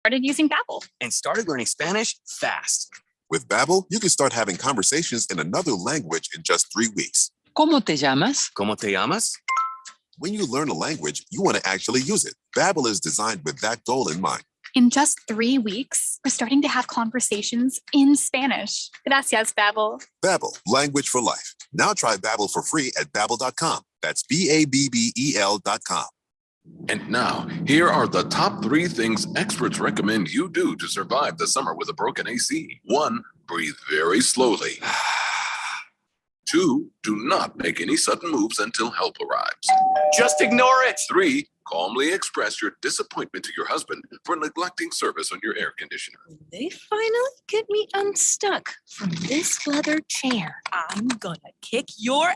started using Babbel. And started learning Spanish fast. With Babbel, you can start having conversations in another language in just 3 weeks. ¿Cómo te llamas? ¿Cómo te llamas? When you learn a language, you want to actually use it. Babbel is designed with that goal in mind. In just 3 weeks, we're starting to have conversations in Spanish. Gracias, Babbel. Babbel, language for life. Now try Babbel for free at Babbel.com. That's BABBEL.com. And now, here are the top 3 things experts recommend you do to survive the summer with a broken AC. 1, breathe very slowly. 2, do not make any sudden moves until help arrives. Just ignore it. 3, calmly express your disappointment to your husband for neglecting service on your air conditioner. They finally get me unstuck from this leather chair. I'm gonna kick your...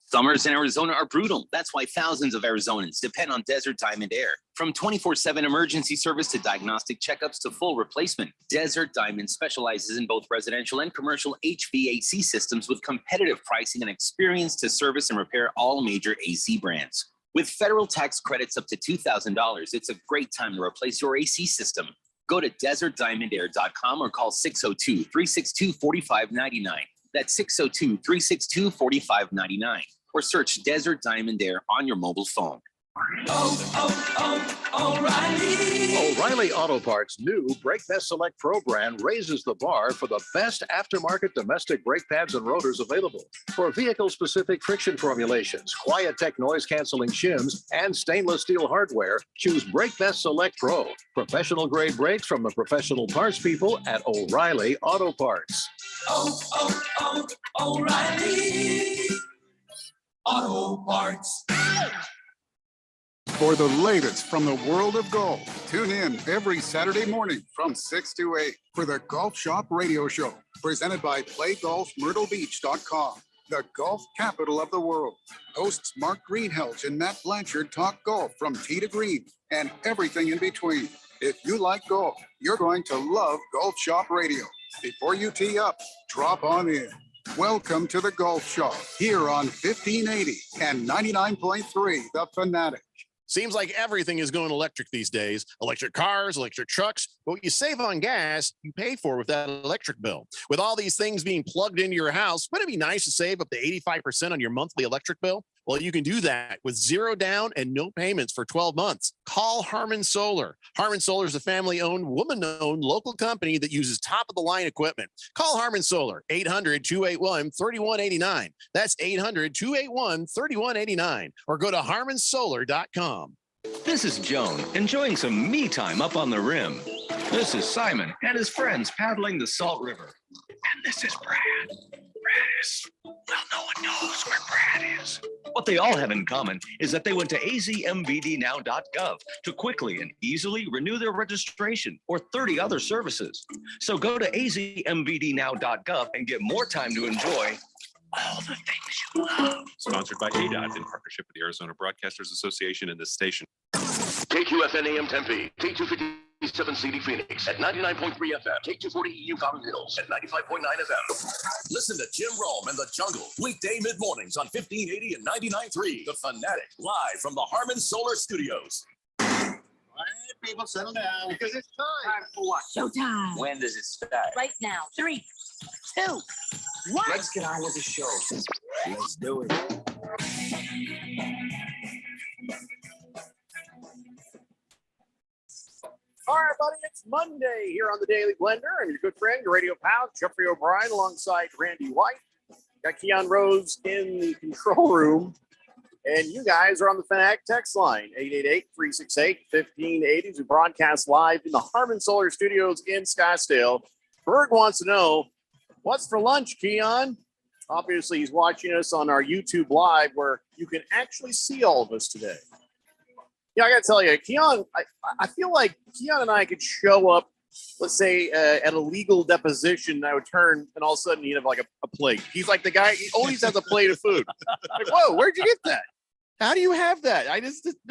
Summers in Arizona are brutal. That's why thousands of Arizonans depend on Desert Diamond Air. From 24/7 emergency service to diagnostic checkups to full replacement, Desert Diamond specializes in both residential and commercial HVAC systems with competitive pricing and experience to service and repair all major AC brands. With federal tax credits up to $2,000, it's a great time to replace your AC system. Go to desertdiamondair.com or call 602-362-4599. That's 602-362-4599. Or search Desert Diamond Air on your mobile phone. O'Reilly Auto Parts' new Brake Best Select Pro brand raises the bar for the best aftermarket domestic brake pads and rotors available. For vehicle-specific friction formulations, Quiet-Tech noise-canceling shims, and stainless steel hardware, choose Brake Best Select Pro. Professional-grade brakes from the professional parts people at O'Reilly Auto Parts. O'Reilly Auto Parts. For the latest from the world of golf, tune in every Saturday morning from 6 to 8 for the Golf Shop Radio Show, presented by PlayGolfMyrtleBeach.com, the golf capital of the world. Hosts Mark Greenhelch and Matt Blanchard talk golf from tee to green and everything in between. If you like golf, you're going to love Golf Shop Radio. Before you tee up, drop on in. Welcome to the Golf Shop here on 1580 and 99.3 The Fanatic. Seems like everything is going electric these days. Electric cars, electric trucks. But what you save on gas, you pay for with that electric bill. With all these things being plugged into your house, wouldn't it be nice to save up to 85% on your monthly electric bill? Well, you can do that with zero down and no payments for 12 months. Call Harmon Solar. Harmon Solar is a family-owned, woman-owned local company that uses top-of-the-line equipment. Call Harmon Solar, 800-281-3189. That's 800-281-3189. Or go to harmonsolar.com. This is Joan, enjoying some me time up on the rim. This is Simon and his friends paddling the Salt River. And this is Brad. Brad is, well, no one knows where Brad is. What they all have in common is that they went to azmvdnow.gov to quickly and easily renew their registration or 30 other services. So go to azmvdnow.gov and get more time to enjoy all the things you love. Sponsored by ADOT in partnership with the Arizona Broadcasters Association and this station. KQFN AM Tempe, K257 CD Phoenix at 99.3 FM, K240 EU Cotton Hills at 95.9 FM. Listen to Jim Rome and the Jungle, weekday mid-mornings on 1580 and 99.3. The Fanatic, live from the Harmon Solar Studios. All right, people, settle down because it's time for what? Showtime. When does it start? Right now. 3, 2, 1. Let's get on with the show. Let's do it. All right, buddy, it's Monday here on the Daily Blender. I'm your good friend, your radio pal, Jeffrey O'Brien, alongside Randy White. Got Keon Rose in the control room. And you guys are on the Fanatic text line, 888-368-1580. We broadcast live in the Harmon Solar Studios in Scottsdale. Berg wants to know, what's for lunch, Keon? Obviously, he's watching us on our YouTube Live where you can actually see all of us today. Yeah, I got to tell you, Keon, I feel like Keon and I could show up, let's say, at a legal deposition, and I would turn, and all of a sudden he'd have like a plate. He's like the guy, he always has a plate of food. Like, whoa, where'd you get that? How do you have that? They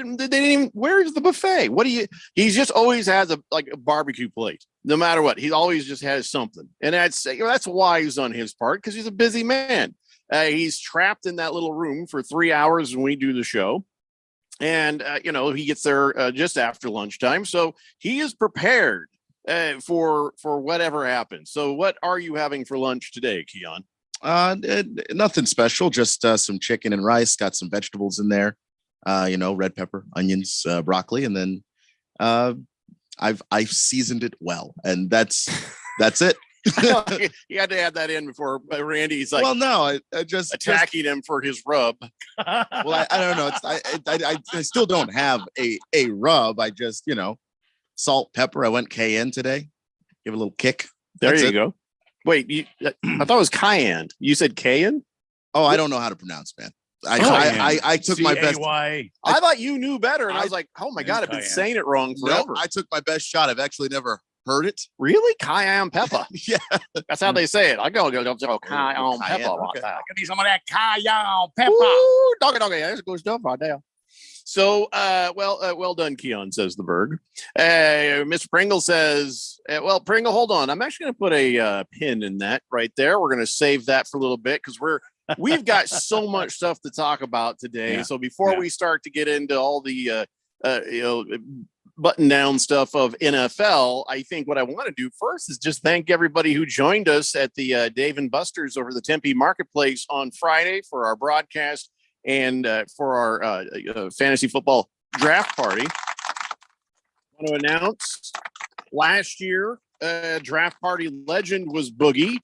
didn't even, where's the buffet? What do you, he just always has a barbecue plate, no matter what. He always just has something. And that's wise on his part because he's a busy man. He's trapped in that little room for 3 hours when we do the show. And, he gets there just after lunchtime. So he is prepared for whatever happens. So what are you having for lunch today, Keon? Nothing special, just some chicken and rice, got some vegetables in there, red pepper, onions, broccoli, and then I've seasoned it well, and that's it. You had to add that in before Randy's like, well, no, I just attacking him for his rub. Well, I don't know. I still don't have a rub. I just, salt, pepper. I went cayenne today. Give it a little kick. There you go. Wait, I thought it was cayenne. You said cayenne? Oh, I don't know how to pronounce, man. I took my best. I thought you knew better, and I was like, oh my God, I've been saying it wrong forever. I took my best shot. I've actually never heard it. Really? Cayenne pepper. Yeah. That's how they say it. I go cayenne pepper. Okay. Give me some of that cayenne pepper. Ooh, doggy. That's good stuff right there. So, well done, Keon, says the Berg. Mr. Pringle says, Pringle, hold on. I'm actually going to put a pin in that right there. We're going to save that for a little bit because we've got so much stuff to talk about today. Yeah. So before we start to get into all the, button down stuff of NFL, I think what I want to do first is just thank everybody who joined us at the Dave & Buster's over the Tempe Marketplace on Friday for our broadcast and for our fantasy football draft party. I want to announce last year, draft party legend was Boogie.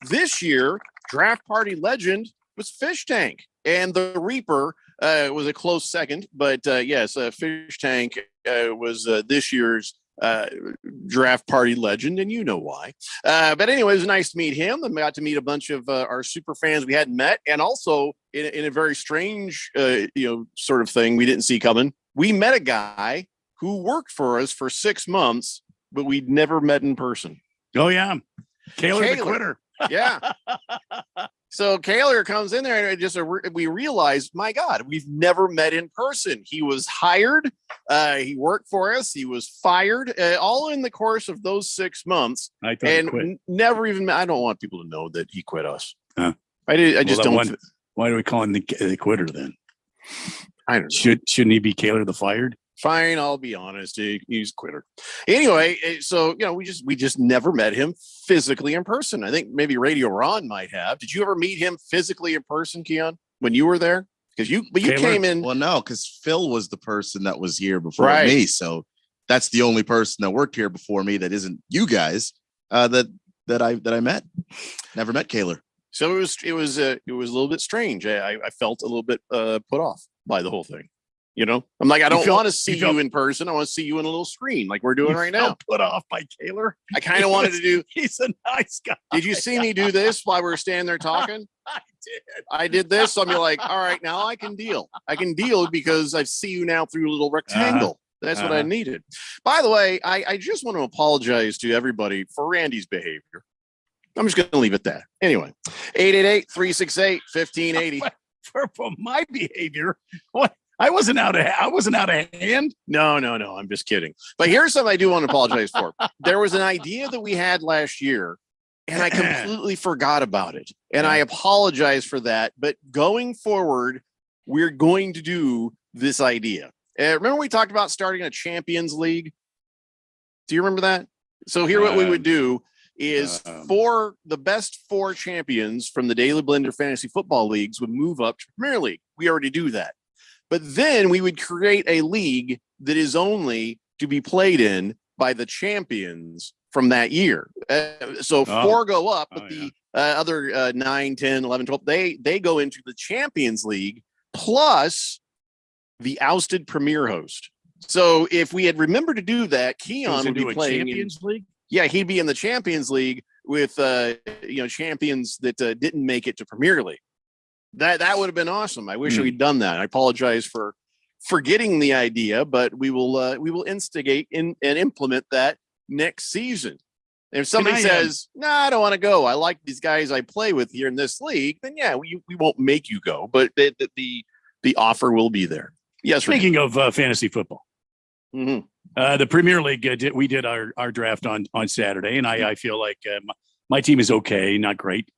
This year, draft party legend was Fish Tank. And the Reaper was a close second. But yes, Fish Tank was this year's draft party legend, and you know why. But anyway, it was nice to meet him. I got to meet a bunch of our super fans we hadn't met, and also in a very strange, sort of thing we didn't see coming. We met a guy who worked for us for 6 months, but we'd never met in person. Oh yeah, Kaler the Quitter. Yeah. So Kaler comes in there and we realized, my God, we've never met in person. He was hired. He worked for us. He was fired all in the course of those 6 months. I thought he quit. Never even, I don't want people to know that he quit us. Huh. I just don't. Why do we call him the Quitter then? I don't know. Shouldn't he be Kaler the Fired? Fine, I'll be honest. He's a quitter. Anyway, so we just never met him physically in person. I think maybe Radio Ron might have. Did you ever meet him physically in person, Keon, when you were there? Because you came in. Well, no, because Phil was the person that was here before me. So that's the only person that worked here before me that isn't you guys that I met. Never met Kaler. So it was a little bit strange. I felt a little bit put off by the whole thing. I'm like, I don't want to see you in person. I want to see you in a little screen like we're doing right now. Put off by Kaler. I kind of wanted to do. He's a nice guy. Did you see me do this while we were standing there talking? I did this. So I'm like, all right, now I can deal. I can deal because I see you now through a little rectangle. That's what I needed. By the way, I just want to apologize to everybody for Randy's behavior. I'm just going to leave it that. Anyway, 888-368-1580. For my behavior, what? I wasn't out of hand. No. I'm just kidding. But here's something I do want to apologize for. There was an idea that we had last year, and I completely forgot about it. And I apologize for that. But going forward, we're going to do this idea. Remember we talked about starting a Champions League? Do you remember that? So here what we would do is for the best 4 champions from the Daily Blender Fantasy Football Leagues would move up to Premier League. We already do that. But then we would create a league that is only to be played in by the champions from that year. So 4 go up, but the other 9, 10, 11, 12, they go into the Champions League plus the ousted premier host. So if we had remembered to do that, Keon would be playing Champions League. Yeah, he'd be in the Champions League with champions that didn't make it to Premier League. That would have been awesome. I wish we'd done that. I apologize for forgetting the idea, but we will instigate and implement that next season. And if somebody says, "No, I don't want to go. I like these guys I play with here in this league," then we won't make you go, but the offer will be there. Yes. Speaking of fantasy football, the Premier League we did our draft on Saturday, and I feel like my team is okay, not great.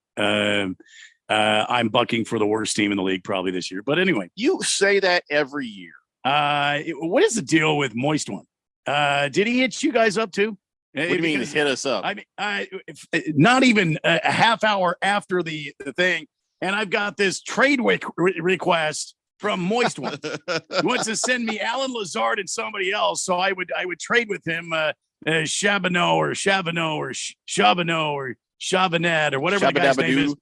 I'm bucking for the worst team in the league probably this year. But anyway, you say that every year. What is the deal with Moist One? Did he hit you guys up too? What do you mean hit us up? I mean, not even a half hour after the thing, and I've got this trade request from Moist One. He wants to send me Alan Lazard and somebody else, so I would trade with him Chabonneau or Chabanette or whatever the guy's name is.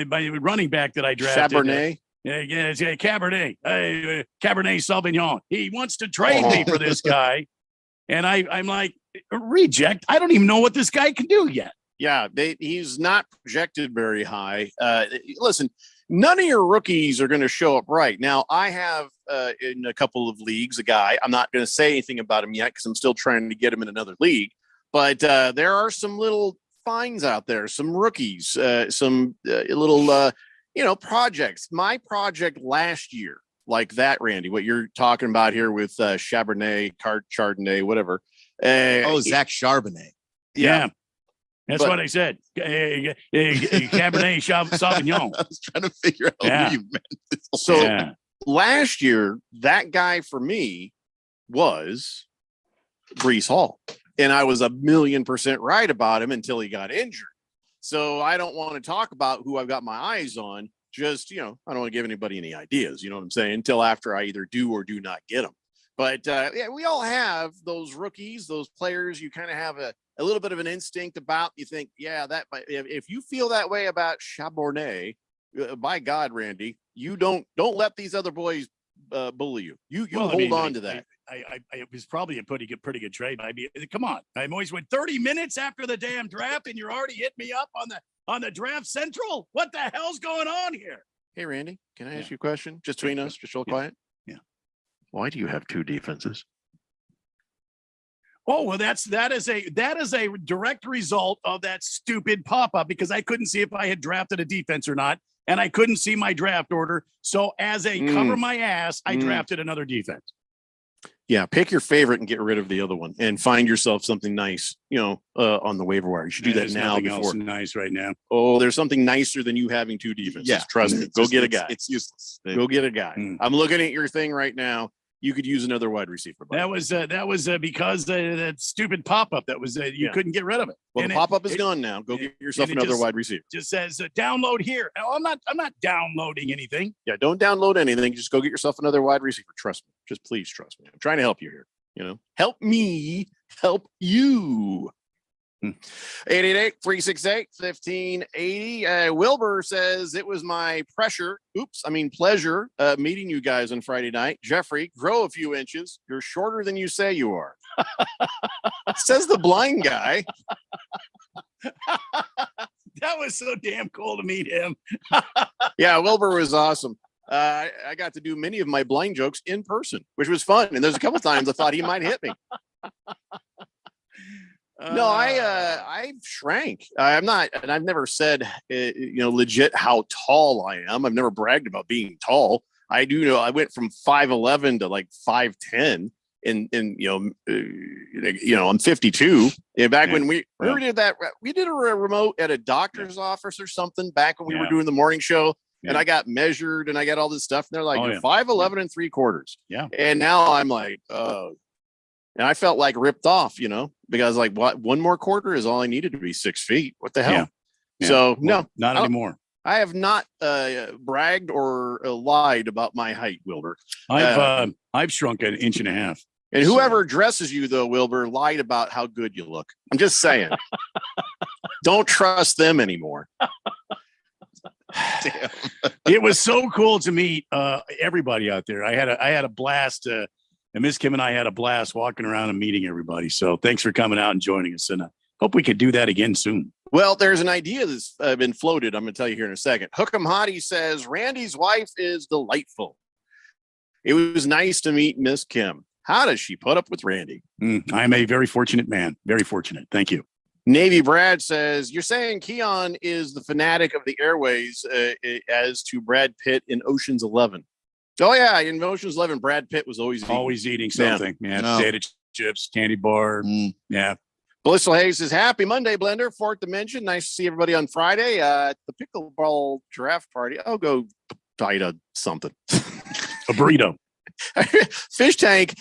My running back that I drafted. Cabernet. Yeah, it's Cabernet. Cabernet Sauvignon. He wants to trade me for this guy. And I'm like, reject. I don't even know what this guy can do yet. Yeah, he's not projected very high. Listen, none of your rookies are going to show up right. Now, I have in a couple of leagues a guy. I'm not going to say anything about him yet because I'm still trying to get him in another league. But there are some little finds out there, some rookies, some little, projects. My project last year, like that, Randy, what you're talking about here with Cabernet, Chardonnay, whatever. Zach Charbonnet. Yeah. That's what I said. Cabernet Sauvignon. I was trying to figure out who you meant. So last year, that guy for me was Breece Hall. And I was 1,000,000% right about him until he got injured. So I don't want to talk about who I've got my eyes on. Just, I don't want to give anybody any ideas, you know what I'm saying, until after I either do or do not get them. But we all have those rookies, those players you kind of have a little bit of an instinct about. You think, that might, if you feel that way about Charbonnet, by God, Randy, you don't let these other boys bully you. You hold on to that. It was probably a pretty good trade. I mean, come on. I'm always went 30 minutes after the damn draft, and you're already hitting me up on the draft central. What the hell's going on here? Hey, Randy, can I ask you a question? Just between us, just real quiet. Yeah. Why do you have two defenses? Oh, well, that is a direct result of that stupid pop-up because I couldn't see if I had drafted a defense or not, and I couldn't see my draft order. So as a cover my ass, I drafted another defense. Yeah, pick your favorite and get rid of the other one, and find yourself something nice. On the waiver wire. You should do that now. Before nice right now. Oh, there's something nicer than you having two defenses. Yeah, trust me. Go get a guy. It's useless. Go get a guy. I'm looking at your thing right now. You could use another wide receiver. That was because that stupid pop-up that was you couldn't get rid of it. Well, and the pop-up is gone now. Go get yourself another wide receiver. Just says download here. No, I'm not downloading anything. Yeah, don't download anything. Just go get yourself another wide receiver. Trust me. Just please trust me. I'm trying to help you here. Help me help you. 888-368-1580. Wilbur says it was my pleasure meeting you guys on Friday night. Jeffrey, grow a few inches. You're shorter than you say you are. Says the blind guy. That was so damn cool to meet him. Yeah, Wilbur was awesome. I got to do many of my blind jokes in person, which was fun. And there's a couple times I thought he might hit me. No, I shrank. I'm not, and I've never said, legit how tall I am. I've never bragged about being tall. I do know I went from 5'11" to like 5'10", and I'm 52. And back when we did that, we did a remote at a doctor's office or something back when we were doing the morning show. And I got measured and I got all this stuff. And they're like, you're 5'11" and 3/4. Yeah. And now I'm like, and I felt like ripped off, because like one more quarter is all I needed to be 6 feet. What the hell? Yeah. Yeah. So well, not anymore. I have not bragged or lied about my height, Wilbur. I've shrunk 1.5 inches. And whoever addresses you though, Wilbur, lied about how good you look. I'm just saying. Don't trust them anymore. Damn. It was so cool to meet everybody out there. I had a blast. And Miss Kim and I had a blast walking around and meeting everybody. So thanks for coming out and joining us. And I hope we could do that again soon. Well, there's an idea that's been floated. I'm going to tell you here in a second. Hook'em Hottie says Randy's wife is delightful. It was nice to meet Miss Kim. How does she put up with Randy? I'm a very fortunate man. Very fortunate. Thank you. Navy Brad says, you're saying Keon is the fanatic of the airways as to Brad Pitt in Ocean's 11. Oh, yeah. In Ocean's 11, Brad Pitt was always eating something. Yeah. Potato chips, candy bar. Yeah. Blissful Hayes says, happy Monday, Blender. Fourth Dimension. Nice to see everybody on Friday at the pickleball draft party. I'll go bite something. A burrito. Fish Tank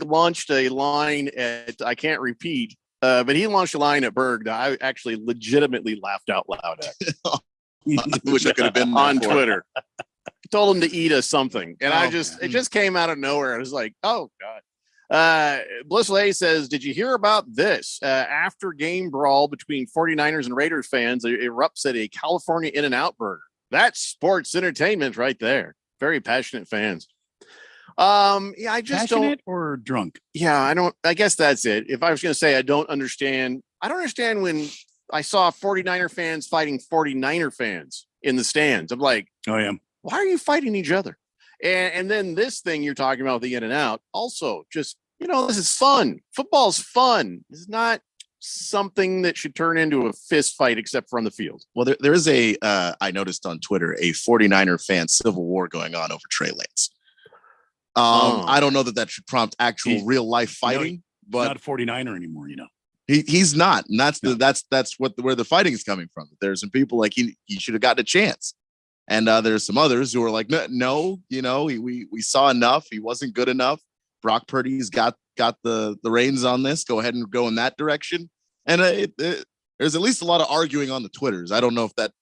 launched a line at I can't repeat, but he launched a line at Berg that I actually legitimately laughed out loud at. I wish I could have been on there for it. Twitter. Told him to eat us something, and Oh, it just came out of nowhere. I was like, oh god. Blissful A says, did you hear about this? After game brawl between 49ers and Raiders fans erupts at a California In-N-Out burger. That's sports entertainment right there. Very passionate fans. Yeah, I just Passionate or drunk? Yeah, I guess that's it. If I was going to say I don't understand when I saw 49er fans fighting 49er fans in the stands. I'm like, oh yeah, why are you fighting each other? And then this thing you're talking about, the In-N-Out, also just, this is fun. Football's fun. It's not something that should turn into a fist fight except for on the field. Well, there is I noticed on Twitter, a 49er fan civil war going on over Trey Lance. I don't know that should prompt actual real life fighting, but not a 49er anymore, he's not. And that's where the fighting is coming from. There's some people like he should have gotten a chance. And there's some others who are like, no, we saw enough. He wasn't good enough. Brock Purdy's got the reins on this. Go ahead and go in that direction. And there's at least a lot of arguing on the Twitters. I don't know if that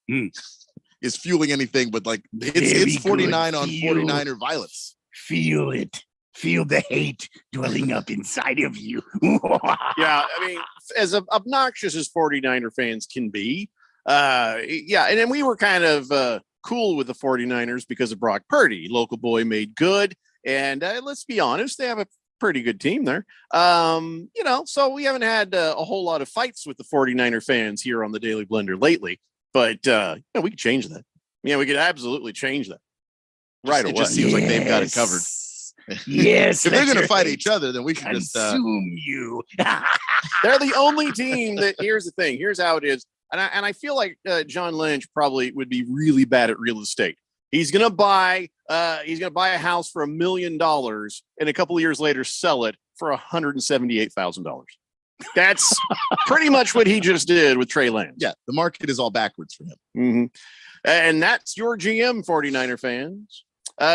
is fueling anything, but like it's 49 on 49er violence. Feel it. Feel the hate dwelling up inside of you. Yeah, I mean, as obnoxious as 49er fans can be, yeah, and then we were kind of cool with the 49ers because of Brock Purdy. Local boy made good, and let's be honest, they have a pretty good team there. So we haven't had a whole lot of fights with the 49er fans here on the Daily Blender lately, but we could change that. Yeah, we could absolutely change that right away. It just seems like they've got it covered. Yes. If they're going to fight each other, then we should consume you. They're the only team that. Here's the thing. Here's how it is. And I feel like John Lynch probably would be really bad at real estate. He's gonna buy a house for $1 million, and a couple of years later sell it for $178,000. That's pretty much what he just did with Trey Lance. Yeah, the market is all backwards for him. Mm-hmm. And that's your GM, 49er fans.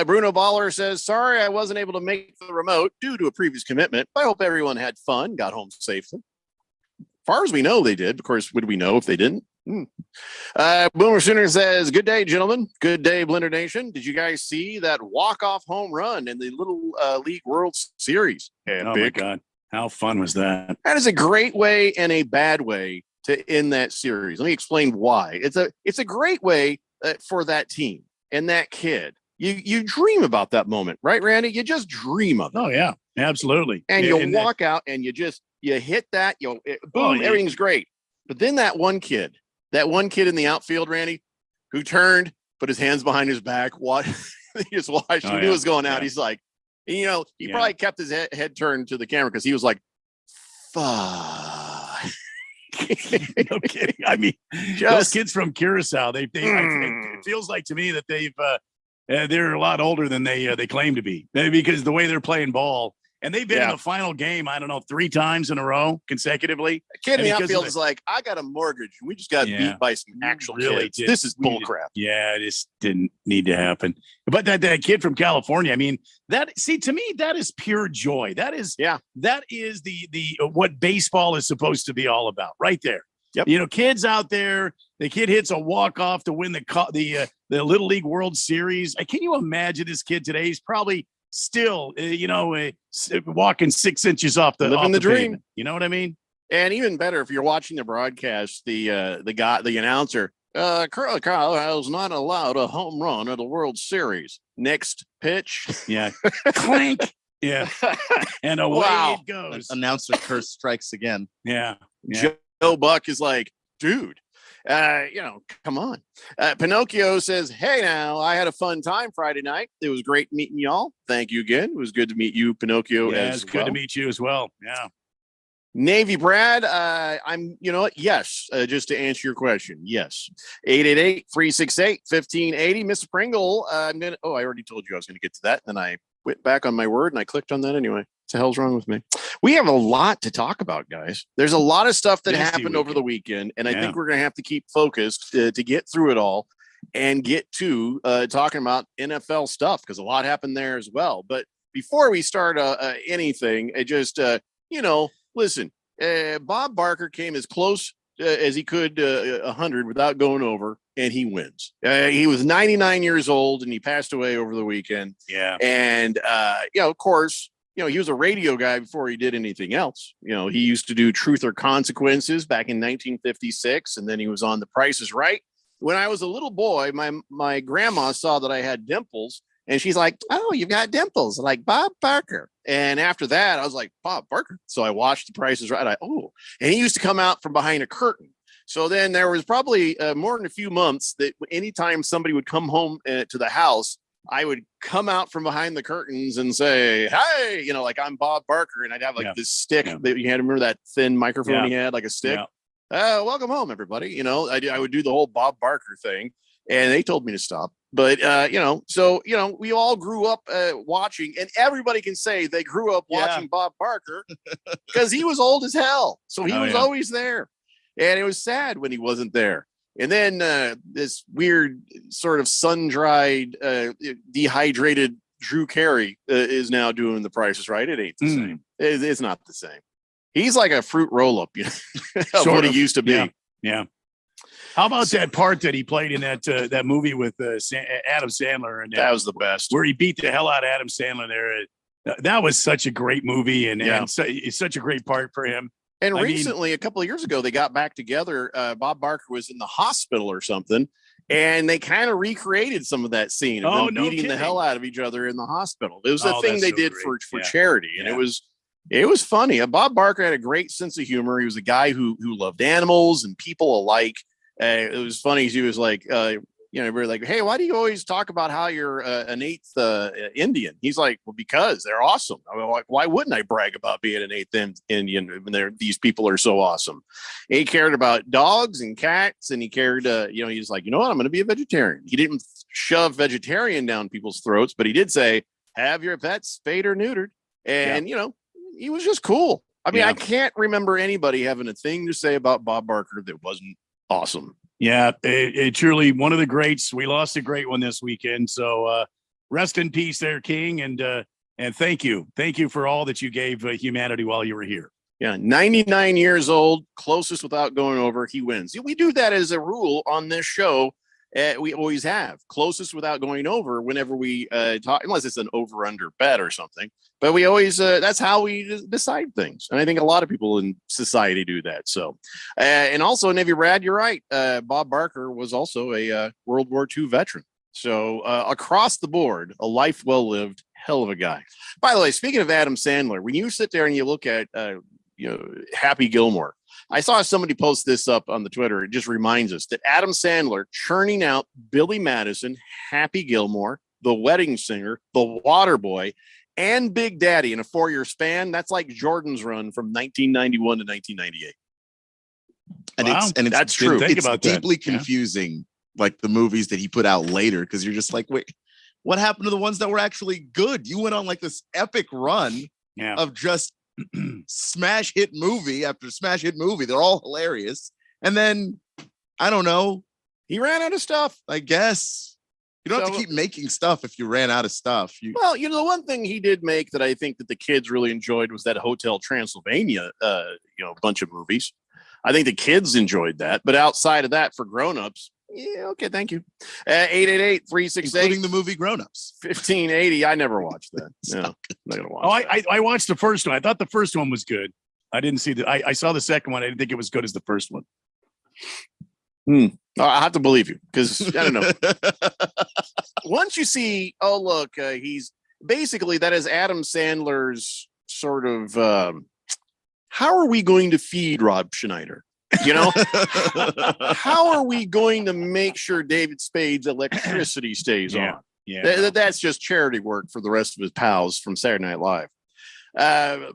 Bruno Baller says, sorry I wasn't able to make the remote due to a previous commitment. I hope everyone had fun, got home safely. Far as we know, they did. Of course, would we know if they didn't? Boomer Sooner says, good day, gentlemen. Good day, Blender Nation. Did you guys see that walk-off home run in the Little League World Series? Oh, my God. How fun was that? That is a great way and a bad way to end that series. Let me explain why. It's a great way for that team and that kid. You dream about that moment, right, Randy? You just dream of it. Oh, yeah, absolutely. And you'll walk out and you hit that, boom, everything's great. But then that one kid in the outfield, Randy, who turned, put his hands behind his back, he just watched, he knew it was going out. He's like, he probably kept his head turned to the camera because he was like, fuck. No kidding. I mean, those kids from Curacao, it feels like to me that they're a lot older than they claim to be, because the way they're playing ball. And they've been in the final game, I don't know, 3 times in a row consecutively. A kid in the outfield is like, I got a mortgage. We just got beat by some actual kids. This is bullcrap. Yeah, this didn't need to happen. But that kid from California, I mean, to me, that is pure joy. That is the what baseball is supposed to be all about right there. Yep. Kids out there, the kid hits a walk-off to win the Little League World Series. Can you imagine this kid today? He's probably still, walking 6 inches off the living the dream. Pavement. You know what I mean? And even better, if you're watching the broadcast, the announcer, Carl has not allowed a home run at the World Series. Next pitch, yeah, clink, yeah, and away it goes. Announcer curse strikes again. Yeah. Joe Buck is like, dude. Come on. Pinocchio says, hey, now, I had a fun time Friday night. It was great meeting y'all. Thank you again. It was good to meet you, Pinocchio. Yeah, it's good to meet you as well. Yeah. Navy Brad, yes, just to answer your question, yes. 888-368-1580. Mr. Pringle, I already told you I was going to get to that. Then I went back on my word and I clicked on that anyway. What the hell's wrong with me? We have a lot to talk about, guys. There's a lot of stuff that happened over the weekend, and I think we're going to have to keep focused to get through it all and get to talking about NFL stuff because a lot happened there as well. But before we start anything, listen, Bob Barker came as close as he could 100 without going over, and he wins. He was 99 years old, and he passed away over the weekend. Yeah. And, of course, he was a radio guy before he did anything else. He used to do Truth or Consequences back in 1956, and then he was on The Price is Right. When I was a little boy, my grandma saw that I had dimples, and she's like, "Oh, you've got dimples like Bob Barker." And after that, I was like, "Bob Barker." So I watched The Price is Right. And he used to come out from behind a curtain. So then there was probably more than a few months that anytime somebody would come home to the house, I would come out from behind the curtains and say, "Hey," like I'm Bob Barker. And I'd have this stick that you had to remember, that thin microphone he had, like a stick. Welcome home, everybody. I would do the whole Bob Barker thing, and they told me to stop. But, we all grew up watching, and everybody can say they grew up watching Bob Barker because he was old as hell. So he was always there. And it was sad when he wasn't there. And then this weird sort of sun-dried, dehydrated Drew Carey is now doing The Price is Right. It ain't the same. It's not the same. He's like a fruit roll-up, of what he used to be. Yeah. How about that part that he played in that movie with Adam Sandler? And that was the best. Where he beat the hell out of Adam Sandler there. That was such a great movie, and it's such a great part for him. And recently, a couple of years ago, they got back together. Bob Barker was in the hospital or something, and they kind of recreated some of that scene of them beating the hell out of each other in the hospital. It was a thing they did for charity, and it was funny. Bob Barker had a great sense of humor. He was a guy who loved animals and people alike. It was funny. He was like, we're like, "Hey, why do you always talk about how you're an eighth Indian?" He's like, "Well, because they're awesome." I mean, like, why wouldn't I brag about being an eighth Indian when these people are so awesome? And he cared about dogs and cats, and he cared, he's like, "You know what? I'm going to be a vegetarian." He didn't shove vegetarian down people's throats, but he did say, "Have your pets spayed or neutered." And, he was just cool. I mean, I can't remember anybody having a thing to say about Bob Barker that wasn't awesome. Yeah, it truly one of the greats. We lost a great one this weekend. So rest in peace there, King. And thank you. Thank you for all that you gave humanity while you were here. Yeah, 99 years old, closest without going over, he wins. We do that as a rule on this show. We always have closest without going over whenever we talk, unless it's an over-under bet or something. But we always, that's how we decide things. And I think a lot of people in society do that. So, and also, Navy Brad, you're right. Bob Barker was also a World War II veteran. So across the board, a life well lived, hell of a guy. By the way, speaking of Adam Sandler, when you sit there and you look at, Happy Gilmore, I saw somebody post this up on the Twitter. It just reminds us that Adam Sandler churning out Billy Madison, Happy Gilmore, The Wedding Singer, The Waterboy, and Big Daddy in a 4-year span. That's like Jordan's run from 1991 to 1998. And that's true. It's deeply confusing, like the movies that he put out later, because you're just like, wait, what happened to the ones that were actually good? You went on like this epic run of just smash hit movie after smash hit movie. They're all hilarious. And then, I don't know, he ran out of stuff, I guess. You don't have to keep making stuff if you ran out of stuff. Well, the one thing he did make that I think that the kids really enjoyed was that Hotel Transylvania, bunch of movies. I think the kids enjoyed that. But outside of that, for grown-ups, okay, thank you. 888-368. Including the movie Grown Ups. 1580. I never watched that. No, I'm not gonna watch that. I watched the first one. I thought the first one was good. I didn't see I saw the second one. I didn't think it was good as the first one. I have to believe you, because I don't know. Once you see, he's basically, that is Adam Sandler's sort of, how are we going to feed Rob Schneider? How are we going to make sure David Spade's electricity stays on? Yeah, that's just charity work for the rest of his pals from Saturday Night Live.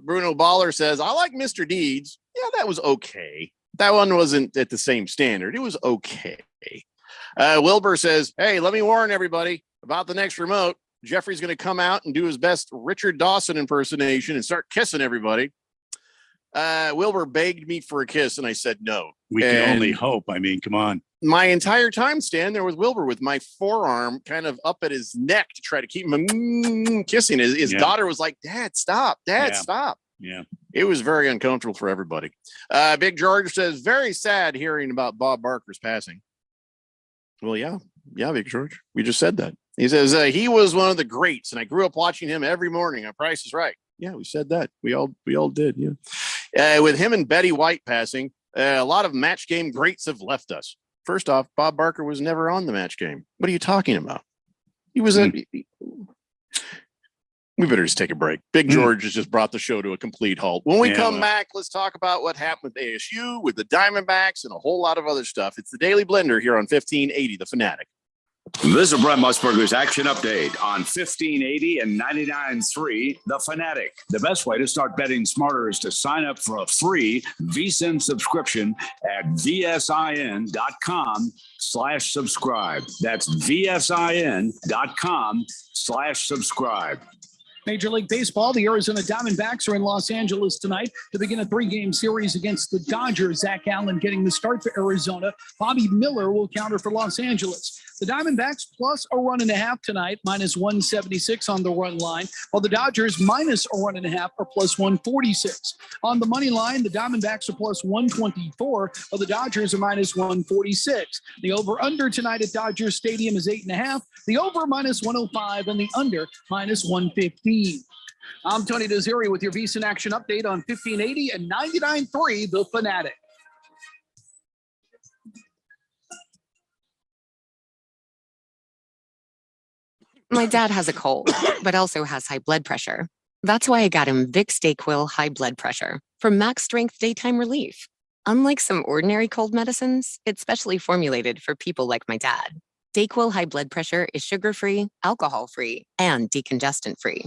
Bruno Baller says, I like Mr. Deeds. Yeah, that was okay. That one wasn't at the same standard. It was okay. Wilbur says, hey, let me warn everybody about the next remote. Jeffrey's going to come out and do his best Richard Dawson impersonation and start kissing everybody. Wilbur begged me for a kiss, and I said no. We can only hope. I mean, come on. my entire time standing there with Wilbur with my forearm kind of up at his neck to try to keep him kissing. His daughter was like, Dad, stop. Dad, stop. Yeah. It was very uncomfortable for everybody. Big George says, very sad hearing about Bob Barker's passing. Well, yeah, Big George. We just said that. He says, he was one of the greats, and I grew up watching him every morning on Price is Right. Yeah, we said that. We all did. Yeah. With him and Betty White passing, a lot of match game greats have left us. First off, Bob Barker was never on the match game. What are you talking about? He was we better just take a break. Big George has just brought the show to a complete halt. When we come back, let's talk about what happened with ASU, with the Diamondbacks, and a whole lot of other stuff. It's the Daily Blender here on 1580 The Fanatic. This is Brent Musburger's Action Update on 1580 and 99.3 The Fanatic. The best way to start betting smarter is to sign up for a free VSiN subscription at vsin.com/subscribe. That's vsin.com/subscribe. Major League Baseball, the Arizona Diamondbacks are in Los Angeles tonight to begin a 3-game series against the Dodgers. Zach Allen getting the start for Arizona. Bobby Miller will counter for Los Angeles. The Diamondbacks plus a run and a half tonight, minus 176 on the run line, while the Dodgers minus a run and a half or plus 146. On the money line, the Diamondbacks are plus 124, while the Dodgers are minus 146. The over-under tonight at Dodger Stadium is 8.5. The over minus 105 and the under minus 115. I'm Tony Desiri with your VSiN Action Update on 1580 and 99.3 The Fanatic. My dad has a cold, but also has high blood pressure. That's why I got him Vicks DayQuil High Blood Pressure for max strength daytime relief. Unlike some ordinary cold medicines, it's specially formulated for people like my dad. DayQuil High Blood Pressure is sugar-free, alcohol-free, and decongestant-free.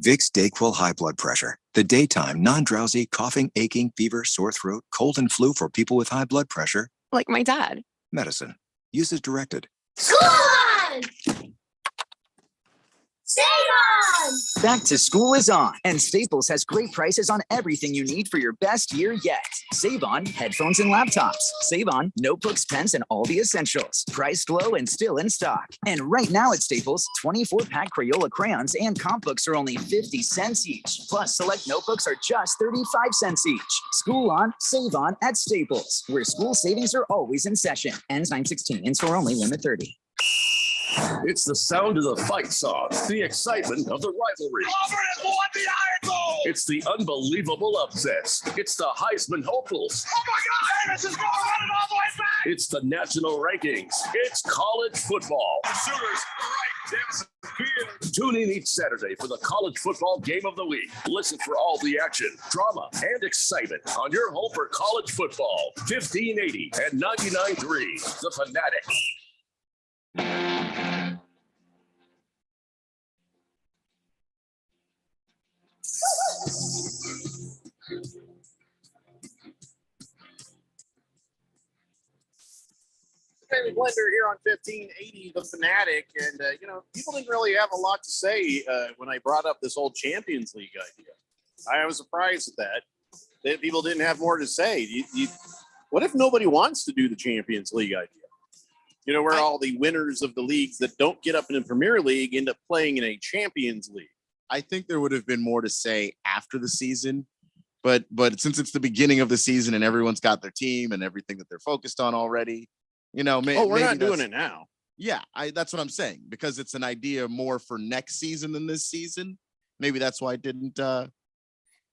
Vicks DayQuil High Blood Pressure. The daytime, non-drowsy, coughing, aching, fever, sore throat, cold, and flu for people with high blood pressure. Like my dad. Medicine. Use as directed. School on! Save on! Back to school is on, and Staples has great prices on everything you need for your best year yet. Save on headphones and laptops. Save on notebooks, pens, and all the essentials. Priced low and still in stock. And right now at Staples, 24-pack Crayola crayons and comp books are only 50 cents each. Plus, select notebooks are just 35 cents each. School on, save on at Staples, where school savings are always in session. Ends 9/16. In-store only, limit 30. It's the sound of the fight song, the excitement of the rivalry. It's the unbelievable upsets. It's the Heisman hopefuls. Oh my God, Davis is going running all the way back. It's the national rankings. It's college football. The Sooners, right, Davis is here. Tune in each Saturday for the college football game of the week. Listen for all the action, drama, and excitement on your home for college football. 1580 and 99.3, The Fanatic. Daily Blender here on 1580 The Fanatic, and people didn't really have a lot to say when I brought up this whole Champions League idea. I was surprised at that people didn't have more to say. What if nobody wants to do the Champions League idea? You know, where all the winners of the leagues that don't get up in the Premier League end up playing in a Champions League. I think there would have been more to say after the season, but since it's the beginning of the season and everyone's got their team and everything that they're focused on already, we're not doing it now. Yeah, that's what I'm saying, because it's an idea more for next season than this season. Maybe that's why it didn't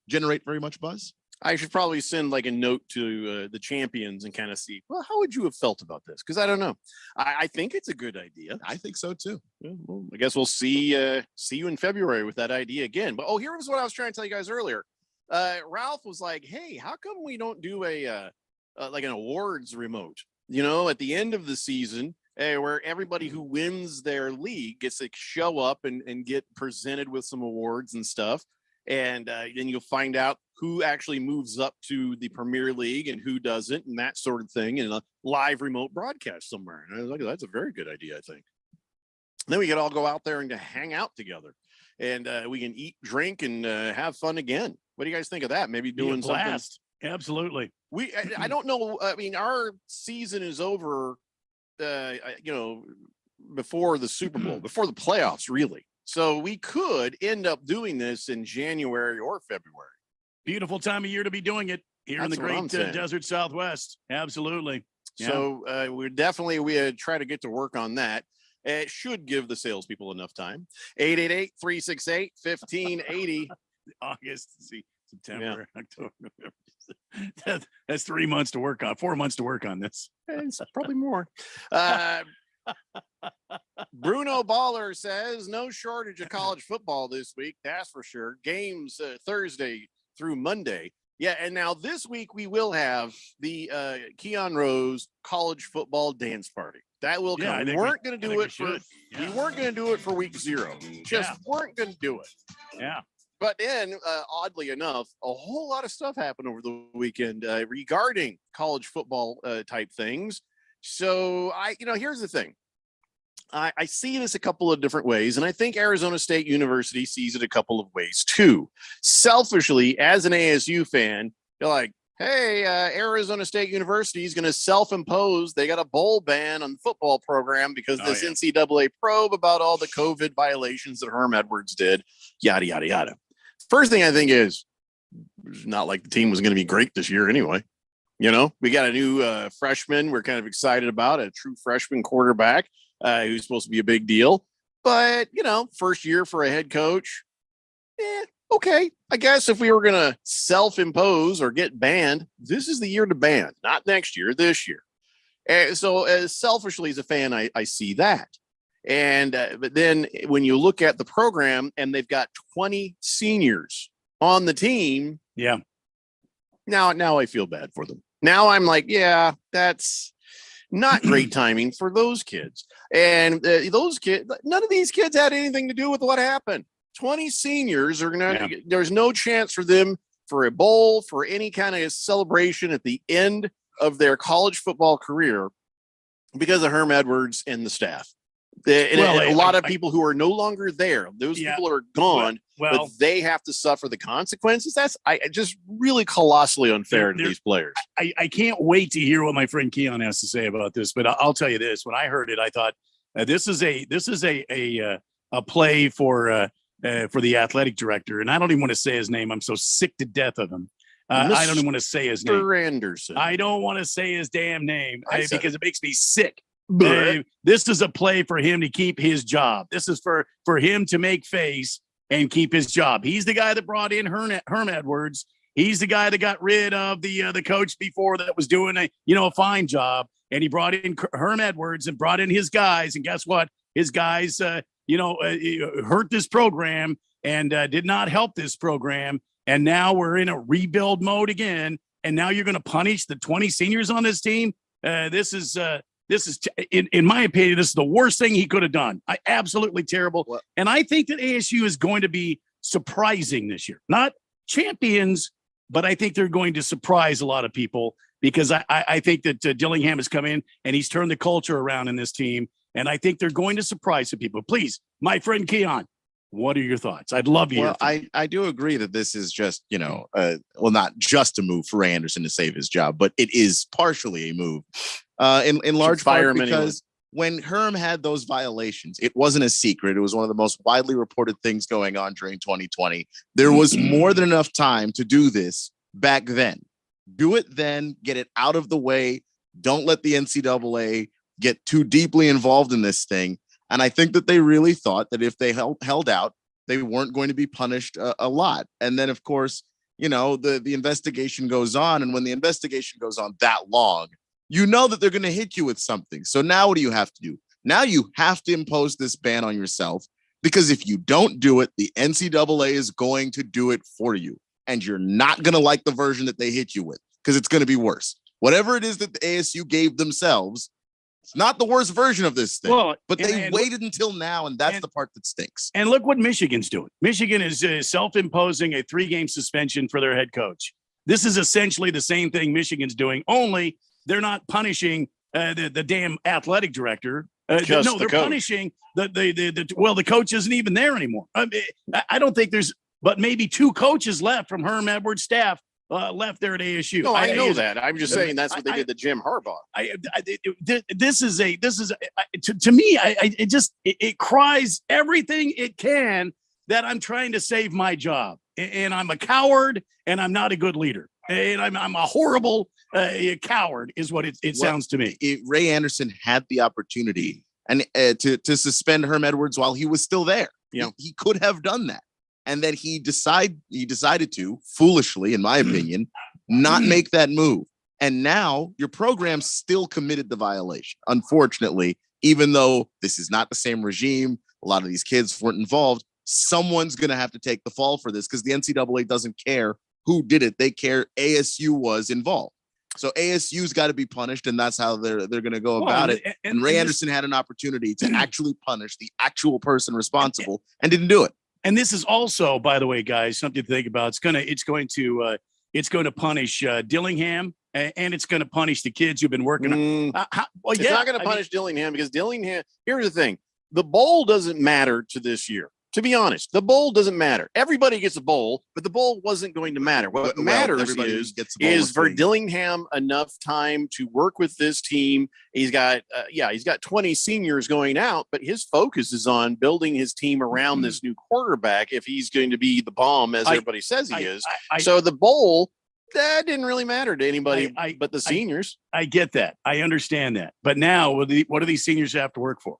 generate very much buzz. I should probably send like a note to the champions and kind of see, well, how would you have felt about this? Because I don't know. I think it's a good idea. I think so too. Yeah, well, I guess we'll see you in February with that idea again. But here was what I was trying to tell you guys earlier. Ralph was like, hey, how come we don't do a like an awards remote? You know, at the end of the season, where everybody who wins their league gets to show up and get presented with some awards and stuff. And then you'll find out who actually moves up to the Premier League and who doesn't, and that sort of thing, in a live remote broadcast somewhere. And I was like, that's a very good idea, I think. And then we could all go out there and to hang out together, and we can eat, drink, and have fun again. What do you guys think of that? Maybe doing something. Absolutely. I don't know. I mean, our season is over, before the Super Bowl, before the playoffs, really. So we could end up doing this in January or February. Beautiful time of year to be doing it here in the great desert Southwest. Absolutely. Yeah. So we try to get to work on that. It should give the salespeople enough time. 888-368-1580. August, September, October, November. That's 3 months to work on. 4 months to work on this. It's probably more. Bruno Baller says no shortage of college football this week. That's for sure. Games Thursday through Monday. Yeah, and now this week we will have the Keon Rose college football dance party. That will come. We weren't going to do it for we weren't going to do it for week 0. Just weren't going to do it. Yeah. But then, oddly enough, a whole lot of stuff happened over the weekend regarding college football type things. So here's the thing. I see this a couple of different ways, and I think Arizona State University sees it a couple of ways too. Selfishly, as an ASU fan, you're like, hey, Arizona State University is going to self-impose. They got a bowl ban on the football program because this NCAA probe about all the COVID violations that Herm Edwards did, yada, yada, yada. First thing I think is, it's not like the team was going to be great this year anyway. We got a new freshman we're kind of excited about, a true freshman quarterback who's supposed to be a big deal. But, first year for a head coach, okay. I guess if we were going to self-impose or get banned, this is the year to ban, not next year, this year. And so as selfishly as a fan, I see that. And but then when you look at the program and they've got 20 seniors on the team. Yeah. Now I feel bad for them. Now I'm like, yeah, that's not great timing for those kids. And those kids, none of these kids had anything to do with what happened. 20 seniors are going to, there's no chance for them for a bowl, for any kind of celebration at the end of their college football career because of Herm Edwards and the staff. A lot of people who are no longer there, those people are gone, but they have to suffer the consequences. That's just really colossally unfair to these players. I can't wait to hear what my friend Keon has to say about this, but I'll tell you this. When I heard it, I thought this is a play for the athletic director. And I don't even want to say his name. I'm so sick to death of him. I don't even want to say his name. Anderson. I don't want to say his damn name because it makes me sick. This is a play for him to keep his job. This is for him to make face and keep his job. He's the guy that brought in Herm Edwards. He's the guy that got rid of the coach before that was doing a fine job. And he brought in Herm Edwards and brought in his guys. And guess what? His guys, hurt this program and did not help this program. And now we're in a rebuild mode again. And now you're going to punish the 20 seniors on this team. This is, in my opinion, this is the worst thing he could have done. Absolutely terrible. And I think that ASU is going to be surprising this year. Not champions, but I think they're going to surprise a lot of people because I think that Dillingham has come in and he's turned the culture around in this team. And I think they're going to surprise some people. Please, my friend Keon, what are your thoughts? I'd love you. Well, I do agree that this is just, not just a move for Anderson to save his job, but it is partially a move in large part because when Herm had those violations, it wasn't a secret. It was one of the most widely reported things going on during 2020. There was more than enough time to do this back then. Do it then, get it out of the way. Don't let the NCAA get too deeply involved in this thing. And I think that they really thought that if they held out, they weren't going to be punished a lot. And then, of course, the investigation goes on. And when the investigation goes on that long, that they're going to hit you with something. So now what do you have to do? Now you have to impose this ban on yourself, because if you don't do it, the NCAA is going to do it for you. And you're not going to like the version that they hit you with because it's going to be worse. Whatever it is that the ASU gave themselves, it's not the worst version of this thing, but they waited until now, and that's the part that stinks. And look what Michigan's doing. Michigan is self-imposing a 3-game suspension for their head coach. This is essentially the same thing Michigan's doing, only they're not punishing the damn athletic director. They're punishing the coach isn't even there anymore. I don't think there's but maybe 2 coaches left from Herm Edwards' staff left there at ASU. No, I know that. I'm just saying that's what they did to Jim Harbaugh. This is to me. It cries everything it can that I'm trying to save my job, and I'm a coward, and I'm not a good leader, and I'm a horrible coward, is what it sounds to me. Ray Anderson had the opportunity and to suspend Herm Edwards while he was still there. Yeah, he could have done that, and then he decided to foolishly, in my opinion, not make that move. And now your program still committed the violation. Unfortunately, even though this is not the same regime, a lot of these kids weren't involved. Someone's going to have to take the fall for this because the NCAA doesn't care who did it. They care ASU was involved. So ASU's got to be punished, and that's how they're going to go about it. And Ray Anderson had an opportunity to actually punish the actual person responsible and didn't do it. And this is also, by the way, guys, something to think about. It's going to punish Dillingham, and it's going to punish the kids who've been working on. It's not going to punish Dillingham because Dillingham. Here's the thing: the bowl doesn't matter to this year. To be honest, the bowl doesn't matter. Everybody gets a bowl, but the bowl wasn't going to matter. What matters is for Dillingham enough time to work with this team. He's got 20 seniors going out, but his focus is on building his team around this new quarterback if he's going to be the bomb, as everybody says he is. So the bowl, that didn't really matter to anybody but the seniors. I get that. I understand that. But now, what do these seniors have to work for?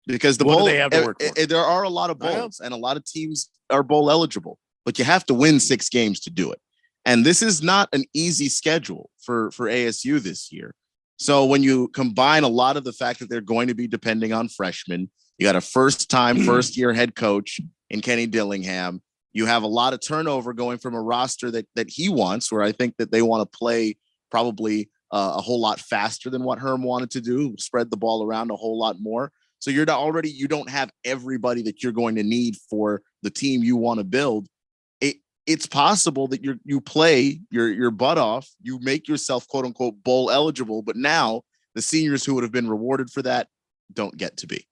Because the what bowl, do they have to work for? There are a lot of bowls, and a lot of teams are bowl eligible, but you have to win 6 games to do it. And this is not an easy schedule for ASU this year. So when you combine a lot of the fact that they're going to be depending on freshmen, you got a first-year head coach in Kenny Dillingham. You have a lot of turnover going from a roster that he wants, where I think that they want to play probably a whole lot faster than what Herm wanted to do, spread the ball around a whole lot more. So you don't have everybody that you're going to need for the team you want to build. It's possible that you play your butt off, you make yourself quote unquote bowl eligible, but now the seniors who would have been rewarded for that don't get to be.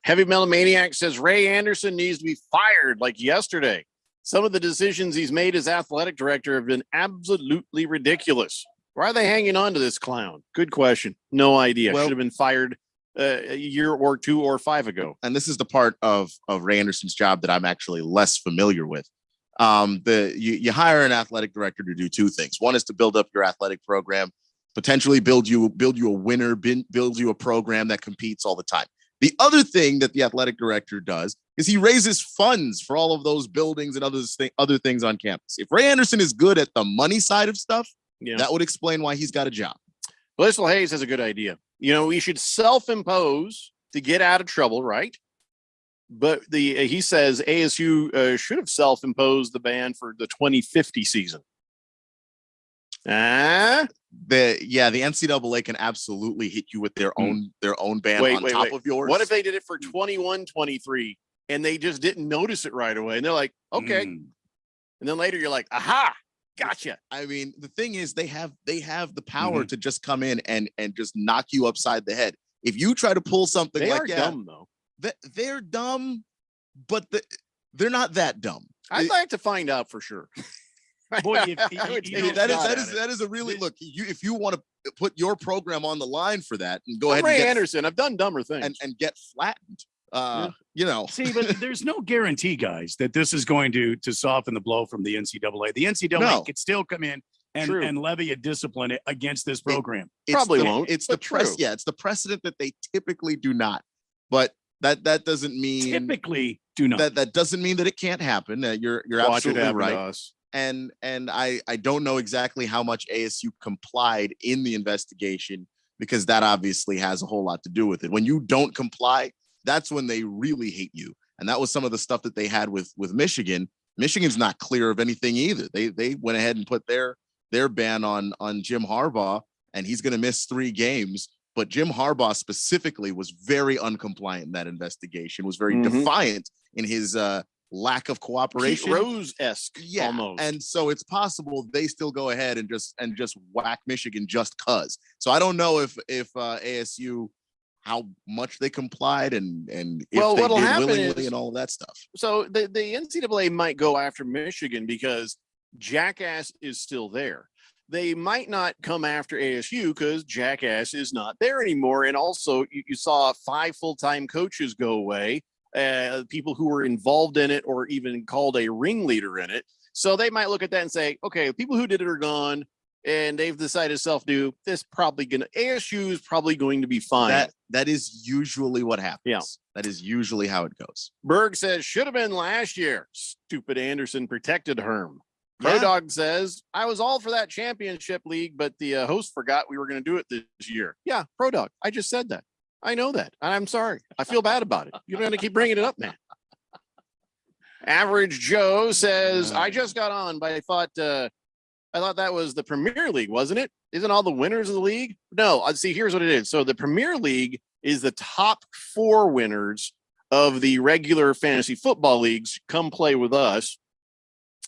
Heavy Metal Maniac says Ray Anderson needs to be fired like yesterday. Some of the decisions he's made as athletic director have been absolutely ridiculous. Why are they hanging on to this clown? Good question. No idea. Should have been fired a year or 2 or 5 ago. And this is the part of Ray Anderson's job that I'm actually less familiar with. You hire an athletic director to do 2 things. One is to build up your athletic program, potentially build you a winner, build you a program that competes all the time. The other thing that the athletic director does is he raises funds for all of those buildings and other things on campus. If Ray Anderson is good at the money side of stuff, that would explain why he's got a job. Blissful Hayes has a good idea. We should self-impose to get out of trouble, right? But he says ASU should have self-imposed the ban for the 2050 season. The NCAA can absolutely hit you with their own ban on top of yours. What if they did it for 21-23 and they just didn't notice it right away? And they're like, okay. And then later you're like, aha. Gotcha. I mean, the thing is, they have the power to just come in and just knock you upside the head. If you try to pull something they like are that, dumb though. They're dumb, but they're not that dumb. I'd like to find out for sure. Boy, that is a really look. If you want to put your program on the line for that and go ahead, Ray Anderson, I've done dumber things and get flattened. See, but there's no guarantee, guys, that this is going to soften the blow from the NCAA. The NCAA could still come in and levy a discipline against this program. Probably won't. It's the it's the precedent that they typically do not. But that doesn't mean typically do not. That doesn't mean that it can't happen. You're absolutely right. And I don't know exactly how much ASU complied in the investigation, because that obviously has a whole lot to do with it. When you don't comply, that's when they really hate you. And that was some of the stuff that they had with Michigan. Michigan's not clear of anything either. They went ahead and put their ban on Jim Harbaugh, and he's going to miss 3 games. But Jim Harbaugh specifically was very uncompliant in that investigation, was very defiant in his lack of cooperation. Pete Rose-esque, almost. And so it's possible they still go ahead and just whack Michigan just cause. So I don't know if ASU, how much they complied and if they did willingly and all of that stuff. So the NCAA might go after Michigan because Jackass is still there. They might not come after ASU because Jackass is not there anymore. And also, you saw 5 full-time coaches go away, people who were involved in it or even called a ringleader in it. So they might look at that and say, okay, the people who did it are gone, and they've decided to self-do. ASU is probably going to be fine. That is usually what happens. Yeah. That is usually how it goes. Berg says, should have been last year. Stupid Anderson protected Herm. Yeah. Dog says, I was all for that championship league, but the host forgot we were going to do it this year. Yeah, Pro Dog. I just said that. I know that. And I'm sorry. I feel bad about it. You're going to keep bringing it up, man. Average Joe says, I just got on, but I thought that was the Premier League, wasn't it? Isn't all the winners of the league? No, see, here's what it is. So the Premier League is the top 4 winners of the regular fantasy football leagues come play with us.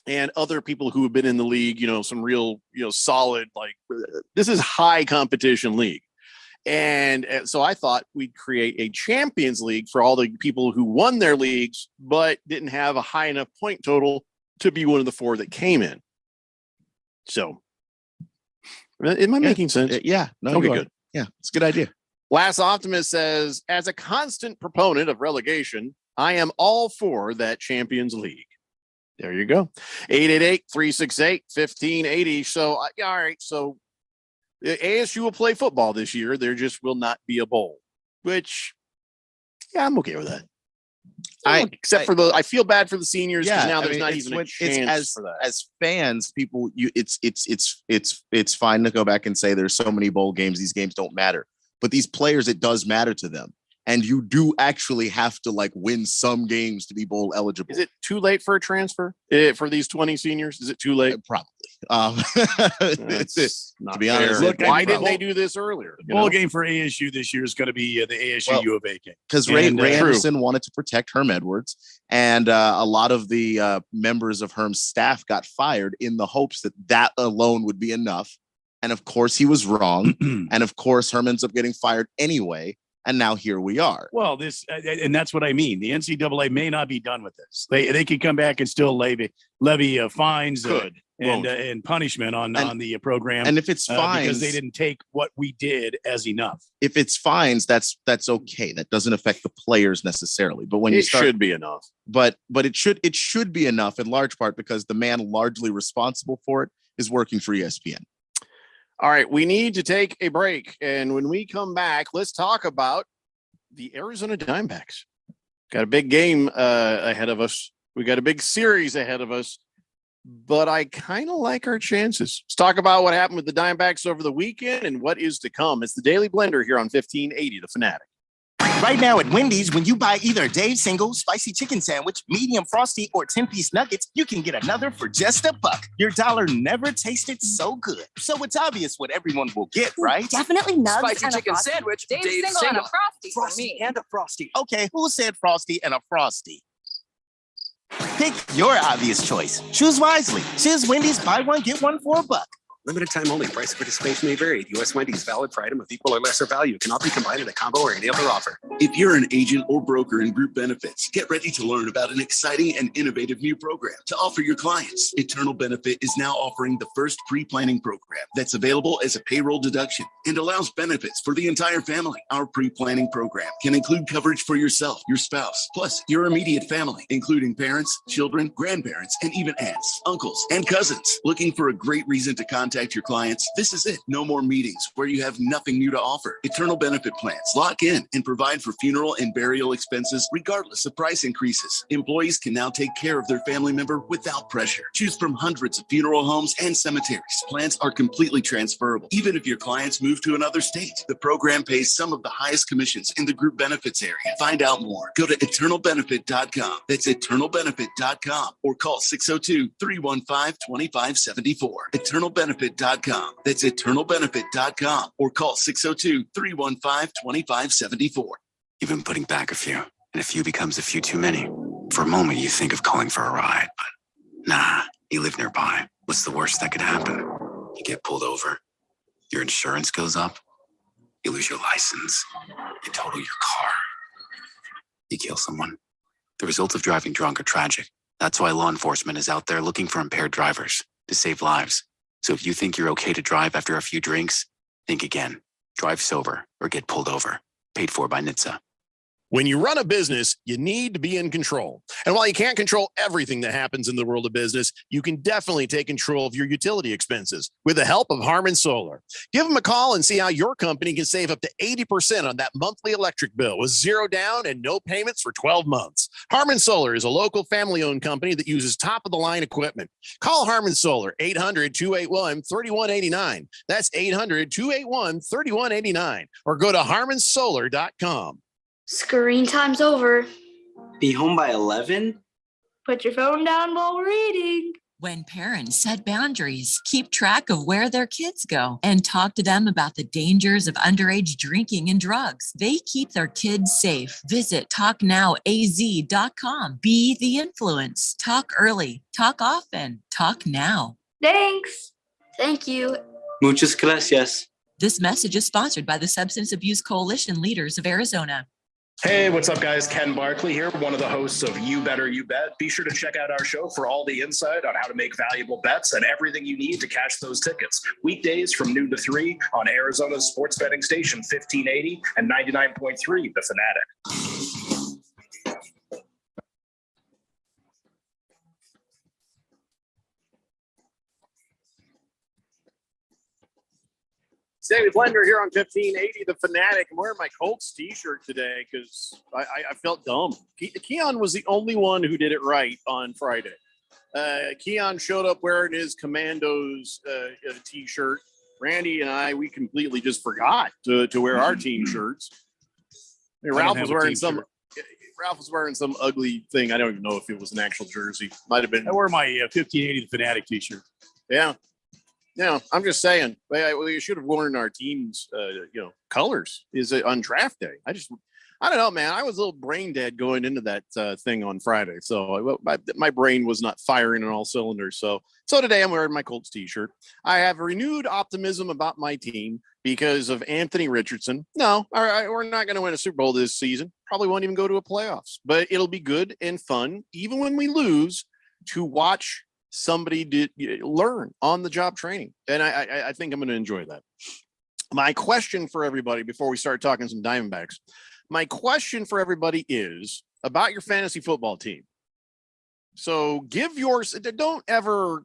And other people who have been in the league, some real, solid, this is high competition league. And so I thought we'd create a Champions League for all the people who won their leagues, but didn't have a high enough point total to be one of the 4 that came in. So am I making sense? Yeah. No, okay, you are. good. Yeah, it's a good idea. Last Optimist says, as a constant proponent of relegation, I am all for that Champions League. There you go. 888-368-1580. So, all right. So ASU will play football this year. There just will not be a bowl, which, yeah, I'm okay with that. I feel bad for the seniors because now there's not even a chance for that. As fans, people, it's fine to go back and say there's so many bowl games. These games don't matter, but these players, it does matter to them. And you do actually have to win some games to be bowl eligible. Is it too late for a transfer for these 20 seniors? Is it too late? Probably. To be honest, why didn't they do this earlier? The bowl game for ASU this year is going to be the ASU U of A game. Because Ray Anderson wanted to protect Herm Edwards, and a lot of the members of Herm's staff got fired in the hopes that alone would be enough. And of course, he was wrong. And of course, Herm ends up getting fired anyway. And now here we are. Well, and that's what I mean. The NCAA may not be done with this. They could come back and still levy fines and punishment on the program. And if it's fines, because they didn't take what we did as enough. If it's fines, that's okay. That doesn't affect the players necessarily. But when it should be enough. But it should be enough in large part because the man largely responsible for it is working for ESPN. All right, we need to take a break. And when we come back, let's talk about the Arizona Diamondbacks. Got a big game ahead of us. We got a big series ahead of us, but I kind of like our chances. Let's talk about what happened with the Diamondbacks over the weekend and what is to come. It's the Daily Blender here on 1580, The Fanatic. Right now at Wendy's, when you buy either a Dave's single, spicy chicken sandwich, medium frosty, or 10-piece nuggets, you can get another for just $1. Your dollar never tasted so good. So it's obvious what everyone will get, right? Definitely nugs Spicy and a chicken frosty. sandwich, Dave's Dave's single and a single. frosty for Frosty me. and a frosty. Okay, who said frosty and a frosty? Pick your obvious choice. Choose wisely. Choose Wendy's, buy one, get one for $1. Limited time only. Price of participation may vary. U.S. Wendy's valid for item of equal or lesser value. Cannot be combined in a combo or any other offer. If you're an agent or broker in group benefits, get ready to learn about an exciting and innovative new program to offer your clients. Eternal Benefit is now offering the first pre-planning program that's available as a payroll deduction and allows benefits for the entire family. Our pre-planning program can include coverage for yourself, your spouse, plus your immediate family, including parents, children, grandparents, and even aunts, uncles, and cousins. Looking for a great reason to contact your clients? This is it. No more meetings where you have nothing new to offer. Eternal Benefit plans lock in and provide for funeral and burial expenses regardless of price increases. Employees can now take care of their family member without pressure. Choose from hundreds of funeral homes and cemeteries. Plans are completely transferable. Even if your clients move to another state, the program pays some of the highest commissions in the group benefits area. Find out more. Go to eternalbenefit.com. That's eternalbenefit.com or call 602-315-2574. Eternalbenefit.com. That's eternalbenefit.com or call 602-315-2574. You've been putting back a few, and a few becomes a few too many. For a moment, you think of calling for a ride, but nah, you live nearby. What's the worst that could happen? You get pulled over, your insurance goes up, you lose your license, you total your car, you kill someone. The results of driving drunk are tragic. That's why law enforcement is out there looking for impaired drivers. to save lives. So if you think you're okay to drive after a few drinks, think again. Drive sober or get pulled over. Paid for by NHTSA. When you run a business, you need to be in control. And while you can't control everything that happens in the world of business, you can definitely take control of your utility expenses with the help of Harmon Solar. Give them a call and see how your company can save up to 80% on that monthly electric bill with zero down and no payments for 12 months. Harmon Solar is a local family-owned company that uses top-of-the-line equipment. Call Harmon Solar, 800-281-3189. That's 800-281-3189. Or go to harmonsolar.com. Screen time's over. Be home by 11? Put your phone down while we're eating. When parents set boundaries, keep track of where their kids go, and talk to them about the dangers of underage drinking and drugs, they keep their kids safe. Visit talknowaz.com. Be the influence. Talk early. Talk often. Talk now. Thanks. Thank you. Muchas gracias. This message is sponsored by the Substance Abuse Coalition Leaders of Arizona. Hey, what's up, guys? Ken Barkley here, one of the hosts of You Better You Bet. Be sure to check out our show for all the insight on how to make valuable bets and everything you need to cash those tickets. Weekdays from noon to 3 on Arizona's sports betting station 1580 and 99.3 The Fanatic. David Blender here on 1580 The Fanatic. I'm wearing my Colts t-shirt today because I felt dumb. Keon was the only one who did it right on Friday. Keon showed up wearing his Commandos t-shirt. Randy and we completely just forgot to wear our team shirts. Ralph was wearing some ugly thing. I don't even know if it was an actual jersey. Might have been. I wore my 1580 The Fanatic t-shirt. Yeah. No, I'm just saying. We should have worn our team's, colors. Is it on draft day? I don't know, man. I was a little brain dead going into that thing on Friday, so my brain was not firing on all cylinders. So today I'm wearing my Colts t-shirt. I have renewed optimism about my team because of Anthony Richardson. No, we're not going to win a Super Bowl this season. Probably won't even go to a playoffs, but it'll be good and fun, even when we lose, to watch somebody did learn on the job training. And I think I'm going to enjoy that. My question for everybody before we start talking some Diamondbacks, my question for everybody is about your fantasy football team. So don't ever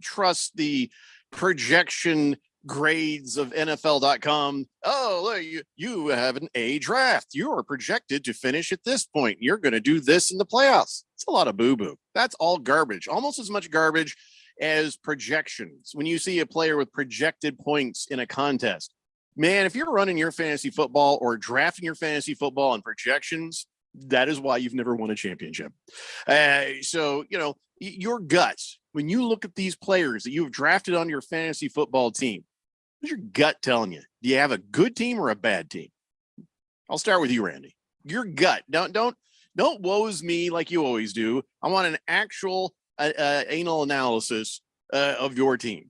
trust the projection grades of NFL.com. Oh, look, you have an A draft. You are projected to finish at this point. You're going to do this in the playoffs. It's a lot of boo-boo. That's all garbage. Almost as much garbage as projections. When you see a player with projected points in a contest, man, if you're running your fantasy football or drafting your fantasy football on projections, that is why you've never won a championship. So, your guts, when you look at these players that you have drafted on your fantasy football team, what's your gut telling you? Do you have a good team or a bad team? I'll start with you, Randy. Your gut. Don't woes me like you always do. I want an actual anal analysis of your team.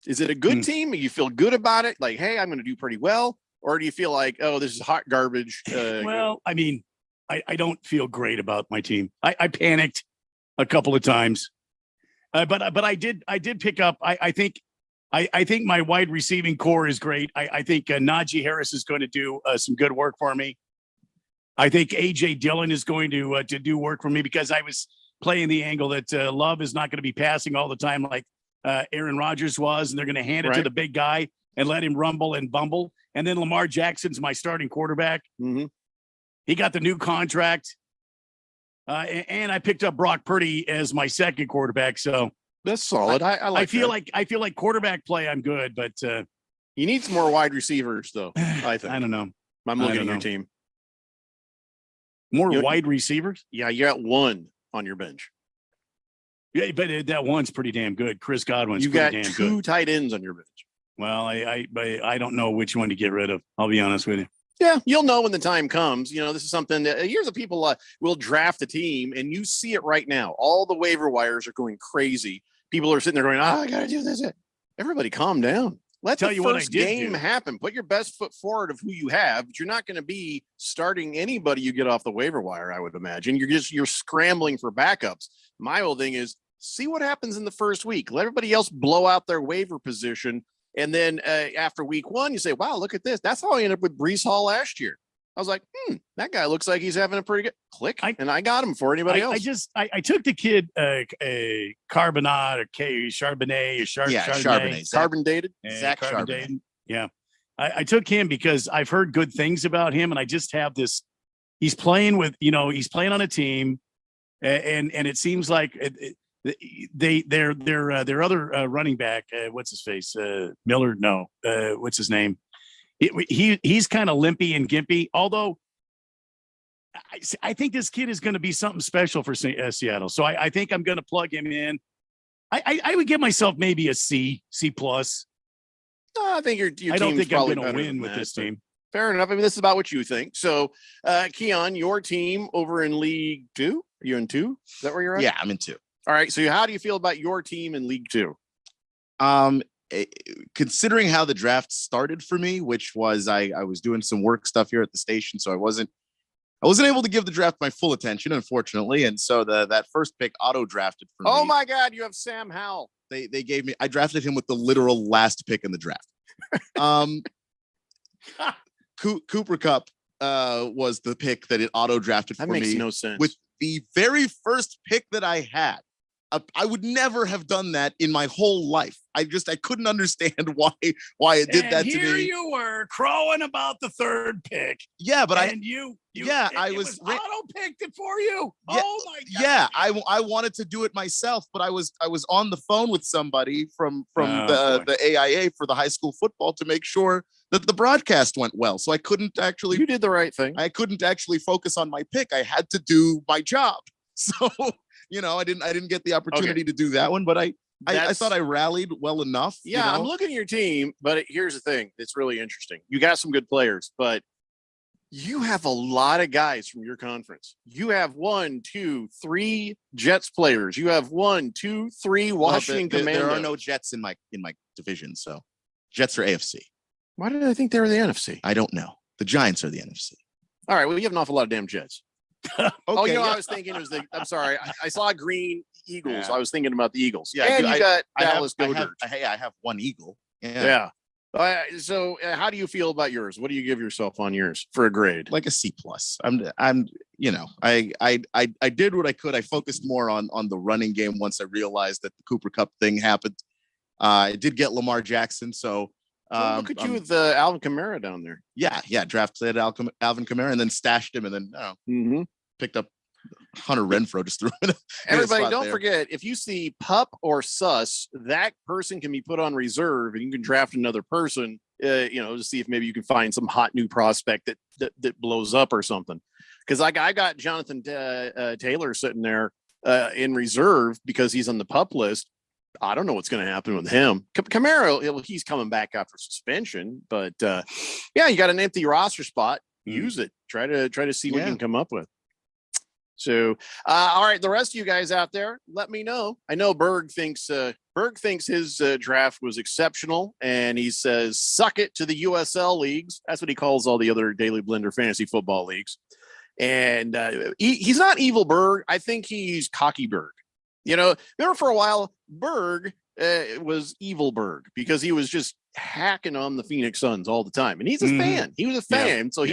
Is it a good team? You feel good about it? Like, hey, I'm going to do pretty well. Or do you feel like, oh, this is hot garbage? Well, I mean, I don't feel great about my team. I panicked a couple of times. But I did pick up. I think my wide receiving core is great. I think Najee Harris is going to do some good work for me. I think AJ Dillon is going to do work for me because I was playing the angle that Love is not going to be passing all the time like Aaron Rodgers was, and they're going to hand it to the big guy and let him rumble and bumble. And then Lamar Jackson's my starting quarterback. Mm-hmm. He got the new contract. And I picked up Brock Purdy as my second quarterback. So that's solid. I feel like quarterback play, I'm good, but you need some more wide receivers though. I think. I don't know. I'm looking at your team. More wide receivers? Yeah, you got one on your bench. Yeah, but that one's pretty damn good. Chris Godwin's you pretty got damn two good. tight ends on your bench. Well, I don't know which one to get rid of. I'll be honest with you. Yeah, you'll know when the time comes. This is something that here's the people will draft a team, and you see it right now. All the waiver wires are going crazy. People are sitting there going, I got to do this. Everybody calm down. Let the first game happen. Put your best foot forward of who you have, but you're not going to be starting anybody you get off the waiver wire, I would imagine. You're scrambling for backups. My whole thing is See what happens in the first week. Let everybody else blow out their waiver position. And then after week 1, you say, wow, look at this. That's how I ended up with Breece Hall last year. I was like, that guy looks like he's having a pretty good click. And I got him for anybody else. I took the kid a Carbonate or Charbonnet or Charbonnet. Carbon dated. Zach Charbonnet. Yeah. I took him because I've heard good things about him, and I just have this. He's playing on a team, and it seems like their other running back, what's his face, Miller? No, what's his name? He's kind of limpy and gimpy. Although I think this kid is going to be something special for Seattle, so I think I'm going to plug him in. I would give myself maybe a C plus. I think your I don't team's think I'm probably going to better win than with that, this but team. Fair enough. I mean, this is about what you think. So, Keon, your team over in League 2. Are you in 2? Is that where you're at? Yeah, I'm in 2. All right. So, how do you feel about your team in League 2? Considering how the draft started for me, which was I was doing some work stuff here at the station, so I wasn't able to give the draft my full attention, unfortunately. And so that first pick auto drafted for me. Oh my God, you have Sam Howell. They gave me. I drafted him with the literal last pick in the draft. Cooper Kupp was the pick that it auto drafted for me. That makes no sense. With the very first pick that I had. I would never have done that in my whole life. I couldn't understand why it did that to me. Here you were crowing about the third pick. Yeah, but I was auto picked it for you. Yeah, oh my God. Yeah, I wanted to do it myself, but I was on the phone with somebody from the AIA for the high school football to make sure that the broadcast went well. So I couldn't actually. You did the right thing. I couldn't actually focus on my pick. I had to do my job. So. I didn't get the opportunity to do that one, but I thought I rallied well enough. Yeah, I'm looking at your team, but here's the thing that's really interesting. You got some good players, but you have a lot of guys from your conference. You have 1, 2, 3 Jets players. You have 1, 2, 3 Washington Commandos. There are no Jets in my division, so Jets are AFC. Why did I think they were the NFC? I don't know. The Giants are the NFC. All right, well, you have an awful lot of damn Jets. Okay, I was thinking it was I'm sorry. I saw green Eagles. Yeah. I was thinking about the Eagles. Yeah, and you got Dallas Goddard. I have one Eagle. Yeah. So how do you feel about yours? What do you give yourself on yours for a grade? Like a C plus. I did what I could. I focused more on the running game once I realized that the Cooper Kupp thing happened. I did get Lamar Jackson, so look at you with Alvin Kamara down there. Yeah. Drafted Alvin Kamara and then stashed him and then picked up Hunter Renfrow. Just threw him in Everybody, don't forget, if you see Pup or Sus, that person can be put on reserve and you can draft another person, to see if maybe you can find some hot new prospect that blows up or something. Because I got Jonathan Taylor sitting there in reserve because he's on the Pup list. I don't know what's going to happen with him. Camaro, he's coming back after suspension, but you got an empty roster spot. Use it. Try to see what you can come up with. So, all right, the rest of you guys out there, let me know. I know Berg thinks his draft was exceptional, and he says, "Suck it to the USL leagues." That's what he calls all the other Daily Blender fantasy football leagues. And he's not evil Berg. I think he's cocky Berg. Remember for a while, Berg was evil Berg because he was just hacking on the Phoenix Suns all the time. And he's a fan. He was a fan. So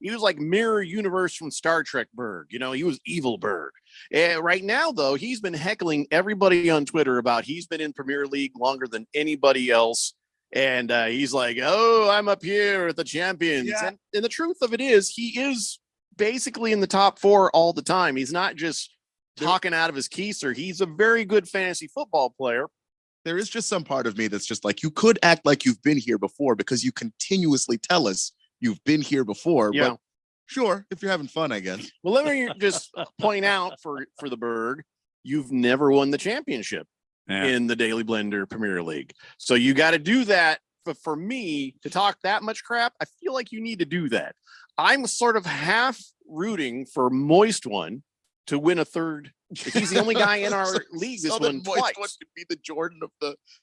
he was like mirror universe from Star Trek Berg. He was evil Berg. And right now, though, he's been heckling everybody on Twitter about he's been in Premier League longer than anybody else. And he's like, oh, I'm up here at the champions. Yeah. And the truth of it is he is basically in the top 4 all the time. He's not just talking out of his keister. He's a very good fantasy football player. There is just some part of me that's just like, you could act like you've been here before because you continuously tell us you've been here before. Yeah. But sure, if you're having fun, I guess. Well, let me just point out for the Berg, you've never won the championship in the Daily Blender Premier League. So you got to do that. But for me to talk that much crap, I feel like you need to do that. I'm sort of half rooting for Moist One to win a third. He's the only guy in our league that's won twice. One could be the Jordan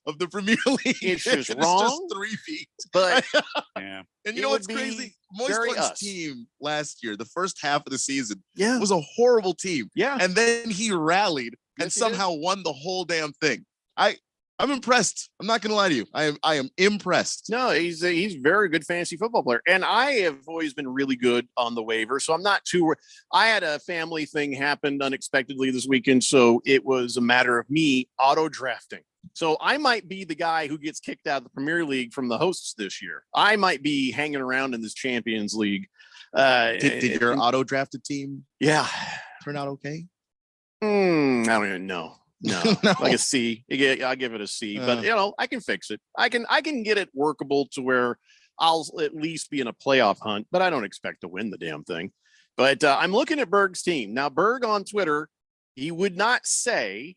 of the Premier League. It's just wrong. It's just 3 feet. But and you know what's crazy? Moist One's team last year, the first half of the season, was a horrible team. Yeah. And then he rallied and somehow won the whole damn thing. I'm impressed. I'm not gonna lie to you. I am impressed. No, he's very good fantasy football player, and I have always been really good on the waiver, so I'm not too. I had a family thing happened unexpectedly this weekend, so it was a matter of me auto drafting. So I might be the guy who gets kicked out of the Premier League from the hosts this year. I might be hanging around in this Champions League. Did your auto drafted team? Yeah, turn out okay. I don't even know. No, like a C. I'll give it a C, but I can fix it. I can get it workable to where I'll at least be in a playoff hunt, but I don't expect to win the damn thing. But I'm looking at Berg's team. Now, Berg on Twitter, he would not say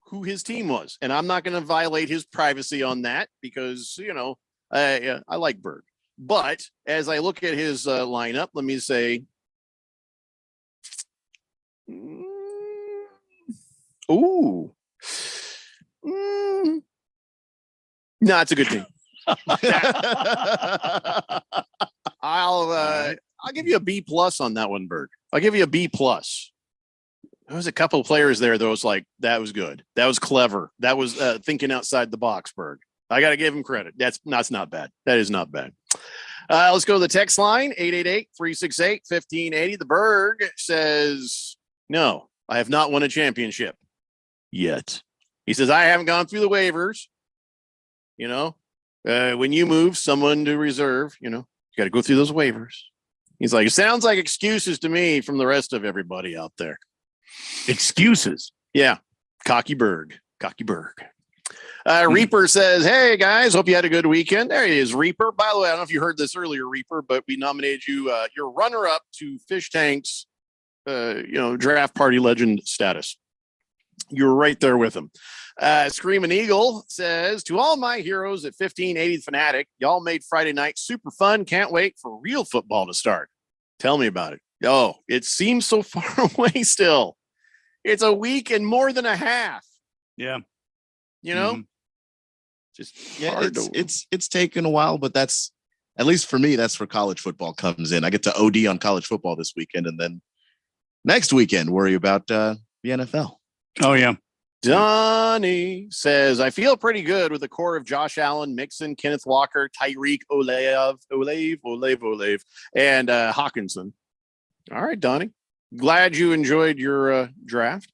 who his team was, and I'm not going to violate his privacy on that because, I like Berg. But as I look at his lineup, let me say, ooh. No, it's a good team. I'll give you a B+ on that one, Berg. I'll give you a B+. There was a couple of players there that was like, that was good. That was clever. That was thinking outside the box, Berg. I got to give him credit. That's not bad. That is not bad. Let's go to the text line, 888-368-1580. The Berg says, no, I have not won a championship yet. He says, I haven't gone through the waivers. When you move someone to reserve, you got to go through those waivers. He's like, it sounds like excuses to me from the rest of everybody out there. Excuses. Yeah. Cocky Berg. Reaper says, hey guys, hope you had a good weekend. There he is, Reaper. By the way, I don't know if you heard this earlier, Reaper, but we nominated you your runner-up to Fish Tank's draft party legend status. You're right there with him. Screaming Eagle says, to all my heroes at 1580 Fanatic, y'all made Friday night super fun. Can't wait for real football to start. Tell me about it. Oh, it seems so far away still. It's a week and more than a half. Yeah. Just it's taken a while, but that's, at least for me, that's where college football comes in. I get to OD on college football this weekend, and then next weekend worry about the NFL. Oh yeah. Donnie says, I feel pretty good with the core of Josh Allen, Mixon, Kenneth Walker, Tyreek, Olave, and Hawkinson. All right, Donnie. Glad you enjoyed your draft.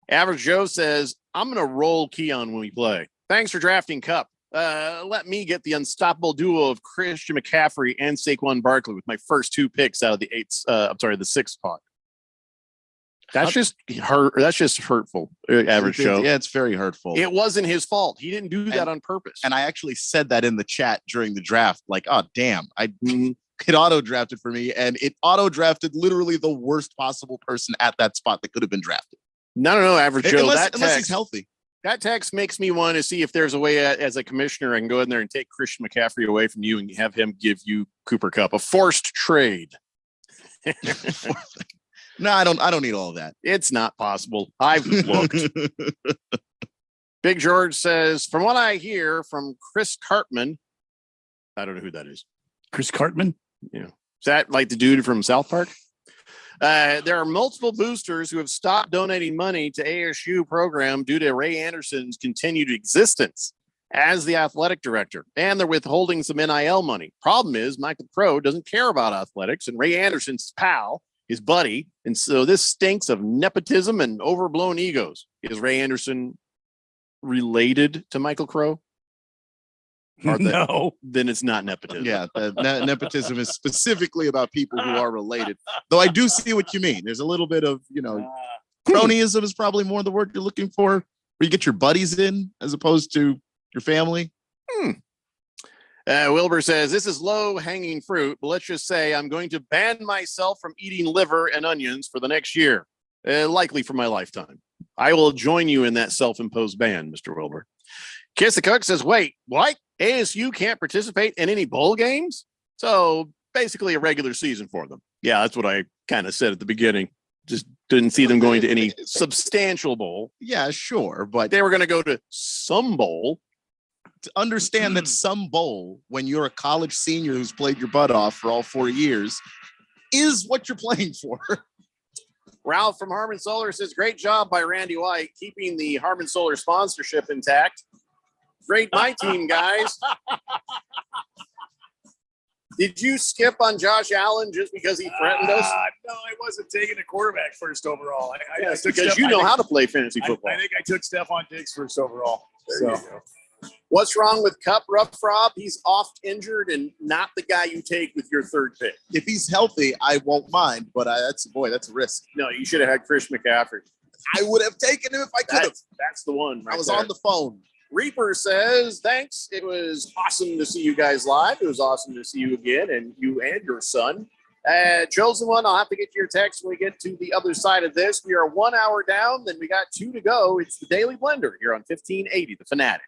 Average Joe says, I'm going to roll Keon when we play. Thanks for drafting Cup. Let me get the unstoppable duo of Christian McCaffrey and Saquon Barkley with my first 2 picks out of the 6th spot. That's just hurtful, Average Joe. Yeah, it's very hurtful. It wasn't his fault. He didn't do that on purpose. And I actually said that in the chat during the draft. Like, oh, damn. It auto-drafted for me, and it auto-drafted literally the worst possible person at that spot that could have been drafted. No, Average Joe. Unless he's healthy. That text makes me want to see if there's a way as a commissioner I can go in there and take Christian McCaffrey away from you and have him give you Cooper Kupp. A forced trade. No, I don't need all of that. It's not possible. I've looked. Big George says, from what I hear from Chris Cartman, I don't know who that is. Chris Cartman? Yeah. Is that like the dude from South Park? There are multiple boosters who have stopped donating money to ASU program due to Ray Anderson's continued existence as the athletic director, and they're withholding some NIL money. Problem is, Michael Crow doesn't care about athletics, and Ray Anderson's pal, his buddy, and so this stinks of nepotism and overblown egos. Is Ray Anderson related to Michael Crow? No. Then it's not nepotism. Yeah, nepotism is specifically about people who are related. Though I do see what you mean. There's a little bit of, cronyism is probably more the word you're looking for, where you get your buddies in as opposed to your family. Wilbur says, this is low-hanging fruit, but let's just say I'm going to ban myself from eating liver and onions for the next year, likely for my lifetime. I will join you in that self-imposed ban, Mr. Wilbur. Kiss the Cook says, wait, what? ASU can't participate in any bowl games? So basically a regular season for them. Yeah, that's what I kind of said at the beginning. Just didn't see them going to any substantial bowl. Yeah, sure. But they were going to go to some bowl. To understand that some bowl, when you're a college senior who's played your butt off for all 4 years, is what you're playing for. Ralph from Harmon Solar says, great job by Randy White keeping the Harmon Solar sponsorship intact. Great my team, guys. Did you skip on Josh Allen just because he threatened us? No, I wasn't taking a quarterback first overall. Yes, because you know how to play fantasy football. I think I took Stephon Diggs first overall. There you go. What's wrong with Kupp, Rough Rob? He's oft injured and not the guy you take with your third pick. If he's healthy, I won't mind, but that's a risk. No, you should have had Chris McCaffrey. I would have taken him if I could have. That's the one. I was on the phone. Reaper says, thanks. It was awesome to see you guys live. It was awesome to see you again, and you and your son. Chosen one, I'll have to get to your text when we get to the other side of this. We are 1 hour down, then we got 2 to go. It's the Daily Blender here on 1580, The Fanatic.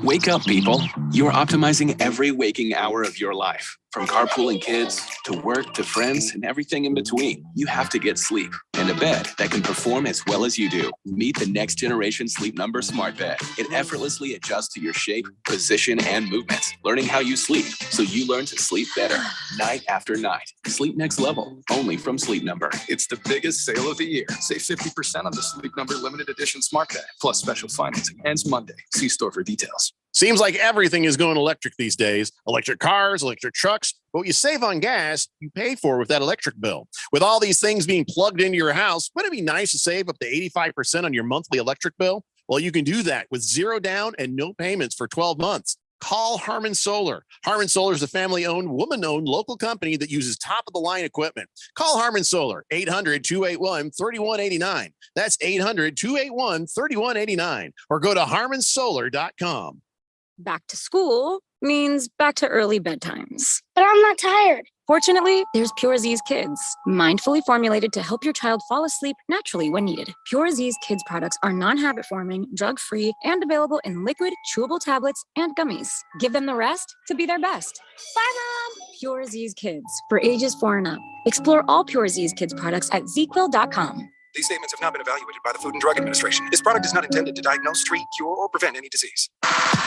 Wake up, people. You are optimizing every waking hour of your life. From carpooling kids to work to friends and everything in between. You have to get sleep and a bed that can perform as well as you do. Meet the next generation Sleep Number Smart Bed. It effortlessly adjusts to your shape, position, and movements, learning how you sleep so you learn to sleep better night after night. Sleep next level, only from Sleep Number. It's the biggest sale of the year. Save 50% on the Sleep Number limited edition Smart Bed, plus special financing. Ends Monday. See store for details. Seems like everything is going electric these days. Electric cars, electric trucks. But what you save on gas, you pay for with that electric bill. With all these things being plugged into your house, wouldn't it be nice to save up to 85% on your monthly electric bill? Well, you can do that with zero down and no payments for 12 months. Call Harmon Solar. Harmon Solar is a family-owned, woman-owned local company that uses top-of-the-line equipment. Call Harmon Solar, 800-281-3189. That's 800-281-3189. Or go to harmonsolar.com. Back to school means back to early bedtimes. But I'm not tired. Fortunately, there's Pure Z's Kids, mindfully formulated to help your child fall asleep naturally when needed. Pure Z's Kids products are non-habit forming, drug-free, and available in liquid, chewable tablets, and gummies. Give them the rest to be their best. Bye, Mom! Pure Z's Kids, for ages 4 and up. Explore all Pure Z's Kids products at ZQuil.com. These statements have not been evaluated by the Food and Drug Administration. This product is not intended to diagnose, treat, cure, or prevent any disease.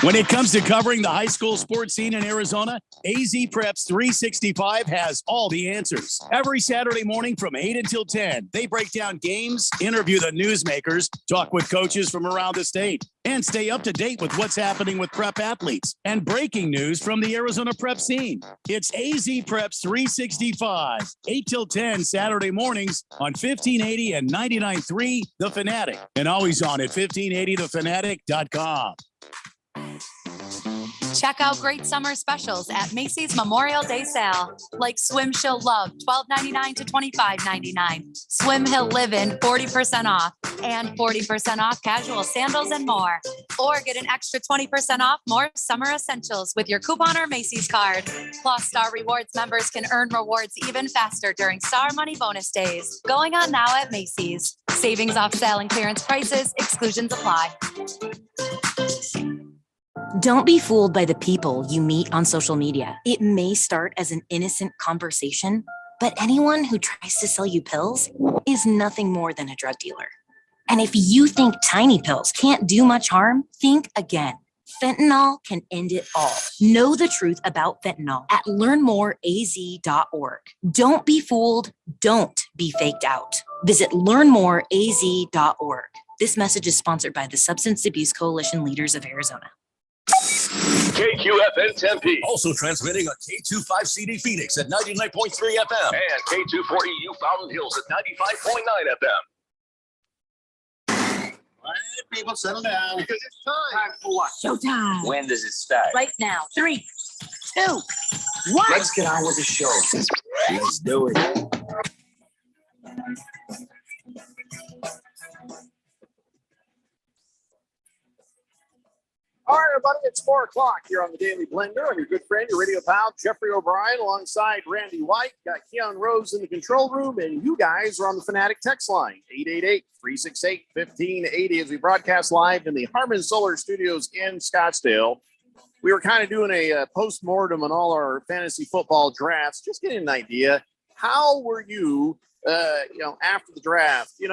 When it comes to covering the high school sports scene in Arizona, AZ Preps 365 has all the answers. Every Saturday morning from 8 until 10, they break down games, interview the newsmakers, talk with coaches from around the state, and stay up to date with what's happening with prep athletes and breaking news from the Arizona prep scene. It's AZ Preps 365, 8 till 10 Saturday mornings on 1580 and 99.3 The Fanatic, and always on at 1580thefanatic.com. Check out great summer specials at Macy's Memorial Day Sale, like Swim Chill Love, $12.99 to $25.99. Swim Hill Livin', 40% off, and 40% off casual sandals and more. Or get an extra 20% off more summer essentials with your coupon or Macy's card. Plus, Star Rewards members can earn rewards even faster during Star Money Bonus Days. Going on now at Macy's. Savings off sale and clearance prices. Exclusions apply. Don't be fooled by the people you meet on social media. It may start as an innocent conversation, but anyone who tries to sell you pills is nothing more than a drug dealer. And if you think tiny pills can't do much harm, think again. Fentanyl can end it all. Know the truth about fentanyl at learnmoreaz.org. Don't be fooled. Don't be faked out. Visit learnmoreaz.org. This message is sponsored by the Substance Abuse Coalition Leaders of Arizona. KQFN Tempe. Also transmitting on K25CD Phoenix at 99.3 FM. And K240U Fountain Hills at 95.9 FM. All right, people, settle down. Because it's time for what? Showtime. When does it start? Right now. 3, 2, 1. Let's get on with the show. Let's do it. All right, everybody, it's 4 o'clock here on the Daily Blender. I'm your good friend, your radio pal, Jeffrey O'Brien, alongside Randy White. Got Keon Rose in the control room, and you guys are on the Fanatic text line, 888-368-1580, as we broadcast live in the Harmon Solar Studios in Scottsdale. We were kind of doing a post-mortem on all our fantasy football drafts, just getting an idea. How were you, after the draft? Hey,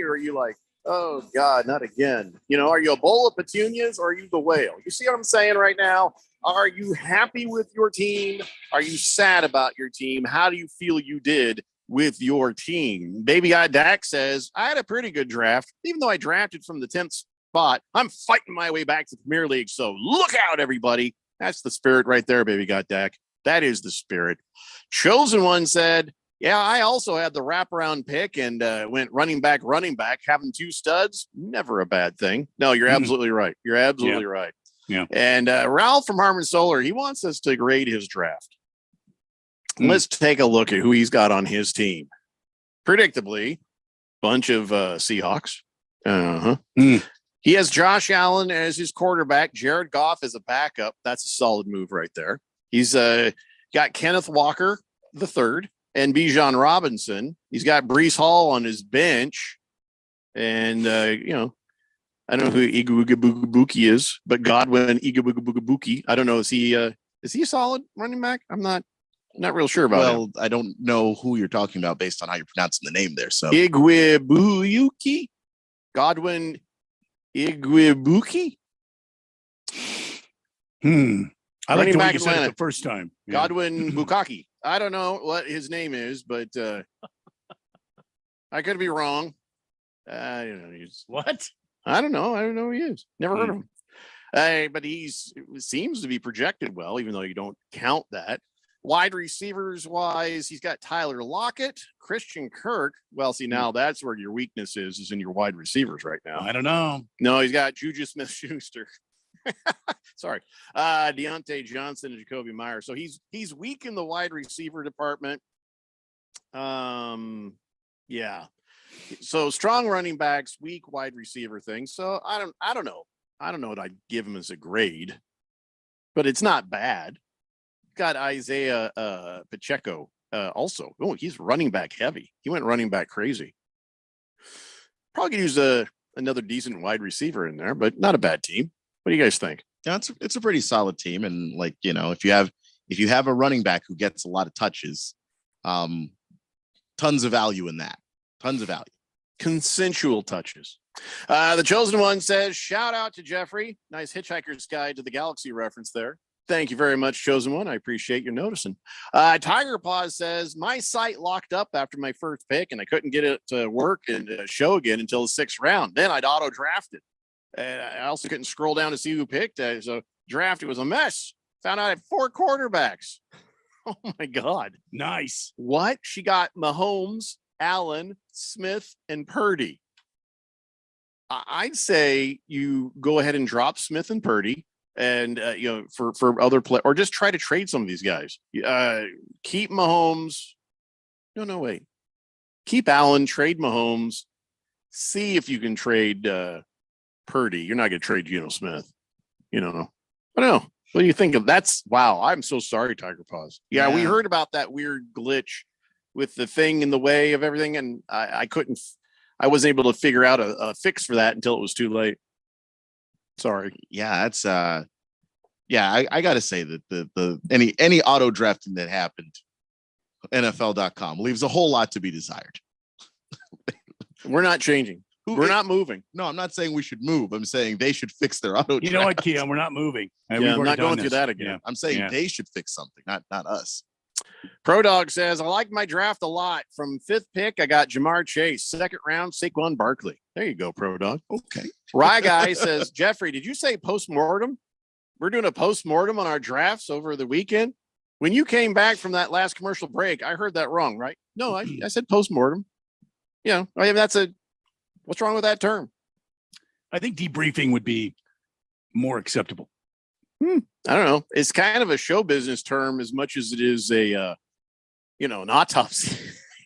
or are you like, Oh God, not again. Are you a bowl of petunias or are you the whale? You see what I'm saying right now? Are you happy with your team? Are you sad about your team? How do you feel you did with your team? Baby Guy Dak says, I had a pretty good draft. Even though I drafted from the 10th spot, I'm fighting my way back to the Premier League. So look out, everybody. That's the spirit right there, Baby Guy Dak. That is the spirit. Chosen One said, yeah, I also had the wraparound pick and went running back. Having 2 studs, never a bad thing. No, you're absolutely right. You're absolutely right. Yeah. And Ralph from Harmon Solar, he wants us to grade his draft. Let's take a look at who he's got on his team. Predictably, bunch of Seahawks. He has Josh Allen as his quarterback, Jared Goff as a backup. That's a solid move right there. He's got Kenneth Walker the third and Bijan Robinson. He's got Breece Hall on his bench. And, I don't know who Igbubuki is, but Godwin Igbubuki. I don't know. Is he a solid running back? I'm not real sure about him. I don't know who you're talking about based on how you're pronouncing the name there. So Igbubuki? Godwin Igbubuki? I like the way you said Atlanta. it the first time. Yeah. Godwin Bukaki. I don't know what his name is, but I could be wrong. What? I don't know. I don't know who he is. Never heard of him. But seems to be projected well, even though you don't count that. Wide receivers wise, he's got Tyler Lockett, Christian Kirk. Well, see, now that's where your weakness is in your wide receivers right now. I don't know. No, he's got Juju Smith-Schuster. Sorry. Deontay Johnson and Jacoby Myers. So he's weak in the wide receiver department. Yeah. So strong running backs, weak wide receiver thing. So I don't know. I don't know what I'd give him as a grade, but it's not bad. Got Isaiah Pacheco also. Oh, he's running back heavy. He went running back crazy. Probably could use another decent wide receiver in there, but not a bad team. What do you guys think? Yeah, it's a pretty solid team. And if you have a running back who gets a lot of touches, tons of value in that. Tons of value. Consensual touches. The Chosen One says, shout out to Jeffrey. Nice Hitchhiker's Guide to the Galaxy reference there. Thank you very much, Chosen One. I appreciate you noticing. Tiger Paws says, my site locked up after my first pick and I couldn't get it to work and show again until the 6th round. Then I'd auto drafted. And I also couldn't scroll down to see who picked. So draft, it was a mess. Found out I had 4 quarterbacks. Oh my God. Nice. What? She got Mahomes, Allen, Smith, and Purdy. I'd say you go ahead and drop Smith and Purdy and, for other play, or just try to trade some of these guys. Keep Mahomes. No, wait. Keep Allen, trade Mahomes. See if you can trade Purdy. You're not going to trade Geno Smith. I don't know. What do you think of that's? Wow. I'm so sorry, Tiger Paws. Yeah, we heard about that weird glitch with the thing in the way of everything. And I wasn't able to figure out a fix for that until it was too late. Sorry. Yeah, that's I got to say that the any auto drafting that happened, NFL.com leaves a whole lot to be desired. We're not changing. We're not moving. No, I'm not saying we should move. I'm saying they should fix their auto. You know what, Keon? We're not moving. I'm not going through that again. Yeah. I'm saying they should fix something, not us. Pro Dog says, I like my draft a lot. From 5th pick, I got Jamar Chase. 2nd round, Saquon Barkley. There you go, Pro Dog. Okay. Rye Guy says, Jeffrey, did you say post-mortem? We're doing a post-mortem on our drafts over the weekend. When you came back from that last commercial break, I heard that wrong, right? No, I said post-mortem. What's wrong with that term? I think debriefing would be more acceptable. I don't know. It's kind of a show business term as much as it is an autopsy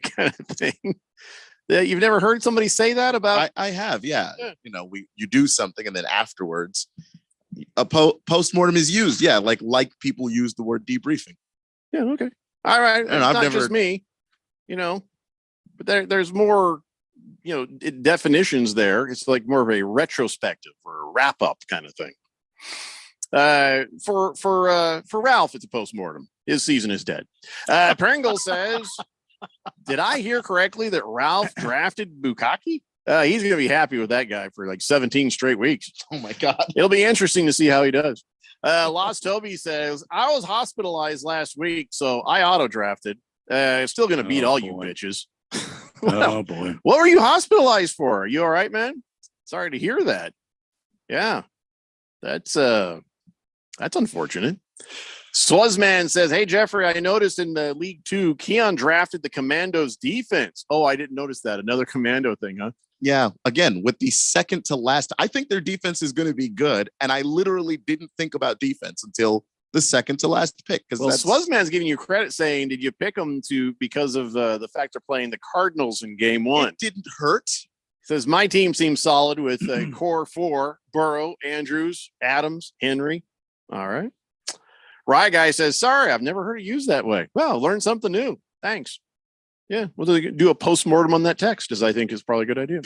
kind of thing. You've never heard somebody say that about? I have, yeah. You do something and then afterwards, a post-mortem is used. Yeah, like people use the word debriefing. Yeah, okay. All right. And I've not never just me, but there's more, definitions there. It's like more of a retrospective or a wrap-up kind of thing. For Ralph, it's a postmortem. His season is dead. Pringle says, did I hear correctly that Ralph drafted Bukaki? He's going to be happy with that guy for like 17 straight weeks. Oh my God. It'll be interesting to see how he does. Lost Toby says, I was hospitalized last week, so I auto drafted. Still going to beat all you bitches. Oh boy. What were you hospitalized for? Are you all right, man? Sorry to hear that. Yeah. That's unfortunate. Swazman says, hey, Jeffrey, I noticed in the League 2, Keon drafted the Commandos defense. Oh, I didn't notice that. Another Commando thing, huh? Yeah. Again, with the second to last, I think their defense is going to be good. And I literally didn't think about defense until the second to last pick. Because Swazman's giving you credit saying, did you pick them because of the fact they're playing the Cardinals in game 1? It didn't hurt. Says, my team seems solid with core 4, Burrow, Andrews, Adams, Henry. All right. Rye Guy says, sorry, I've never heard it used that way. Well, learn something new. Thanks. Yeah, we'll do a postmortem on that text, as I think is probably a good idea.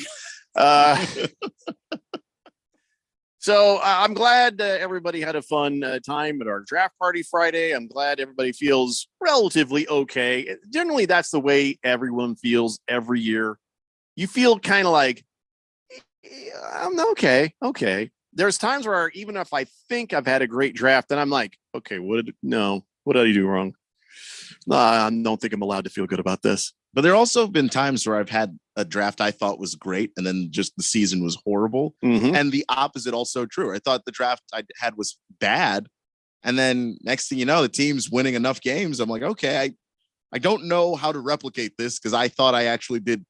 So I'm glad everybody had a fun time at our draft party Friday. I'm glad everybody feels relatively okay. Generally, that's the way everyone feels every year. You feel kind of like, I'm okay. There's times where even if I think I've had a great draft, then I'm like, okay, what did I do wrong? I don't think I'm allowed to feel good about this. But there also have been times where I've had a draft I thought was great, and then just the season was horrible. Mm-hmm. And the opposite also true. I thought the draft I had was bad, and then next thing you know, the team's winning enough games. I'm like, okay, I don't know how to replicate this because I thought I actually did.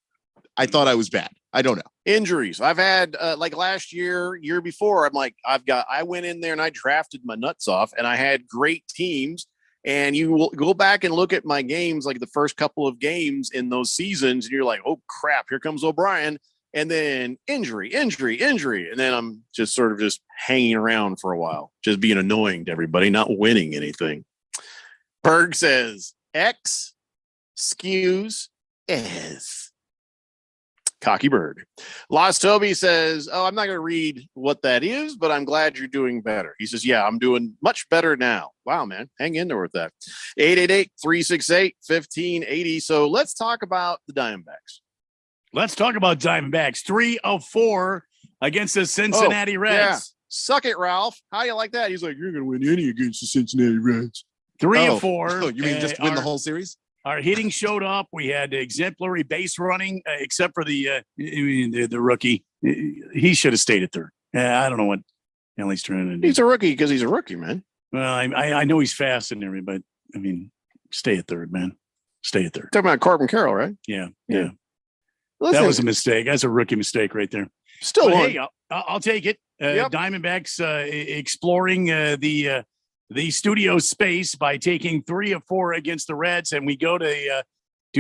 I thought I was bad. I don't know. Injuries. I've had like last year before, I'm like, I went in there and I drafted my nuts off, and I had great teams. And you will go back and look at my games, like the first couple of games in those seasons, and you're like, oh crap, here comes O'Brien. And then injury. And then I'm just sort of just hanging around for a while, just being annoying to everybody, not winning anything. Berg says, X skews S. Cocky bird. Lost Toby says, oh, I'm not going to read what that is, but I'm glad you're doing better. He says, yeah, I'm doing much better now. Wow, man. Hang in there with that. 888-368-1580. So let's talk about the Diamondbacks. Let's talk about Diamondbacks. 3 of 4 against the Cincinnati Reds. Yeah. Suck it, Ralph. How do you like that? He's like, you're going to win any against the Cincinnati Reds. 3 of 4. Oh, you mean just win the whole series? Our hitting showed up. We had exemplary base running, except for the rookie. He should have stayed at third. I don't know what hell he's trying to do. He's a rookie because he's a rookie, man. Well, I know he's fast and everything, but I mean, stay at third, man. Stay at third. Talking about Corbin Carroll, right? Yeah. Listen, that was a mistake. That's a rookie mistake right there. Still, hey, I'll take it. Diamondbacks exploring the studio space by taking 3 of 4 against the Reds, and we go to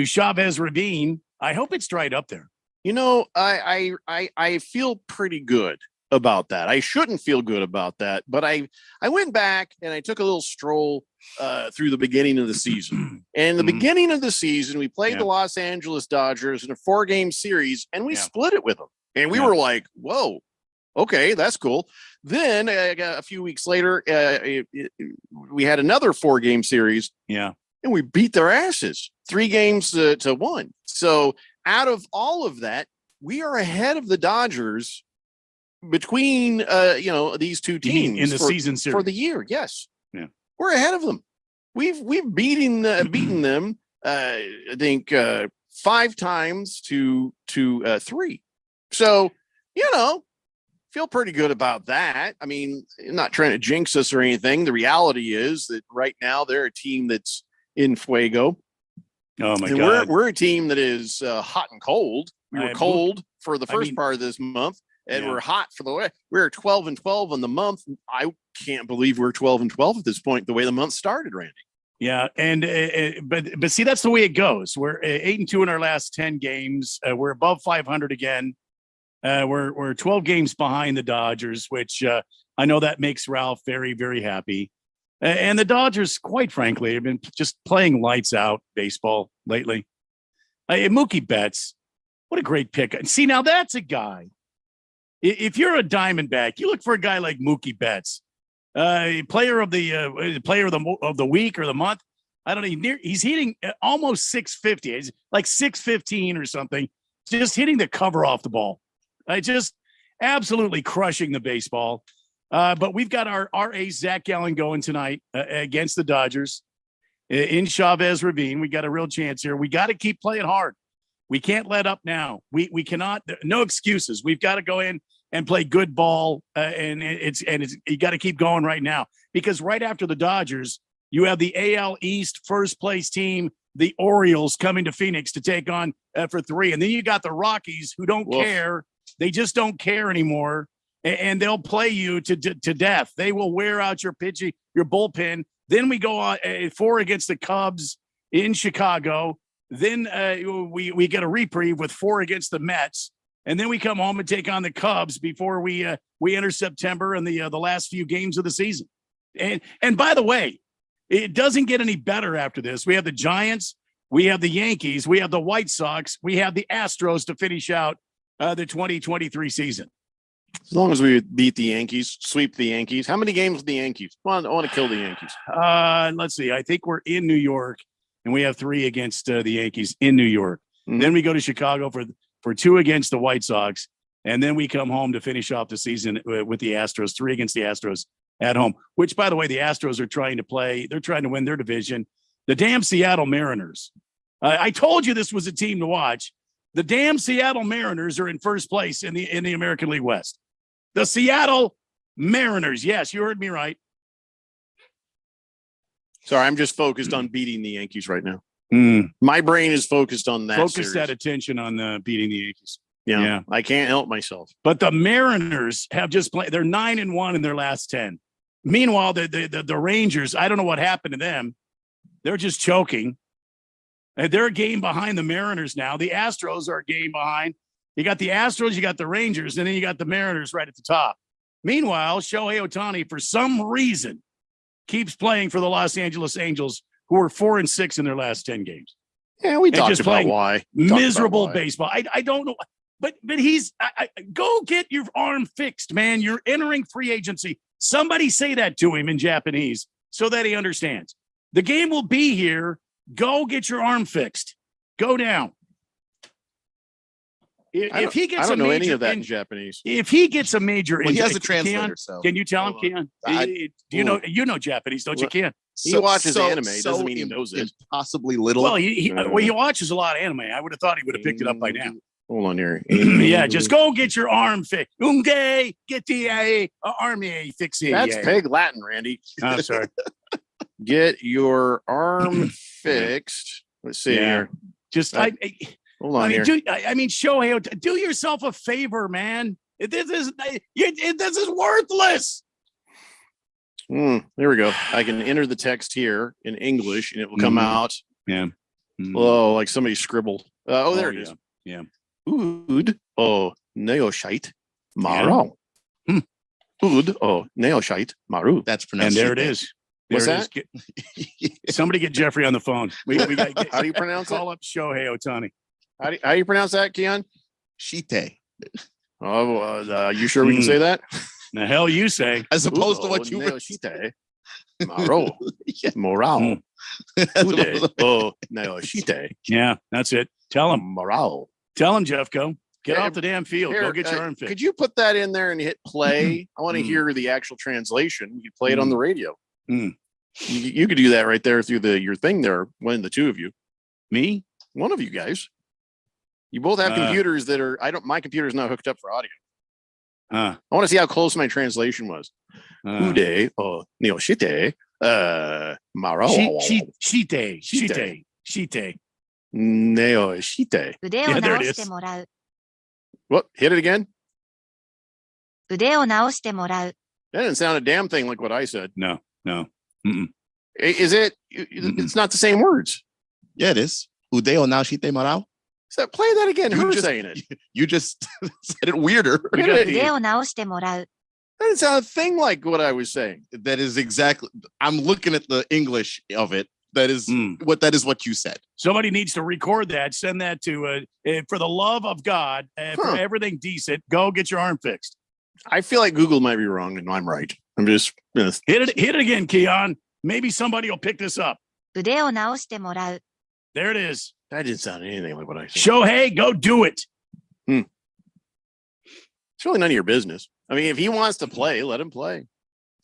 Chavez Ravine. I hope it's dried up there. You know, I feel pretty good about that. I shouldn't feel good about that, but I went back and I took a little stroll through the beginning of the season. And in the beginning of the season, we played the Los Angeles Dodgers in a 4-game series, and we split it with them. And we were like, whoa. Okay, that's cool. Then a few weeks later, we had another 4-game series. Yeah. And we beat their asses 3 games to 1. So out of all of that, we are ahead of the Dodgers between, these two teams in the season series for the year. Yes. Yeah. We're ahead of them. We've beaten them, I think, 5 times to 3. So, feel pretty good about that. I mean, I'm not trying to jinx us or anything. The reality is that right now they're a team that's in fuego. Oh my God. We're a team that is hot and cold. We were cold for the first part of this month, and we're hot for the way. We're 12-12 on the month. I can't believe we're 12-12 at this point, the way the month started, Randy. Yeah, and but see, that's the way it goes. We're 8-2 in our last 10 games. We're above 500 again. We're 12 games behind the Dodgers, which I know that makes Ralph very, very happy. And the Dodgers, quite frankly, have been just playing lights out baseball lately. Mookie Betts, what a great pick. See, now that's a guy. If you're a Diamondback, you look for a guy like Mookie Betts, player of the week or the month. I don't know. He's hitting almost 650. He's like 615 or something. just hitting the cover off the ball. Just absolutely crushing the baseball. But we've got our ace, Zach Gallen, going tonight against the Dodgers in Chavez Ravine. We got a real chance here. We got to keep playing hard. We can't let up now. We cannot. No excuses. We've got to go in and play good ball, and it's you got to keep going right now, because right after the Dodgers, you have the AL East first place team, the Orioles, coming to Phoenix to take on for 3, and then you got the Rockies, who don't care. They just don't care anymore, and they'll play you to death. They will wear out your pitching, your bullpen. Then we go on 4 against the Cubs in Chicago. Then we get a reprieve with 4 against the Mets. And then we come home and take on the Cubs before we enter September and the last few games of the season. And by the way, it doesn't get any better after this. We have the Giants, we have the Yankees, we have the White Sox, we have the Astros to finish out the 2023 season. As long as we beat the Yankees, sweep the Yankees. How many games with the Yankees? Well, I want to kill the Yankees. Let's see. I think we're in New York, and we have 3 against the Yankees in New York. Mm-hmm. Then we go to Chicago for 2 against the White Sox, and then we come home to finish off the season with the Astros, 3 against the Astros at home, which, by the way, the Astros are trying to play. They're trying to win their division. The damn Seattle Mariners. I told you this was a team to watch. The damn Seattle Mariners are in first place in the American League West. The Seattle Mariners. Yes, you heard me right. Sorry, I'm just focused on beating the Yankees right now. Mm. My brain is focused on that. Focus that attention on beating the Yankees. Yeah, I can't help myself. But the Mariners have just played. They're 9-1 in their last 10. Meanwhile, the Rangers, I don't know what happened to them. They're just choking. And they're a game behind the Mariners now. The Astros are a game behind. You got the Astros, you got the Rangers, and then you got the Mariners right at the top. Meanwhile, Shohei Ohtani, for some reason, keeps playing for the Los Angeles Angels, who are 4-6 in their last 10 games. Yeah, we talked about why. Miserable baseball. I don't know. But he's go get your arm fixed, man. You're entering free agency. Somebody say that to him in Japanese so that he understands. The game will be here. Go get your arm fixed. Go down. If he gets I don't know major, any of that in Japanese. If he gets a major he injury, has a translator. Keon, So can you tell him, Keon? Do you know Japanese, don't you, Keon? He watches anime. Doesn't mean he knows it. Possibly little. Well, he watches a lot of anime. I would have thought he would have picked it up by now. Hold on here. Yeah, just go get your arm fixed. Unge, get the army fixed. That's pig Latin, Randy. I'm sorry. Get your arm fixed. Let's see here. Just hold on here. Shohei, do yourself a favor, man. This is worthless. There we go. I can enter the text here in English, and it will come out. Yeah. Oh, like somebody scribbled. There it is. Yeah. Ood neoshite maru. Ood neoshite maru. That's pronounced. And there it is. What's that? Somebody get Jeffrey on the phone. We got How do you pronounce call up Shohei Ohtani. How do you pronounce that, Keon? Shite. Oh, you sure we can say that? The hell you say? As opposed to what you were saying. Maro. Morale. Neoshite. Yeah, that's it. Tell him. Morale. Tell him, Jeffco. Get off the damn field. Go get your arm fixed. Could you put that in there and hit play? I want to hear the actual translation. You play it on the radio. You could do that right there through your thing there. One of the two of you. Me? One of you guys. You both have computers that are. My computer is not hooked up for audio. I want to see how close my translation was. Ude neoshite maro. Shite. Neoshite. Yeah, there it is. What? Hit it again? 腕を直してもらう。 That didn't sound a damn thing like what I said. No. Is it? It's not the same words. Yeah, it is. Udeo naoshite marao. So play that again. Who's saying it? You just said it weirder. 腕を直してもらう。 That didn't sound a thing like what I was saying. That is exactly. I'm looking at the English of it. That is what you said. Somebody needs to record that. Send that to for the love of God, for everything decent. Go get your arm fixed. I feel like Google might be wrong, and I'm right. I'm just hit it again, Keon. Maybe somebody will pick this up. 腕を直してもらう。 There it is. That didn't sound anything like what I said. Shohei, go do it. It's really none of your business. I mean, if he wants to play, let him play.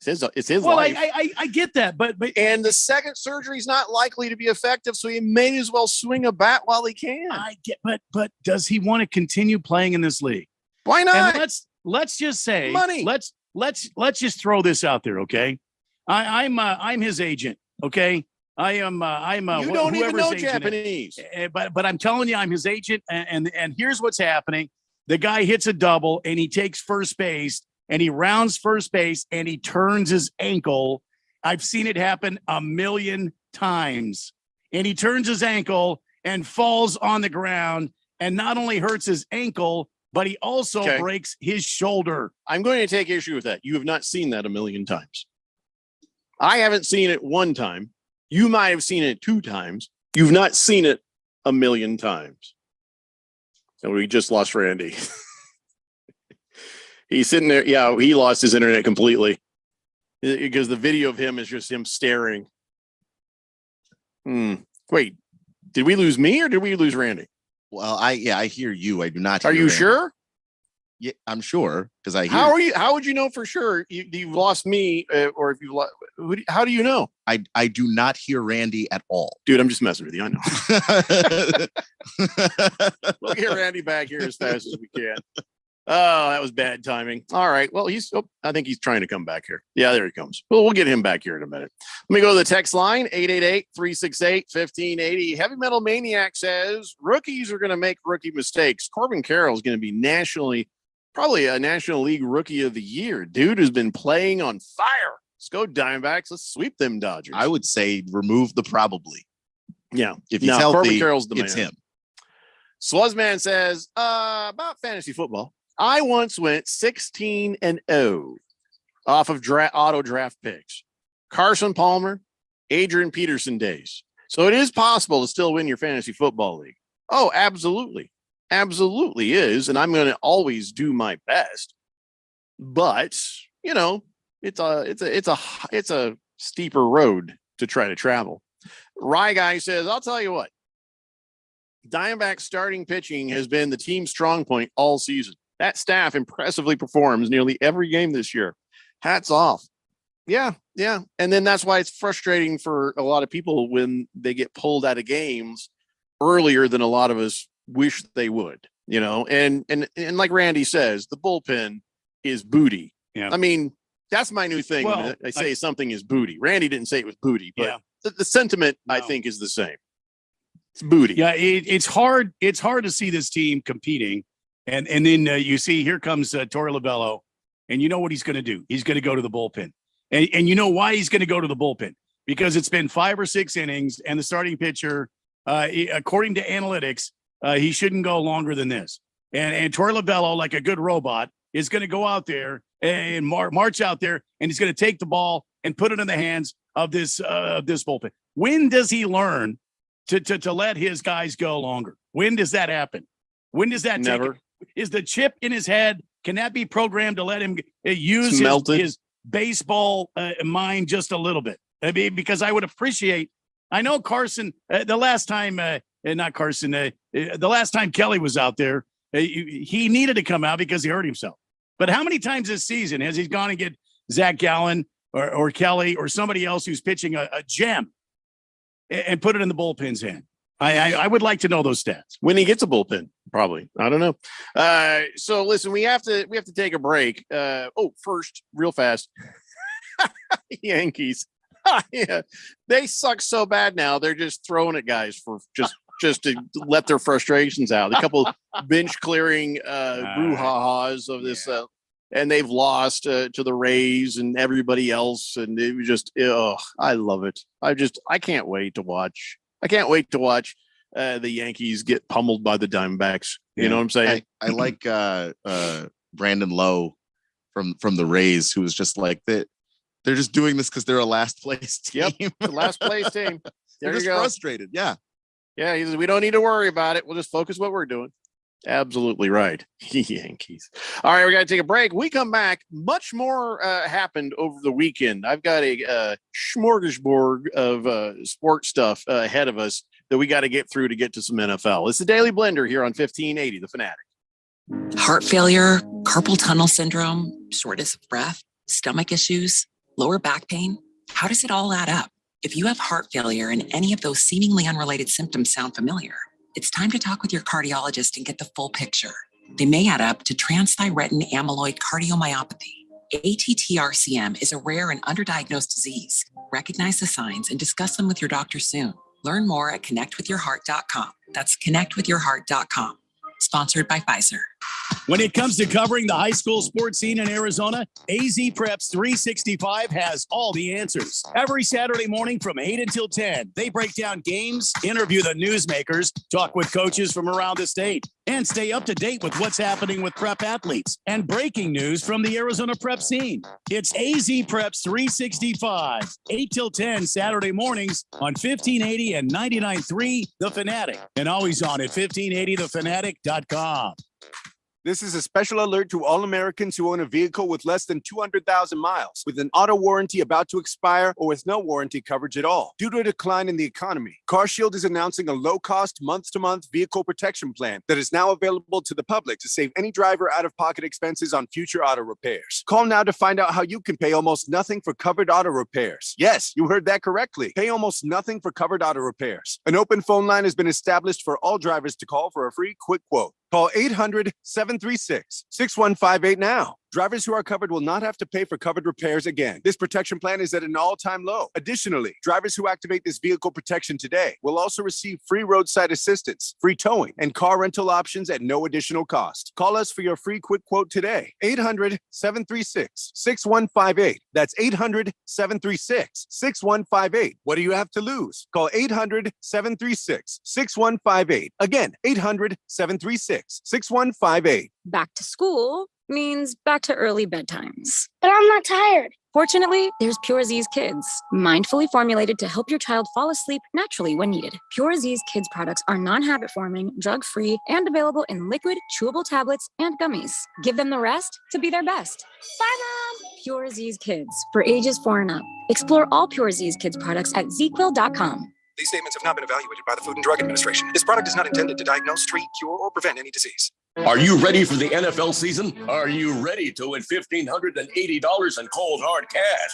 It's his Well, life. I get that, but and the second surgery is not likely to be effective, so he may as well swing a bat while he can. I get, but does he want to continue playing in this league? Why not? And let's just say money. Let's just throw this out there, okay? I'm his agent, okay? I'm you don't even know Japanese, but I'm telling you, I'm his agent, and here's what's happening: the guy hits a double, and he takes first base, and he rounds first base, and he turns his ankle. I've seen it happen a million times, and he turns his ankle and falls on the ground, and not only hurts his ankle, but he also breaks his shoulder. I'm going to take issue with that. You have not seen that a million times. I haven't seen it one time. You might have seen it 2 times. You've not seen it a million times. And we just lost Randy. He's sitting there. Yeah, he lost his internet completely because the video of him is just him staring. Wait, did we lose me or did we lose Randy? Well, I hear you. I do not. Are you Randy. sure? Yeah, I'm sure because I hear. How are you? How would you know for sure you've lost me, or if you lost? How do you know? I do not hear Randy at all, dude. I'm just messing with you. I know. We'll get Randy back here as fast as we can. Oh, that was bad timing. All right. Well, I think he's trying to come back here. Yeah, there he comes. Well, we'll get him back here in a minute. Let me go to the text line, 888-368-1580. Heavy Metal Maniac says rookies are going to make rookie mistakes. Corbin Carroll is going to be probably a National League Rookie of the Year. Dude has been playing on fire. Let's go Diamondbacks. Let's sweep them Dodgers. I would say remove the probably. Yeah. If he's healthy, Corbin Carroll's the it's man. him. Sluzzman says, about fantasy football. I once went 16-0 off of auto draft picks. Carson Palmer, Adrian Peterson days. So it is possible to still win your fantasy football league. Oh, absolutely. Absolutely is. And I'm going to always do my best. But, it's a steeper road to try to travel. Rye Guy says, I'll tell you what. Diamondback starting pitching has been the team's strong point all season. That staff impressively performs nearly every game this year. Hats off. Yeah. And then that's why it's frustrating for a lot of people when they get pulled out of games earlier than a lot of us wish they would, and like Randy says, the bullpen is booty. Yeah. I mean, that's my new thing. Well, I say something is booty. Randy didn't say it was booty, but the sentiment I think is the same. It's booty. Yeah. It's hard. It's hard to see this team competing. And then you see, here comes Torey Lovullo, and you know what he's going to do. He's going to go to the bullpen. And you know why he's going to go to the bullpen? Because it's been 5 or 6 innings, and the starting pitcher, according to analytics, he shouldn't go longer than this. And Torey Lovullo, like a good robot, is going to go out there and march out there, and he's going to take the ball and put it in the hands of this bullpen. When does he learn to let his guys go longer? When does that happen? When does that Never. Is the chip in his head? Can that be programmed to let him use his baseball mind just a little bit? I mean, because I would appreciate. I know Carson. The last time Kelly was out there, he needed to come out because he hurt himself. But how many times this season has he gone and get Zach Gallen or Kelly or somebody else who's pitching a gem and put it in the bullpen's hand? I would like to know those stats. When he gets a bullpen, probably. I don't know. So listen, we have to take a break. First, real fast. Yankees. Yeah. They suck so bad now. They're just throwing at guys for just to let their frustrations out. A couple bench clearing brouhahas of this and they've lost to the Rays and everybody else, and it was just I love it. I can't wait to watch. I can't wait to watch the Yankees get pummeled by the Diamondbacks. You know what I'm saying? I like Brandon Lowe from the Rays, who was just like that. They're just doing this because they're a last place team. Yep, the last place team. They're just frustrated. Yeah. Yeah, he says, we don't need to worry about it. We'll just focus what we're doing. Absolutely right. Yankees. All right, we got to take a break. We come back. Much more happened over the weekend. I've got a smorgasbord of sports stuff ahead of us that we got to get through to get to some NFL. It's the Daily Blender here on 1580, The Fanatic. Heart failure, carpal tunnel syndrome, shortness of breath, stomach issues, lower back pain. How does it all add up? If you have heart failure and any of those seemingly unrelated symptoms sound familiar, it's time to talk with your cardiologist and get the full picture. They may add up to transthyretin amyloid cardiomyopathy. ATTRCM is a rare and underdiagnosed disease. Recognize the signs and discuss them with your doctor soon. Learn more at connectwithyourheart.com. That's connectwithyourheart.com. Sponsored by Pfizer. When it comes to covering the high school sports scene in Arizona, AZ Preps 365 has all the answers. Every Saturday morning from 8 until 10, they break down games, interview the newsmakers, talk with coaches from around the state, and stay up to date with what's happening with prep athletes and breaking news from the Arizona prep scene. It's AZ Preps 365, 8 till 10 Saturday mornings on 1580 and 99.3 The Fanatic, and always on at 1580thefanatic.com. This is a special alert to all Americans who own a vehicle with less than 200,000 miles, with an auto warranty about to expire, or with no warranty coverage at all. Due to a decline in the economy, CarShield is announcing a low-cost, month-to-month vehicle protection plan that is now available to the public to save any driver out-of-pocket expenses on future auto repairs. Call now to find out how you can pay almost nothing for covered auto repairs. Yes, you heard that correctly. Pay almost nothing for covered auto repairs. An open phone line has been established for all drivers to call for a free quick quote. Call 800-736-6158 now. Drivers who are covered will not have to pay for covered repairs again. This protection plan is at an all-time low. Additionally, drivers who activate this vehicle protection today will also receive free roadside assistance, free towing, and car rental options at no additional cost. Call us for your free quick quote today. 800-736-6158. That's 800-736-6158. What do you have to lose? Call 800-736-6158. Again, 800-736-6158. Back to school means back to early bedtimes. But I'm not tired. Fortunately, there's Pure Z's Kids, mindfully formulated to help your child fall asleep naturally when needed. Pure Z's Kids products are non-habit forming, drug-free, and available in liquid, chewable tablets, and gummies. Give them the rest to be their best. Bye, Mom. Pure Z's Kids, for ages 4 and up. Explore all Pure Z's Kids products at zquill.com. These statements have not been evaluated by the Food and Drug Administration. This product is not intended to diagnose, treat, cure, or prevent any disease. Are you ready for the NFL season? Are you ready to win $1,580 in cold hard cash?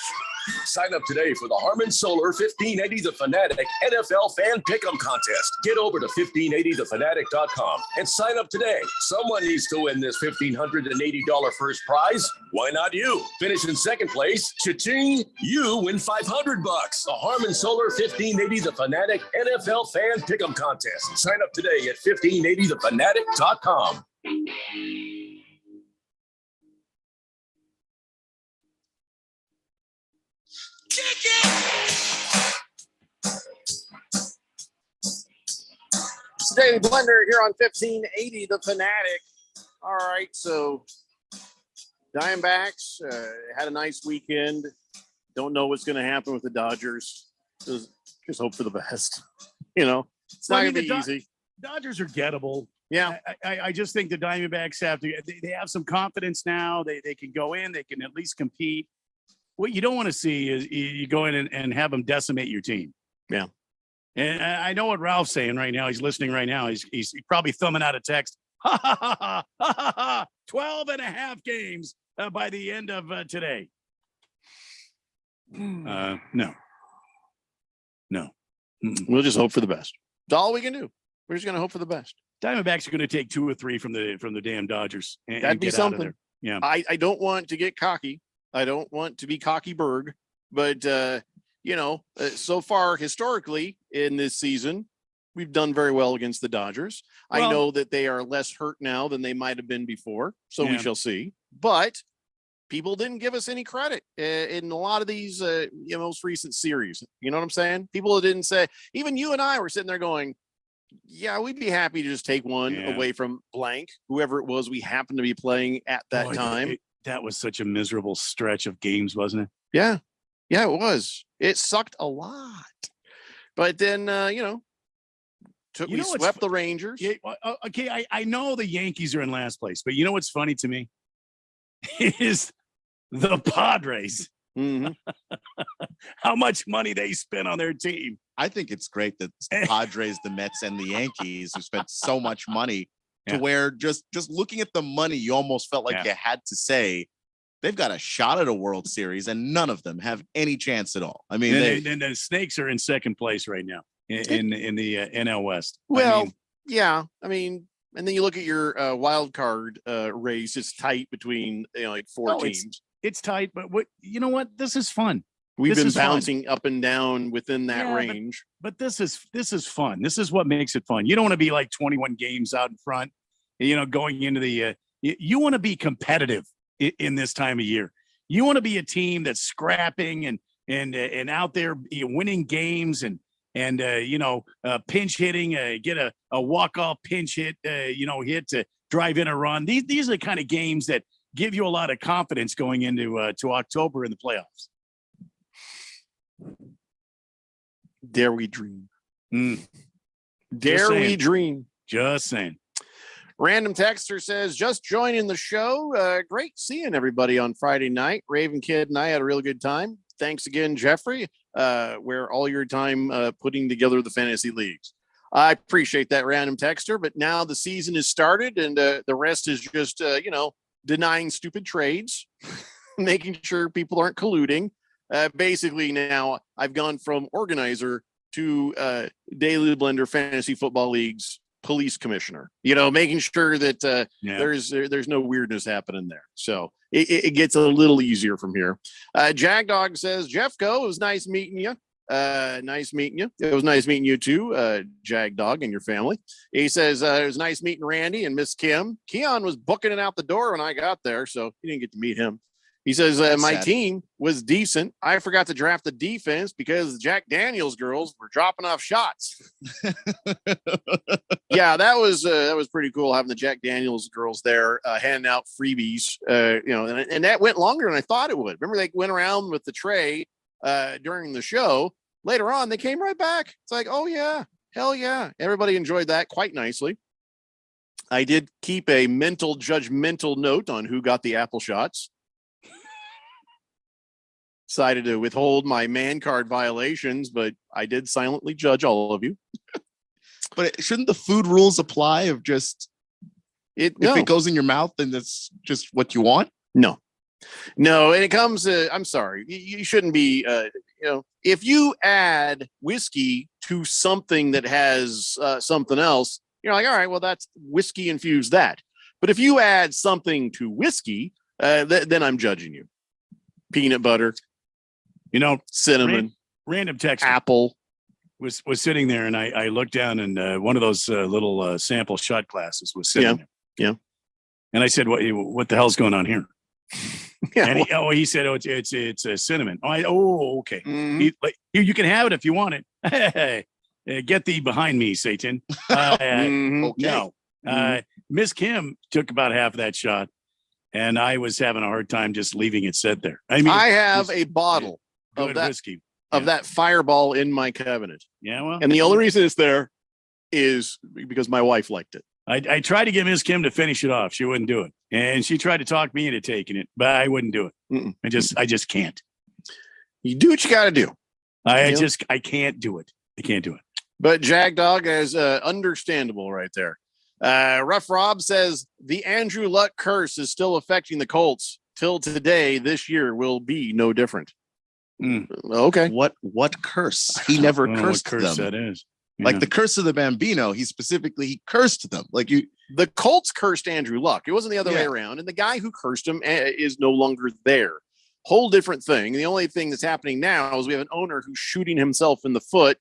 Sign up today for the Harmon Solar 1580 The Fanatic NFL Fan Pick'em Contest. Get over to 1580thefanatic.com and sign up today. Someone needs to win this $1,580 first prize. Why not you? Finish in second place. Cha-ching! You win $500. The Harmon Solar 1580 The Fanatic NFL Fan Pick'em Contest. Sign up today at 1580thefanatic.com. It's the Daily Blender here on 1580 The Fanatic. All right, so Diamondbacks had a nice weekend. Don't know what's going to happen with the Dodgers. Just hope for the best. You know, it's not going to be easy. Dodgers are gettable. Yeah. I just think the Diamondbacks have to, they have some confidence now. They can go in, they can at least compete. What you don't want to see is you go in and have them decimate your team. Yeah. And I know what Ralph's saying right now. He's listening right now. He's probably thumbing out a text. 12 and a half games by the end of today. No. We'll just hope for the best. That's all we can do. We're just going to hope for the best. Diamondbacks are going to take 2 or 3 from the damn Dodgers. That'd be something. Yeah. I don't want to get cocky. I don't want to be cocky Berg, but so far historically in this season, we've done very well against the Dodgers. Well, I know that they are less hurt now than they might have been before, so we shall see. But people didn't give us any credit in a lot of these most recent series. You know what I'm saying? People didn't say, even you and I were sitting there going, yeah, we'd be happy to just take one away from blank, whoever it was we happened to be playing at that time. That was such a miserable stretch of games, wasn't it? Yeah. Yeah, it was. It sucked a lot. But then, we swept the Rangers. Yeah, okay, I know the Yankees are in last place, but you know what's funny to me? Is the Padres. Mm-hmm. How much money they spent on their team. I think it's great that the Padres, the Mets, and the Yankees have spent so much money to where just looking at the money, you almost felt like you had to say they've got a shot at a World Series, and none of them have any chance at all. I mean, and the Snakes are in second place right now in the NL West. Well, I mean, and then you look at your wild card race; it's tight between like four teams. It's tight, but you know what? This is fun. We've been bouncing up and down within that range. But this is fun. This is what makes it fun. You don't want to be like 21 games out in front, going into the you want to be competitive in this time of year. You want to be a team that's scrapping and out there winning games and pinch hitting, get a walk-off pinch hit, hit to drive in a run. These are the kind of games that give you a lot of confidence going into to October in the playoffs. Dare we dream? Dare we dream? Just saying. Random Texter says, just joining the show. Great seeing everybody on Friday night. Raven Kid and I had a real good time. Thanks again, Jeffrey. Where all your time putting together the fantasy leagues. I appreciate that, Random Texter. But now the season is started, and the rest is just, denying stupid trades, making sure people aren't colluding. Basically, now I've gone from organizer to Daily Blender Fantasy Football League's police commissioner. Making sure that there's no weirdness happening there. So it gets a little easier from here. Jagdog says, Jeffco, it was nice meeting you. Nice meeting you. It was nice meeting you too, Jagdog and your family. He says it was nice meeting Randy and Miss Kim. Keon was booking it out the door when I got there, so you didn't get to meet him. He says, my team was decent. I forgot to draft the defense because the Jack Daniels girls were dropping off shots. Yeah, that was pretty cool having the Jack Daniels girls there handing out freebies, and that went longer than I thought it would. Remember, they went around with the tray during the show. Later on, they came right back. It's like, oh, yeah, hell yeah. Everybody enjoyed that quite nicely. I did keep a mental judgmental note on who got the apple shots. Decided to withhold my man card violations, but I did silently judge all of you. But shouldn't the food rules apply of just if it goes in your mouth, then that's just what you want? No, and it comes I'm sorry, you shouldn't be if you add whiskey to something that has something else, you're like, all right, well, that's whiskey infused that. But if you add something to whiskey, then I'm judging you. Peanut butter, cinnamon, random text, apple was sitting there, and I looked down, and one of those little sample shot glasses was sitting there. Yeah. And I said, what the hell's going on here? And he said, it's a cinnamon. Okay. Mm-hmm. You can have it if you want it. Hey, get thee behind me, Satan. Okay. No. Miss Kim took about half of that shot, and I was having a hard time just leaving it sit there. I mean, I have a bottle of that whiskey of that Fireball in my cabinet. Yeah, well, and the only reason it's there is because my wife liked it. I tried to get Miss Kim to finish it off. She wouldn't do it, and she tried to talk me into taking it, but I wouldn't do it. Mm-mm. I just can't. You do what you got to do. I can't do it. I can't do it. But Jagdog is understandable right there. Rough Rob says the Andrew Luck curse is still affecting the Colts till today. This year will be no different. Okay. What curse? He never cursed what curse them. That is. Like the curse of the Bambino. He cursed them. The Colts cursed Andrew Luck. It wasn't the other way around. And the guy who cursed him is no longer there. Whole different thing. The only thing that's happening now is we have an owner who's shooting himself in the foot,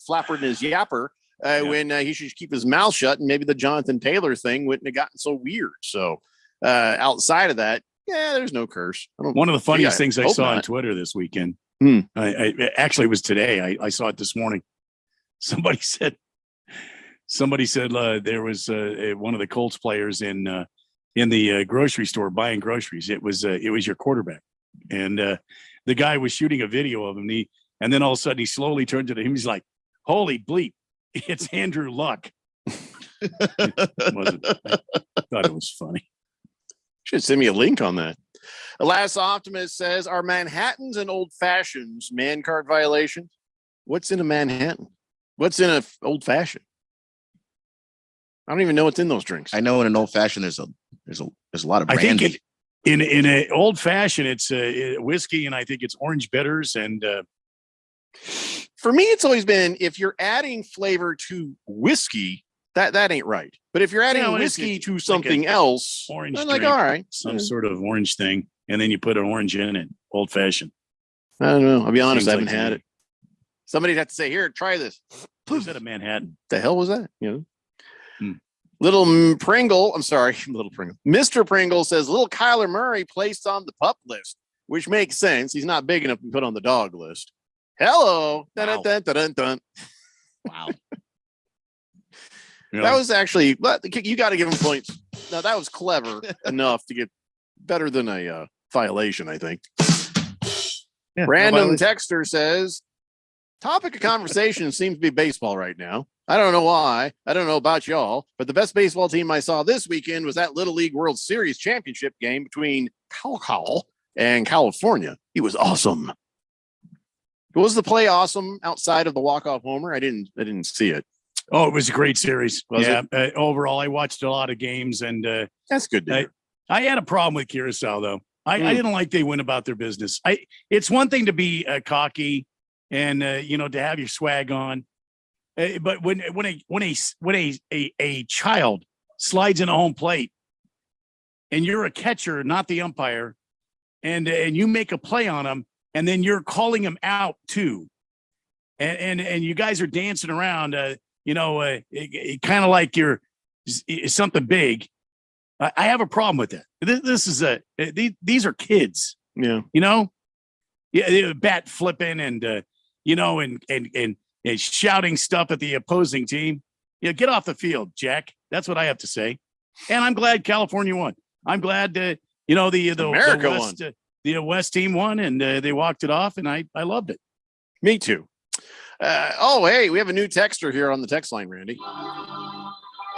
flapping his yapper. When he should keep his mouth shut, and maybe the Jonathan Taylor thing wouldn't have gotten so weird. So outside of that, there's no curse. One of the funniest things I saw on Twitter this weekend, I actually it was today. I saw it this morning. Somebody said there was one of the Colts players in the grocery store buying groceries. It was your quarterback, and the guy was shooting a video of him. And then all of a sudden he slowly turned to him. He's like, "Holy bleep! It's Andrew Luck." It wasn't. I thought it was funny. Should send me a link on that. Alas Optimist says, are Manhattans and old fashions man card violations? What's in a Manhattan? What's in a old fashioned? I don't even know what's in those drinks. I know in an old fashioned there's a lot of I brandy. think in an old fashioned it's whiskey, and I think it's orange bitters. And for me, it's always been if you're adding flavor to whiskey, that ain't right. But if you're adding whiskey to something else, orange, I'm drink, like, all right, some sort of orange thing, and then you put an orange in it, old fashioned. I don't know. I'll be honest, I Seems haven't like had it. Somebody'd have to say, here, try this. Instead of Manhattan. The hell was that? Little Pringle, I'm sorry, Little Pringle. Mr. Pringle says little Kyler Murray placed on the pup list, which makes sense. He's not big enough to be put on the dog list. Hello. Wow. Dun, dun, dun, dun, dun. Wow. That was actually, you got to give him points. Now, that was clever enough to get better than a violation, I think. Yeah, Random texter says, topic of conversation seems to be baseball right now. I don't know why. I don't know about y'all, but the best baseball team I saw this weekend was that Little League World Series championship game between Cal and California. It was awesome. Was the play awesome outside of the walk-off homer? I didn't see it. Oh, it was a great series. Was it? Overall, I watched a lot of games, and that's good. I had a problem with Curacao, though. I didn't like they went about their business. It's one thing to be cocky and to have your swag on, but when a child slides in a home plate, and you're a catcher, not the umpire, and you make a play on him, and then you're calling him out too, and you guys are dancing around, kind of like you're something big. I have a problem with that. This is these are kids. Yeah. Bat flipping and and shouting stuff at the opposing team. Get off the field, Jack. That's what I have to say. And I'm glad California won. I'm glad the America West, won. The West team won, and they walked it off, and I loved it. Me too. Hey, we have a new texter here on the text line, Randy.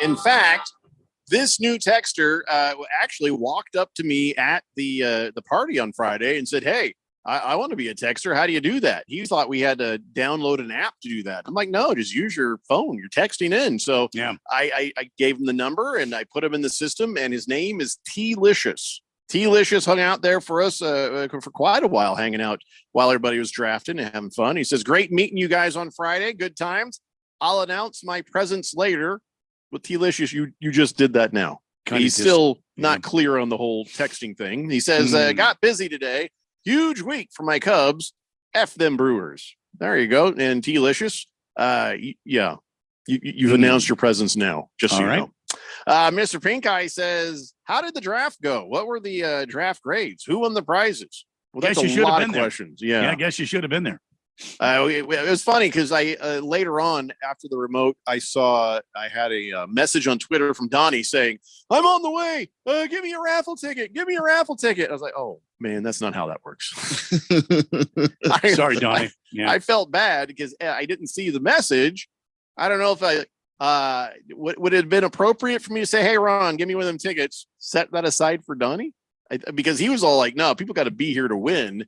In fact, this new texter actually walked up to me at the party on Friday and said, hey, I want to be a texter. How do you do that? He thought we had to download an app to do that. I'm like, no, just use your phone. You're texting in. So yeah, I gave him the number and I put him in the system, and his name is T-Licious. T-Licious hung out there for us for quite a while, hanging out while everybody was drafting and having fun. He says, great meeting you guys on Friday. Good times. I'll announce my presence later. With T-Licious, you just did that now. He's still not clear on the whole texting thing. He says, got busy today. Huge week for my Cubs. F them Brewers. There you go. And T-Licious, you've announced your presence now, just so you know. Mr. Pink Eye says, how did the draft go? What were the draft grades? Who won the prizes? Well, that's a lot of questions. Yeah, I guess you should have been there. It was funny because I later on after the remote, I had a message on Twitter from Donnie saying, I'm on the way. Give me a raffle ticket. Give me a raffle ticket. I was like, oh man, that's not how that works. Sorry, Donnie. Yeah. I felt bad because I didn't see the message. I don't know if would it have been appropriate for me to say, hey, Ron, give me one of them tickets, set that aside for Donnie? Because he was all like, no, people got to be here to win.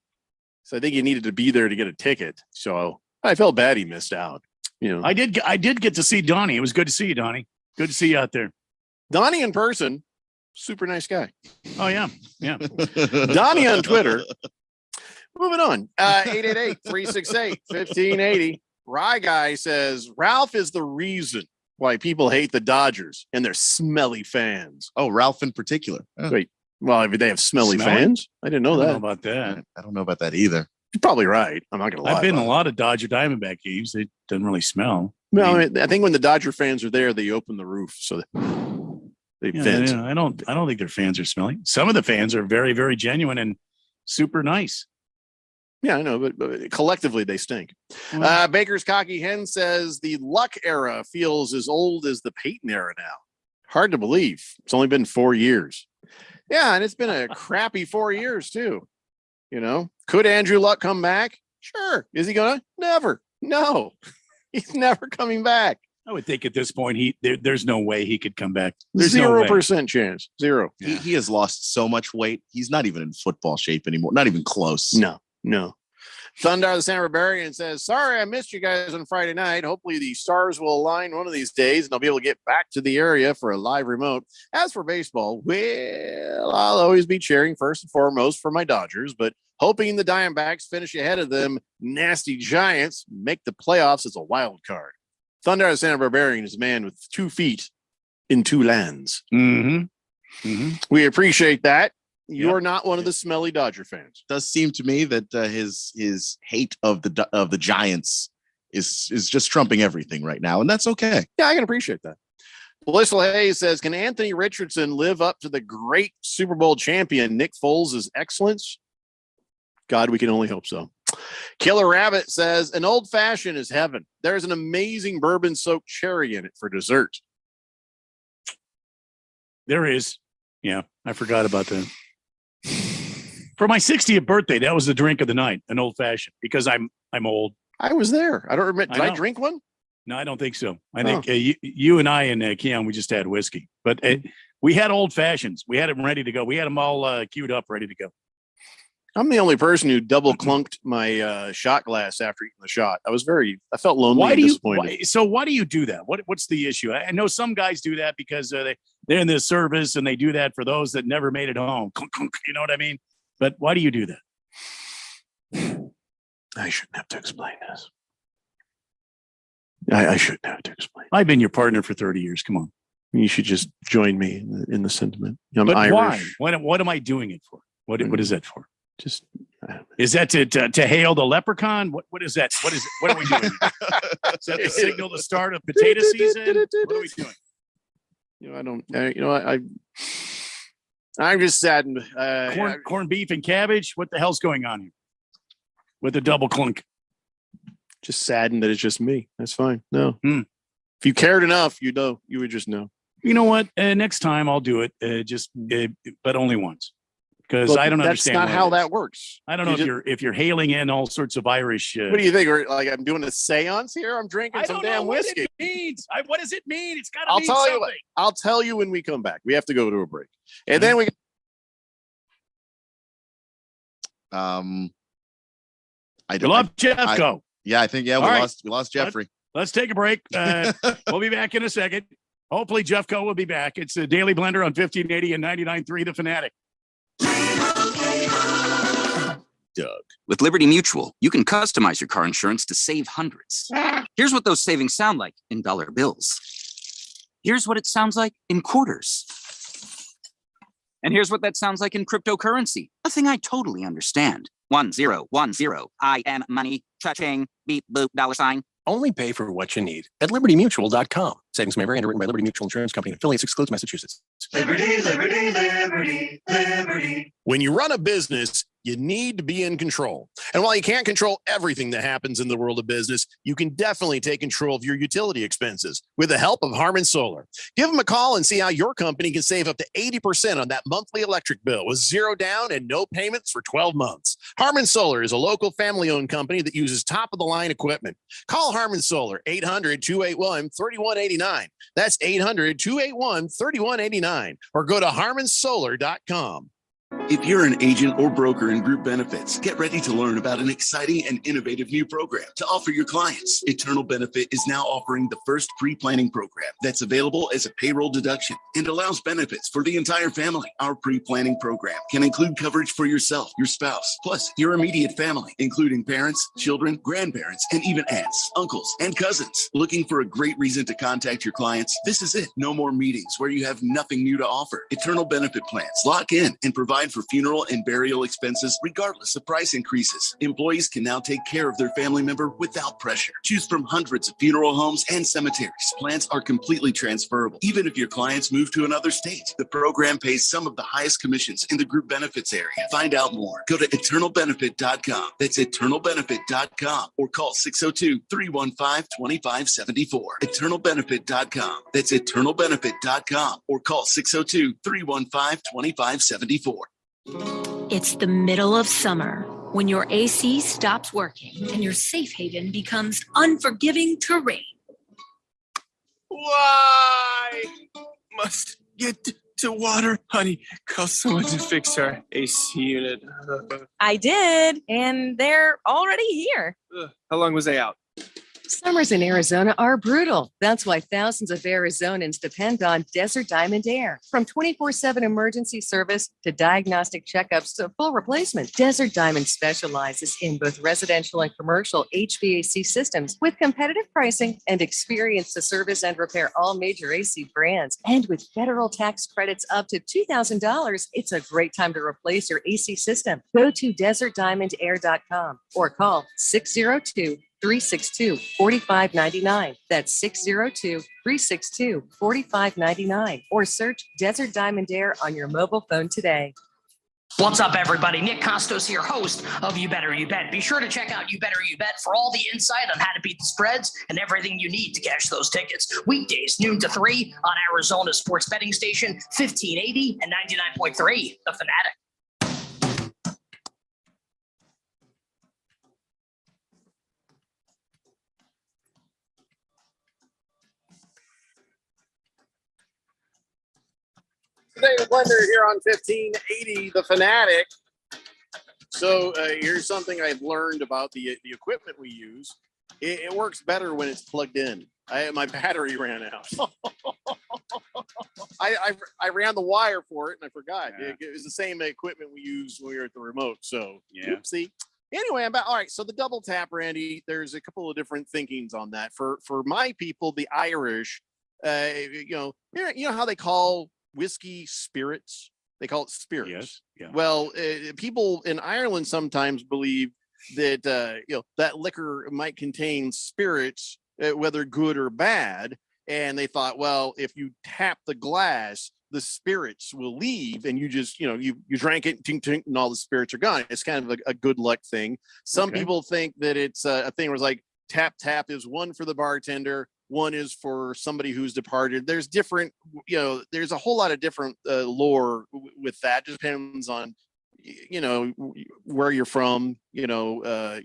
So I think he needed to be there to get a ticket. So I felt bad he missed out. I did get to see Donnie. It was good to see you, Donnie. Good to see you out there. Donnie in person, super nice guy. Oh yeah. Donnie on Twitter. Moving on. 888-368-1580. Rye Guy says Ralph is the reason why people hate the Dodgers and their smelly fans. Oh, Ralph in particular. Oh. Wait. Well, they have smelly fans. I didn't know that. I don't know about that. I don't know about that either. You're probably right. I'm not going to lie. I've been in a lot of Dodger Diamondback games. It doesn't really smell. Well, I think when the Dodger fans are there, they open the roof so they vent. Yeah, I don't think their fans are smelly. Some of the fans are very, very genuine and super nice. Yeah, I know, but collectively they stink. Baker's Cocky Hen says the Luck era feels as old as the Peyton era now. Hard to believe. It's only been 4 years. Yeah, and it's been a crappy 4 years too. Could Andrew Luck come back? Sure. Is he gonna? Never. No, he's never coming back. I would think at this point there's no way he could come back. There's 0% chance. Zero. Yeah. He has lost so much weight. He's not even in football shape anymore. Not even close. No. Thundar the Santa Barbarian says, sorry, I missed you guys on Friday night. Hopefully the stars will align one of these days and I'll be able to get back to the area for a live remote. As for baseball, well, I'll always be cheering first and foremost for my Dodgers, but hoping the Diamondbacks finish ahead of them nasty Giants, make the playoffs as a wild card. Thundar the Santa Barbarian is a man with 2 feet in 2 lands. We appreciate that. You're not one of the smelly Dodger fans. Does seem to me that his hate of the Giants is just trumping everything right now, and that's okay. Yeah, I can appreciate that. Blissful Hayes says, can Anthony Richardson live up to the great Super Bowl champion Nick Foles' excellence? God, we can only hope so. Killer Rabbit says, an old fashioned is heaven. There's an amazing bourbon-soaked cherry in it for dessert. There is. Yeah, I forgot about that. For my 60th birthday, that was the drink of the night, an old fashioned, because I'm old. I was there. I don't remember. Did I drink one? No, I don't think so. I think you and I and Keon, we just had whiskey, but we had old fashions. We had them ready to go. We had them all queued up, ready to go. I'm the only person who double clunked my shot glass after eating the shot. I felt lonely and disappointed. Why do you do that? What's the issue? I know some guys do that because they're in this service and they do that for those that never made it home. You know what I mean? But why do you do that? I shouldn't have to explain this. I shouldn't have to explain. I've been your partner for 30 years. Come on. You should just join me in the sentiment. I'm but Irish. Why? What am I doing it for? What is that for? Just is that to hail the leprechaun? What is that? What is it? What are we doing? Is that the signal the start of potato season? What are we doing? I'm just saddened. Corned beef and cabbage. What the hell's going on here? With the double clunk. Just saddened that it's just me. That's fine. No. If you cared enough, you would just know. You know what? Next time I'll do it. But only once. Because I don't understand. That's not how that works. I don't know if you're hailing in all sorts of Irish. What do you think? Like I'm doing a seance here? I'm drinking some damn whiskey. What it means. What does it mean? It's got to mean something. I'll tell you when we come back. We have to go to a break, and then we. I love Jeffco. Yeah, I think we lost Jeffrey. Let's take a break. We'll be back in a second. Hopefully, Jeffco will be back. It's a Daily Blender on 1580 and 99.3 The Fanatic. Doug. With Liberty Mutual, you can customize your car insurance to save hundreds. Here's what those savings sound like in dollar bills. Here's what it sounds like in quarters. And here's what that sounds like in cryptocurrency, a thing I totally understand. 1010, I am money, cha-ching, beep, boop, $. Only pay for what you need at libertymutual.com. Savings may vary, underwritten by Liberty Mutual Insurance Company and affiliates, excludes Massachusetts. Liberty, liberty, liberty, liberty. When you run a business, you need to be in control. And while you can't control everything that happens in the world of business, you can definitely take control of your utility expenses with the help of Harmon Solar. Give them a call and see how your company can save up to 80% on that monthly electric bill with zero down and no payments for 12 months. Harmon Solar is a local family-owned company that uses top-of-the-line equipment. Call Harmon Solar, 800-281-3189. That's 800-281-3189. Or go to harmonsolar.com. If you're an agent or broker in group benefits, get ready to learn about an exciting and innovative new program to offer your clients. Eternal Benefit is now offering the first pre-planning program that's available as a payroll deduction and allows benefits for the entire family. Our pre-planning program can include coverage for yourself, your spouse, plus your immediate family, including parents, children, grandparents, and even aunts, uncles, and cousins. Looking for a great reason to contact your clients? This is it. No more meetings where you have nothing new to offer. Eternal Benefit plans lock in and provide for funeral and burial expenses regardless of price increases. Employees can now take care of their family member without pressure. Choose from hundreds of funeral homes and cemeteries. Plans are completely transferable, even if your clients move to another state. The program pays some of the highest commissions in the group benefits area. Find out more. Go to eternalbenefit.com. That's eternalbenefit.com or call 602-315-2574. Eternalbenefit.com. That's eternalbenefit.com or call 602-315-2574. It's the middle of summer when your AC stops working and your safe haven becomes unforgiving terrain. Why must you to water. Honey, call someone to fix our AC unit. I did, and they're already here. How long was they out? Summers in Arizona are brutal. That's why thousands of Arizonans depend on Desert Diamond Air. From 24/7 emergency service to diagnostic checkups to full replacement, Desert Diamond specializes in both residential and commercial HVAC systems with competitive pricing and experience to service and repair all major AC brands. And with federal tax credits up to $2,000, it's a great time to replace your AC system. Go to desertdiamondair.com or call 602-362-4599. That's 602-362-4599. Or search Desert Diamond Air on your mobile phone today. What's up, everybody? Nick Costos here, host of You Better You Bet. Be sure to check out You Better You Bet for all the insight on how to beat the spreads and everything you need to cash those tickets. Weekdays, noon to 3 on Arizona sports betting station, 1580 and 99.3, The Fanatic. David Blender here on 1580 The Fanatic. So here's something I've learned about the equipment we use. It works better when it's plugged in. My battery ran out. I ran the wire for it and I forgot. Yeah. It was the same equipment we used when we were at the remote. So oopsie. Anyway, all right. So the double tap, Randy, there's a couple of different thinkings on that. For my people, the Irish, you know how they call whiskey spirits? They call it spirits. Yes. Yeah. Well, people in Ireland sometimes believe that that liquor might contain spirits, whether good or bad. And they thought, well, if you tap the glass, the spirits will leave, and you just you drank it, tink tink, and all the spirits are gone. It's kind of a good luck thing. Some people think that it's a thing where it's like tap tap is one for the bartender, one is for somebody who's departed. There's different, there's a whole lot of different lore with that. Just depends on, where you're from, what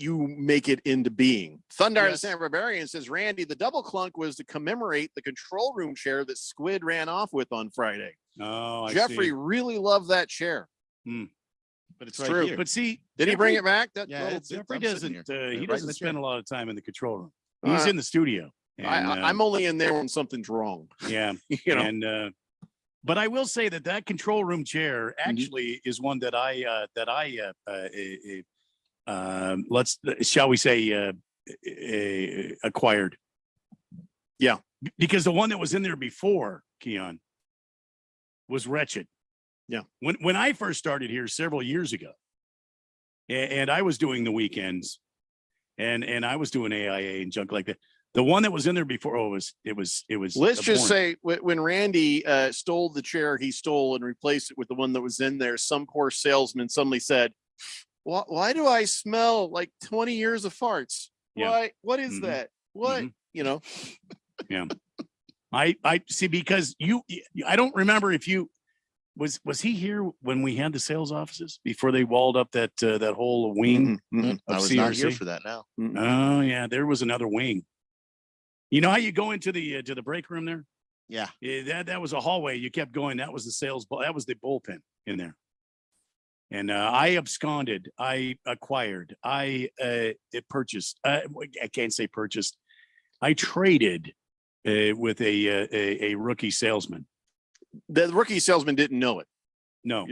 you make it into being. Thundar the San Barbarian says, Randy, the double clunk was to commemorate the control room chair that Squid ran off with on Friday. Oh, Jeffrey really loved that chair. But it's true. here. But see, did he bring it back? Jeffrey doesn't. He doesn't spend a lot of time in the control room. He's in the studio. And, I'm only in there when something's wrong. Yeah, and but I will say that control room chair actually is one that shall we say acquired. Yeah, because the one that was in there before, Keon, was wretched. Yeah. When I first started here several years ago, and I was doing the weekends, and I was doing AIA and junk like that. The one that was in there before, it was. Let's just say when Randy stole the chair he stole and replaced it with the one that was in there, some poor salesman suddenly said, why do I smell like 20 years of farts? Yeah. Why? What is that? What? Yeah. I see, because I don't remember if you was he here when we had the sales offices before they walled up that whole wing? I was not here for that now. Oh yeah, there was another wing. You know how you go into the break room there? Yeah. That was a hallway. You kept going. That was the that was the bullpen in there. And I absconded. I acquired. I purchased. I can't say purchased. I traded with a rookie salesman. The rookie salesman didn't know it. No.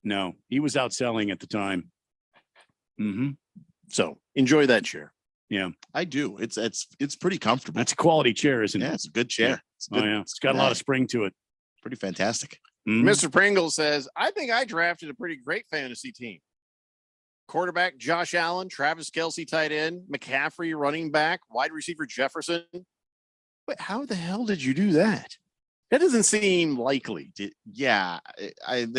No. He was out selling at the time. So enjoy that chair. Yeah, I do. It's pretty comfortable. That's a quality chair, isn't it? Yeah, it's a good chair. It's good. Oh yeah, it's got a lot of spring to it. Pretty fantastic. Mr. Pringle says, I think I drafted a pretty great fantasy team. Quarterback Josh Allen, Travis Kelce tight end, McCaffrey running back, wide receiver Jefferson. Wait, how the hell did you do that? That doesn't seem likely.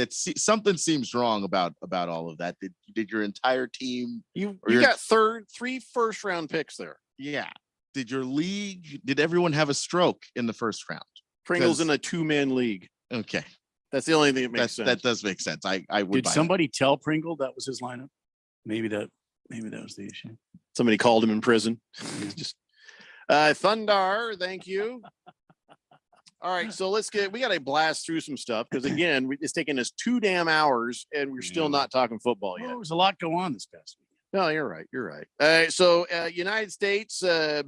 Something seems wrong about all of that. Did your entire team? You got 3 first-round picks there. Yeah. Did your league? Did everyone have a stroke in the first round? Pringle's in a 2-man league. Okay, that's the only thing that makes sense. That does make sense. I would. Did somebody tell Pringle that was his lineup? Maybe that was the issue. Somebody called him in prison. Just Thundar, thank you. All right, so we got to blast through some stuff because again, it's taken us 2 damn hours and we're still not talking football yet. There was a lot go on this past week. No, you're right. You're right. So United States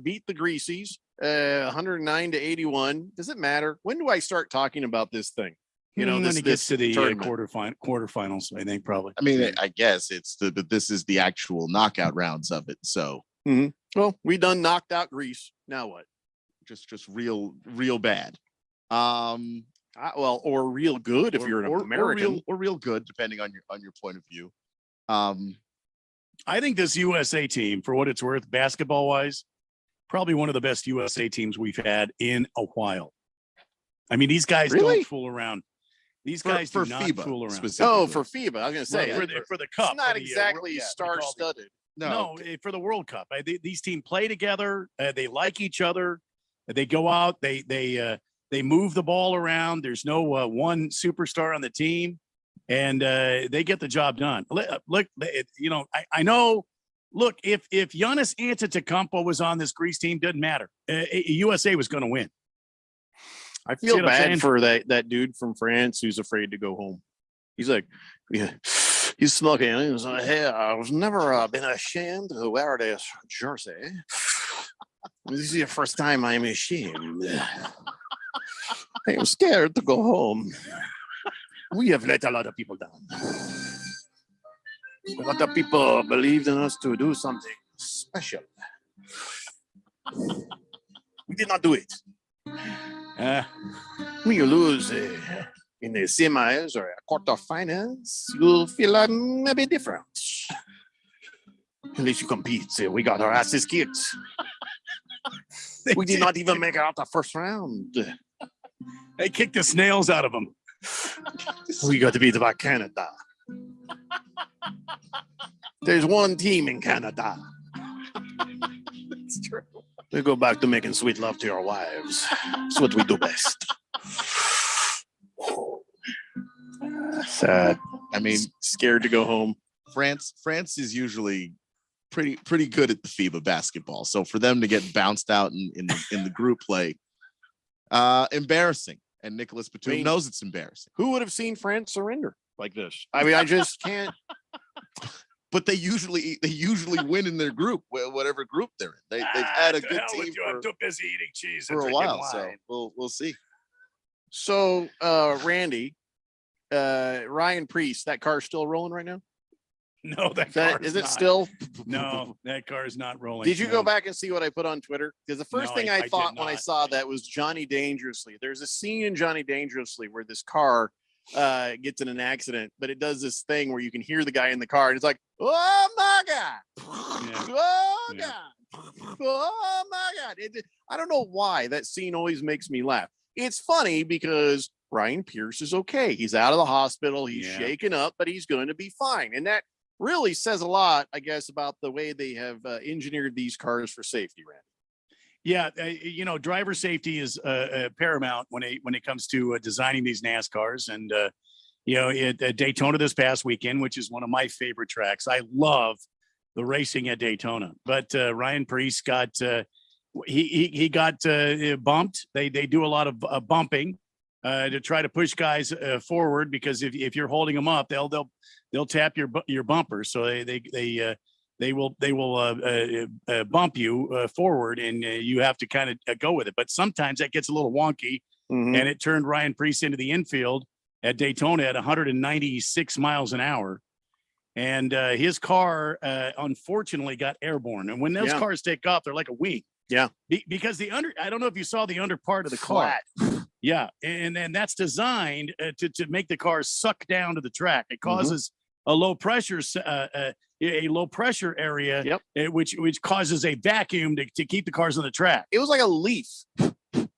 beat the Greasies 109-81. Does it matter? When do I start talking about this thing? You know, when it gets to the tournament. quarterfinals, I think probably. I mean, I guess but this is the actual knockout rounds of it. So, well, we done knocked out Greece. Now what? Just real bad. Well, or real good if you're an American, or real good, depending on your point of view. I think this USA team, for what it's worth, basketball wise, probably one of the best USA teams we've had in a while. I mean, these guys don't fool around. These guys do not fool around. Oh, for FIBA, I was going to say for the cup. It's not exactly star-studded. No, for the World Cup. These teams play together. They like each other. They go out. They move the ball around. There's no one superstar on the team, and they get the job done. Look, I know. Look, if Giannis Antetokounmpo was on this Greece team, doesn't matter. USA was going to win. I feel bad for that dude from France who's afraid to go home. He's like, he's smoking. He's like, hey, I've never been ashamed to wear this jersey. This is the first time I'm ashamed. I'm scared to go home. We have let a lot of people down. A lot of people believed in us to do something special. We did not do it. When you lose in the semis or a quarterfinals, you'll feel maybe different. At least you compete. We got our asses kicked. We did not even make it out the first round. They kicked the snails out of them. We got to beat by Canada. There's one team in Canada. That's true. We go back to making sweet love to our wives. That's what we do best. Sad. I mean, scared to go home. France is usually pretty good at the FIBA basketball. So for them to get bounced out in the group play, embarrassing. And Nicholas Batum knows it's embarrassing. Who would have seen France surrender like this? I mean, I just can't. But they usually win in their group, whatever group they're in. They've had a good team. I'm too busy eating cheese for a while, so we'll see. So, Randy, Ryan Priest, that car's still rolling right now? No, car is it still? No, that car is not rolling. Did you go back and see what I put on Twitter? Because the first thing I thought when I saw that was Johnny Dangerously. There's a scene in Johnny Dangerously where this car gets in an accident, but it does this thing where you can hear the guy in the car and it's like, oh my God. Oh God. Oh my God. I don't know why that scene always makes me laugh. It's funny because Ryan Pierce is okay. He's out of the hospital. He's shaken up, but he's going to be fine. And that really says a lot, I guess, about the way they have engineered these cars for safety, Randy. Yeah, driver safety is paramount when it comes to designing these NASCARs. And at Daytona this past weekend, which is one of my favorite tracks. I love the racing at Daytona. But Ryan Priest got he got bumped. They do a lot of bumping to try to push guys forward, because if you're holding them up, they'll tap your bumper. So they will bump you forward, and you have to kind of go with it. But sometimes that gets a little wonky, and it turned Ryan Priest into the infield at Daytona at 196 miles an hour. And his car, unfortunately, got airborne. And when those cars take off, they're like a wing. Yeah. Because I don't know if you saw the under part of the car. Yeah. And then that's designed to make the car suck down to the track. It causes a low pressure area, which causes a vacuum to keep the cars on the track. It was like a leaf.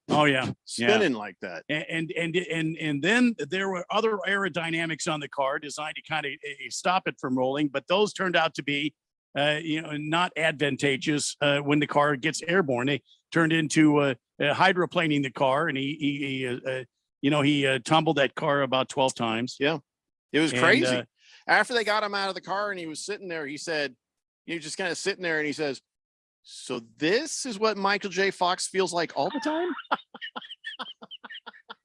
Oh yeah, spinning like that. And then there were other aerodynamics on the car designed to kind of stop it from rolling, but those turned out to be not advantageous when the car gets airborne. They turned into hydroplaning the car, and he tumbled that car about 12 times. Yeah, it was crazy. After they got him out of the car and he was sitting there, he said, he was just kind of sitting there and he says, "So this is what Michael J. Fox feels like all the time?"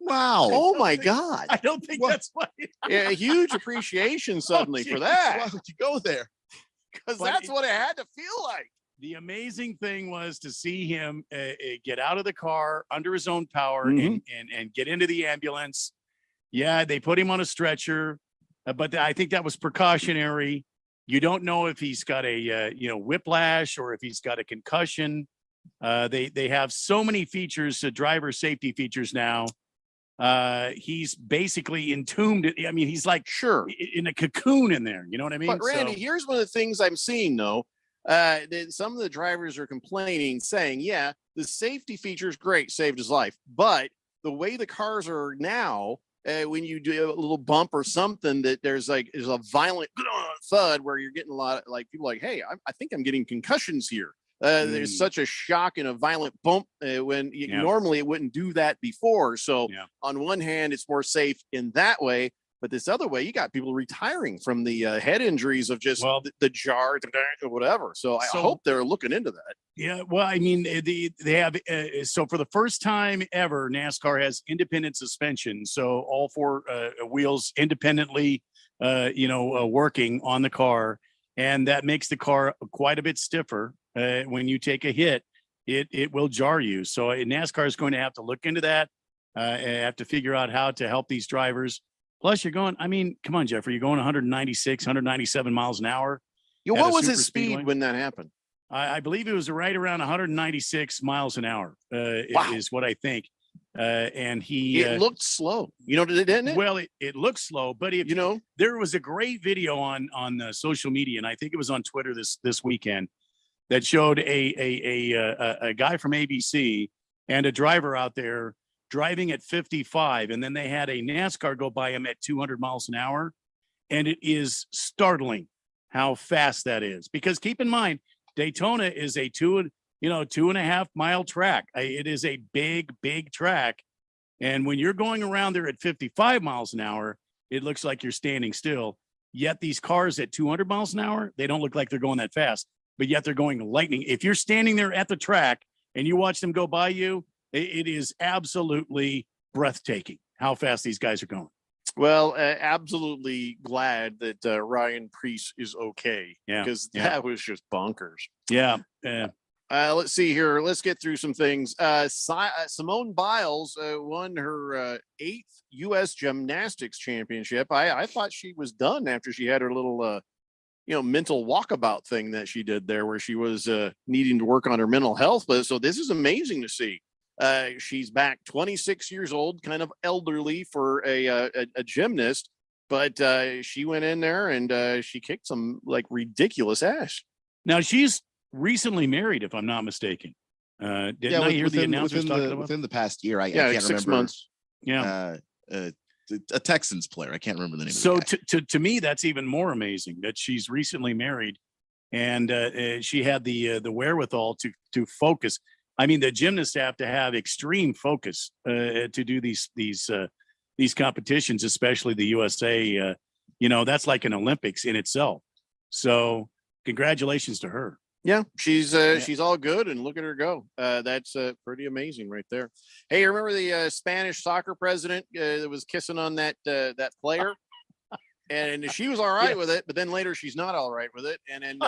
Wow. Oh my God. I don't think that's why. Yeah, huge appreciation suddenly for that. Why would you go there? Because But that's what it had to feel like. The amazing thing was to see him get out of the car under his own power Mhm. and get into the ambulance. Yeah, they put him on a stretcher, but I think that was precautionary. You don't know if he's got a whiplash or if he's got a concussion. They have so many features, driver safety features now. He's basically entombed. I mean, he's like in a cocoon in there. You know what I mean? But Randy, So- here's one of the things I'm seeing though. That some of the drivers are complaining, saying, yeah, the safety feature is great, saved his life. But the way the cars are now, when you do a little bump or something, that there's a violent thud where you're getting a lot of like people like, hey, I think I'm getting concussions here. There's such a shock and a violent bump when normally it wouldn't do that before. So on one hand, it's more safe in that way. But this other way, you got people retiring from the head injuries of just the jar or whatever. So I hope they're looking into that. Yeah, well, I mean, they have so for the first time ever, NASCAR has independent suspension. So all four wheels independently, working on the car, and that makes the car quite a bit stiffer. When you take a hit, it will jar you. So NASCAR is going to have to look into that. Have to figure out how to help these drivers. Plus, you're going. I mean, come on, Jeffrey. You're going 196, 197 miles an hour. Yeah, what was his speed when that happened? I believe it was right around 196 miles an hour. Is what I think. And it looked slow. Didn't it? Well, it looked slow, but there was a great video on social media, and I think it was on Twitter this weekend that showed a guy from ABC and a driver out there driving at 55, and then they had a NASCAR go by him at 200 miles an hour, and it is startling how fast that is. Because keep in mind, Daytona is a 2.5 mile track. It is a big track, and when you're going around there at 55 miles an hour, it looks like you're standing still. Yet these cars at 200 miles an hour, they don't look like they're going that fast, but yet they're going lightning. If you're standing there at the track and you watch them go by you, it is absolutely breathtaking how fast these guys are going. Well, absolutely glad that Ryan Preece is okay. Yeah, because that was just bonkers. Yeah. Let's see here. Let's get through some things. Simone Biles won her 8th U.S. Gymnastics Championship. I thought she was done after she had her little, mental walkabout thing that she did there, where she was needing to work on her mental health. But so this is amazing to see. She's back, 26 years old, kind of elderly for a gymnast, but she went in there and she kicked some like ridiculous ass. Now she's recently married, if I'm not mistaken. Didn't I hear the announcers talking about within the past year? I can't 6 remember. months. Yeah. A Texans player. I can't remember the name. So of the guy. to me, that's even more amazing that she's recently married, and she had the wherewithal to focus. I mean, the gymnasts have to have extreme focus to do these competitions, especially the USA. That's like an Olympics in itself. So, congratulations to her. Yeah, she's all good, and look at her go. That's pretty amazing right there. Hey, remember the Spanish soccer president that was kissing on that player? And she was all right with it, but then later she's not all right with it. And then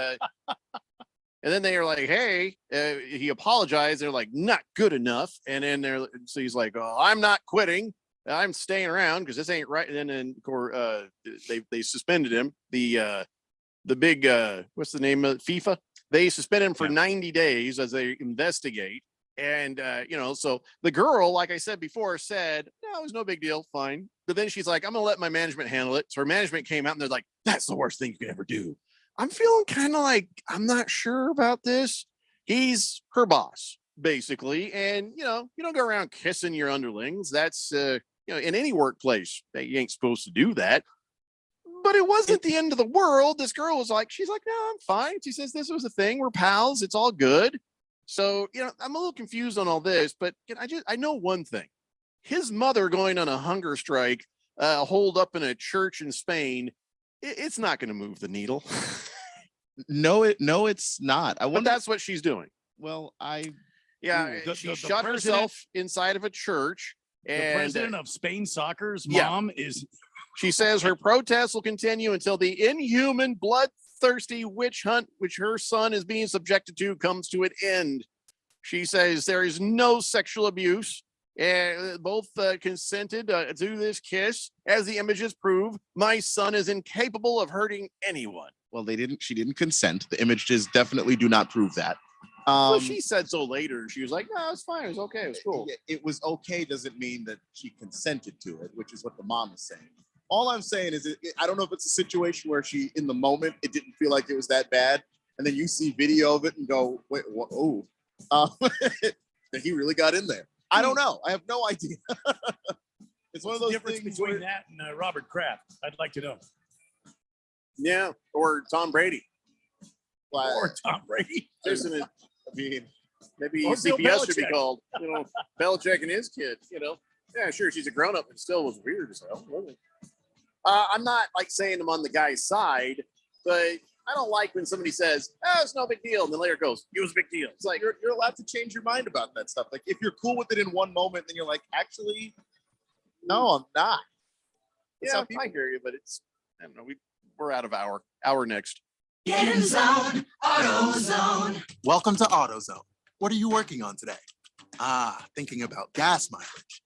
and then they are like, hey, he apologized. They're like, not good enough. And then so he's like, oh, I'm not quitting. I'm staying around because this ain't right. And then of course, they suspended him. The big what's the name of it? FIFA? They suspend him for 90 days as they investigate. And so the girl, like I said before, said, no, it was no big deal, fine. But then she's like, I'm gonna let my management handle it. So her management came out and they're like, that's the worst thing you could ever do. I'm feeling kind of like, I'm not sure about this. He's her boss, basically. And, you don't go around kissing your underlings. That's, in any workplace, you ain't supposed to do that. But it wasn't the end of the world. This girl was like, she's like, no, I'm fine. She says, this was a thing. We're pals. It's all good. So, I'm a little confused on all this, but I know one thing. His mother going on a hunger strike, holed up in a church in Spain, it's not going to move the needle. No, it's not. But that's what she's doing. Well, she shut herself inside of a church The And president of Spain Soccer's yeah. mom is. She says her protests will continue until the inhuman, bloodthirsty witch hunt, which her son is being subjected to, comes to an end. She says there is no sexual abuse. Both consented to this kiss. As the images prove, my son is incapable of hurting anyone. Well, she didn't consent. The images definitely do not prove that. Well, she said so later. She was like, no, it's fine. It was okay. It was cool. It was okay doesn't mean that she consented to it, which is what the mom is saying. All I'm saying is, I don't know if it's a situation where she, in the moment, it didn't feel like it was that bad. And then you see video of it and go, wait, oh, he really got in there. I don't know. I have no idea. It's one of those difference things between that and Robert Kraft. I'd like to know. Yeah, or Tom Brady. Or Tom Brady. Listen, I mean, maybe Or Bill CPS should be Belichick. called. Belichick and his kid. Yeah, sure, she's a grown up, but still was weird as hell. Really. I'm not like saying I'm on the guy's side, but I don't like when somebody says, "Oh, it's no big deal," and then later goes, "It was a big deal." It's like you're allowed to change your mind about that stuff. Like if you're cool with it in one moment, then you're like, actually, no, I'm not. Yeah, I hear you, but I don't know. We're out of hour next. Get in zone, AutoZone. Welcome to AutoZone. What are you working on today? Thinking about gas mileage.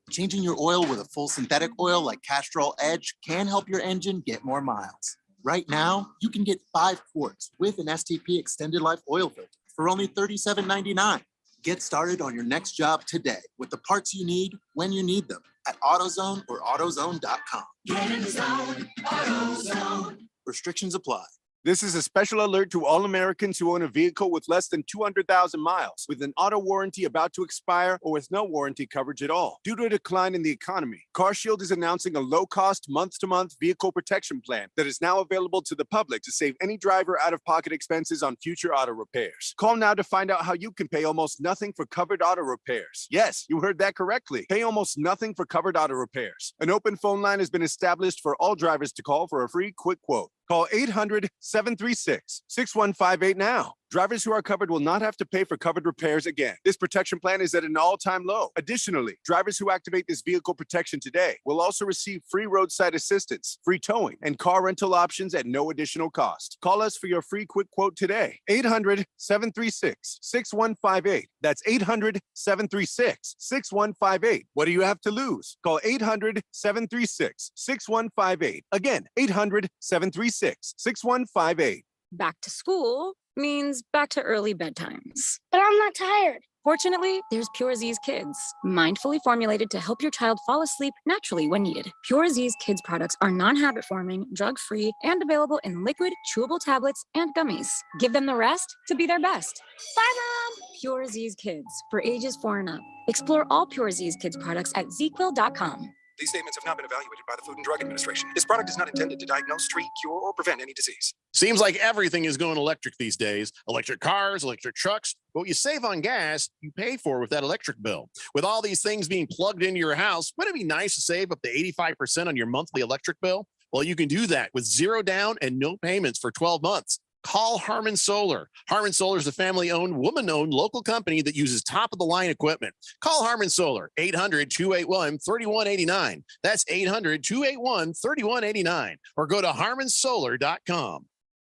Changing your oil with a full synthetic oil like Castrol Edge can help your engine get more miles. Right now, you can get 5 quarts with an STP extended life oil filter for only $37.99. Get started on your next job today with the parts you need when you need them at AutoZone or AutoZone.com. Get in zone, AutoZone. Restrictions apply. This is a special alert to all Americans who own a vehicle with less than 200,000 miles, with an auto warranty about to expire, or with no warranty coverage at all. Due to a decline in the economy, CarShield is announcing a low-cost, month-to-month vehicle protection plan that is now available to the public to save any driver out-of-pocket expenses on future auto repairs. Call now to find out how you can pay almost nothing for covered auto repairs. Yes, you heard that correctly. Pay almost nothing for covered auto repairs. An open phone line has been established for all drivers to call for a free quick quote. Call 800-736-6158 now. Drivers who are covered will not have to pay for covered repairs again. This protection plan is at an all-time low. Additionally, drivers who activate this vehicle protection today will also receive free roadside assistance, free towing, and car rental options at no additional cost. Call us for your free quick quote today. 800-736-6158. That's 800-736-6158. What do you have to lose? Call 800-736-6158. Again, 800-736-6158. Back to school means back to early bedtimes. But I'm not tired. Fortunately, there's Pure Z's Kids, mindfully formulated to help your child fall asleep naturally when needed. Pure Z's Kids products are non-habit forming, drug-free, and available in liquid, chewable tablets, and gummies. Give them the rest to be their best. Bye, Mom. Pure Z's Kids, for ages 4 and up. Explore all Pure Z's Kids products at ZQuil.com. These statements have not been evaluated by the Food and Drug Administration. This product is not intended to diagnose, treat, cure, or prevent any disease. Seems like everything is going electric these days. Electric cars, electric trucks. But what you save on gas, you pay for with that electric bill. With all these things being plugged into your house, wouldn't it be nice to save up to 85% on your monthly electric bill? Well, you can do that with zero down and no payments for 12 months. Call Harmon Solar. Harmon Solar is a family-owned, woman-owned local company that uses top-of-the-line equipment. Call Harmon Solar, 800-281-3189. That's 800-281-3189. Or go to harmonsolar.com.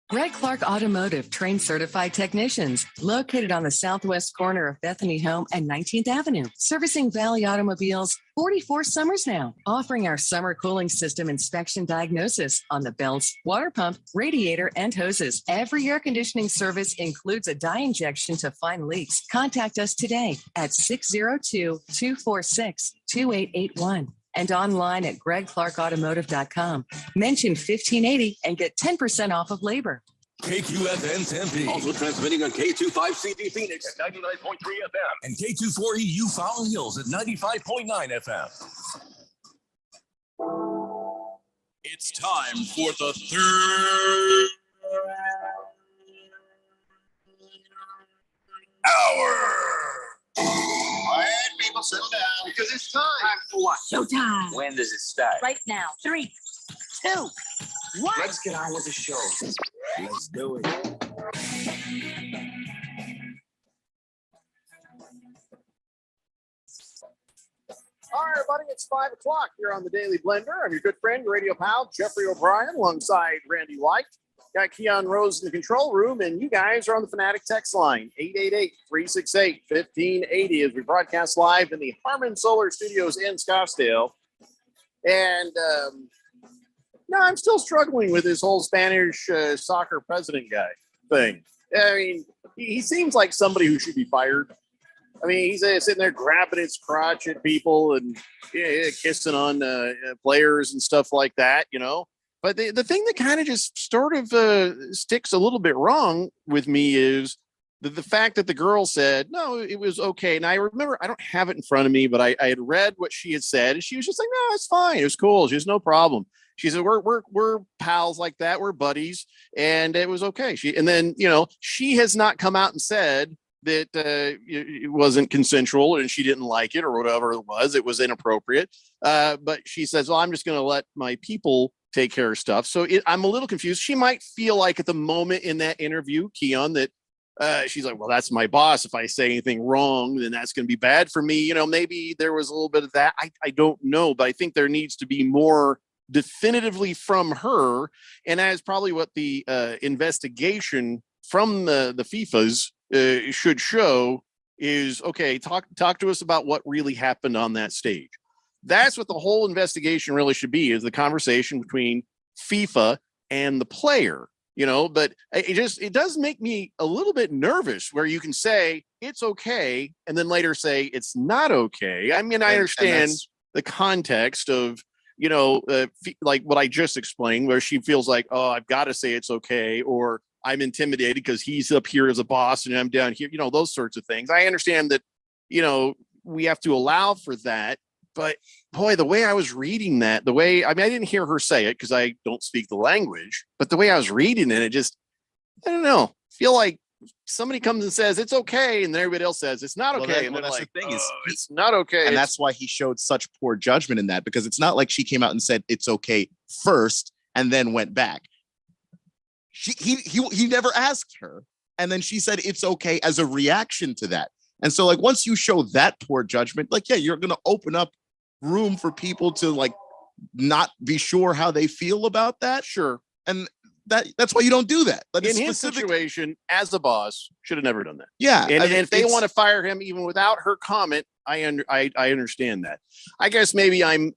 Greg Clark Automotive trained certified technicians located on the southwest corner of Bethany Home and 19th Avenue, servicing Valley automobiles 44 summers now, offering our summer cooling system inspection diagnosis on the belts, water pump, radiator, and hoses. Every air conditioning service includes a dye injection to find leaks. Contact us today at 602-246-2881. And online at gregclarkautomotive.com. Mention 1580 and get 10% off of labor. KQFN Tempe. Also transmitting on K25CD Phoenix at 99.3 FM and K240U Fountain Hills at 95.9 FM. It's time for the third hour. Quiet, people, settle down. Because it's time. Time for what? Showtime. When does it start? Right now. 3, 2, 1. Let's get on with the show. Let's do it. All right, everybody, it's 5 o'clock here on the Daily Blender. I'm your good friend, your radio pal, Jeffrey O'Brien, alongside Randy White. Got Keon Rose in the control room, and you guys are on the Fanatic text line, 888-368-1580, as we broadcast live in the Harmon Solar Studios in Scottsdale. And no, I'm still struggling with this whole Spanish soccer president guy thing. I mean, he seems like somebody who should be fired. I mean, he's sitting there grabbing his crotch at people and kissing on players and stuff like that, you know. But the thing that kind of just sort of sticks a little bit wrong with me is the fact that the girl said, no, it was okay. And I remember, I don't have it in front of me, but I had read what she had said. And she was just like, no, it's fine. It was cool. She was no problem. She said, we're pals like that. We're buddies. And it was okay. And then, you know, she has not come out and said that it wasn't consensual and she didn't like it or whatever it was inappropriate. But she says, well, I'm just going to let my people take care of stuff. So I'm a little confused. She might feel like at the moment in that interview, Keon, that she's like, well, that's my boss. If I say anything wrong, then that's going to be bad for me. You know, maybe there was a little bit of that. I don't know, but I think there needs to be more definitively from her. And that is probably what the investigation from the FIFAs should show is, okay, talk to us about what really happened on that stage. That's what the whole investigation really should be, is the conversation between FIFA and the player, you know. But it does make me a little bit nervous where you can say it's okay and then later say it's not okay. I mean, I understand the context of, you know, like what I just explained, where she feels like, oh, I've got to say it's okay, or I'm intimidated because he's up here as a boss and I'm down here, you know, those sorts of things. I understand that, you know, we have to allow for that. But boy, the way I was reading that, I didn't hear her say it because I don't speak the language, but the way I was reading it, I don't know, feel like somebody comes and says it's okay, and then everybody else says it's not okay. And that's like, the thing is, it's not okay. And that's why he showed such poor judgment in that, because it's not like she came out and said it's okay first and then went back. He never asked her, and then she said it's okay as a reaction to that. And so, like, once you show that poor judgment, like, yeah, you're gonna open up room for people to like not be sure how they feel about that. Sure. And that's why you don't do that. But in his situation, as a boss, should have never done that. Yeah. And if they want to fire him even without her comment, I understand that. I guess maybe I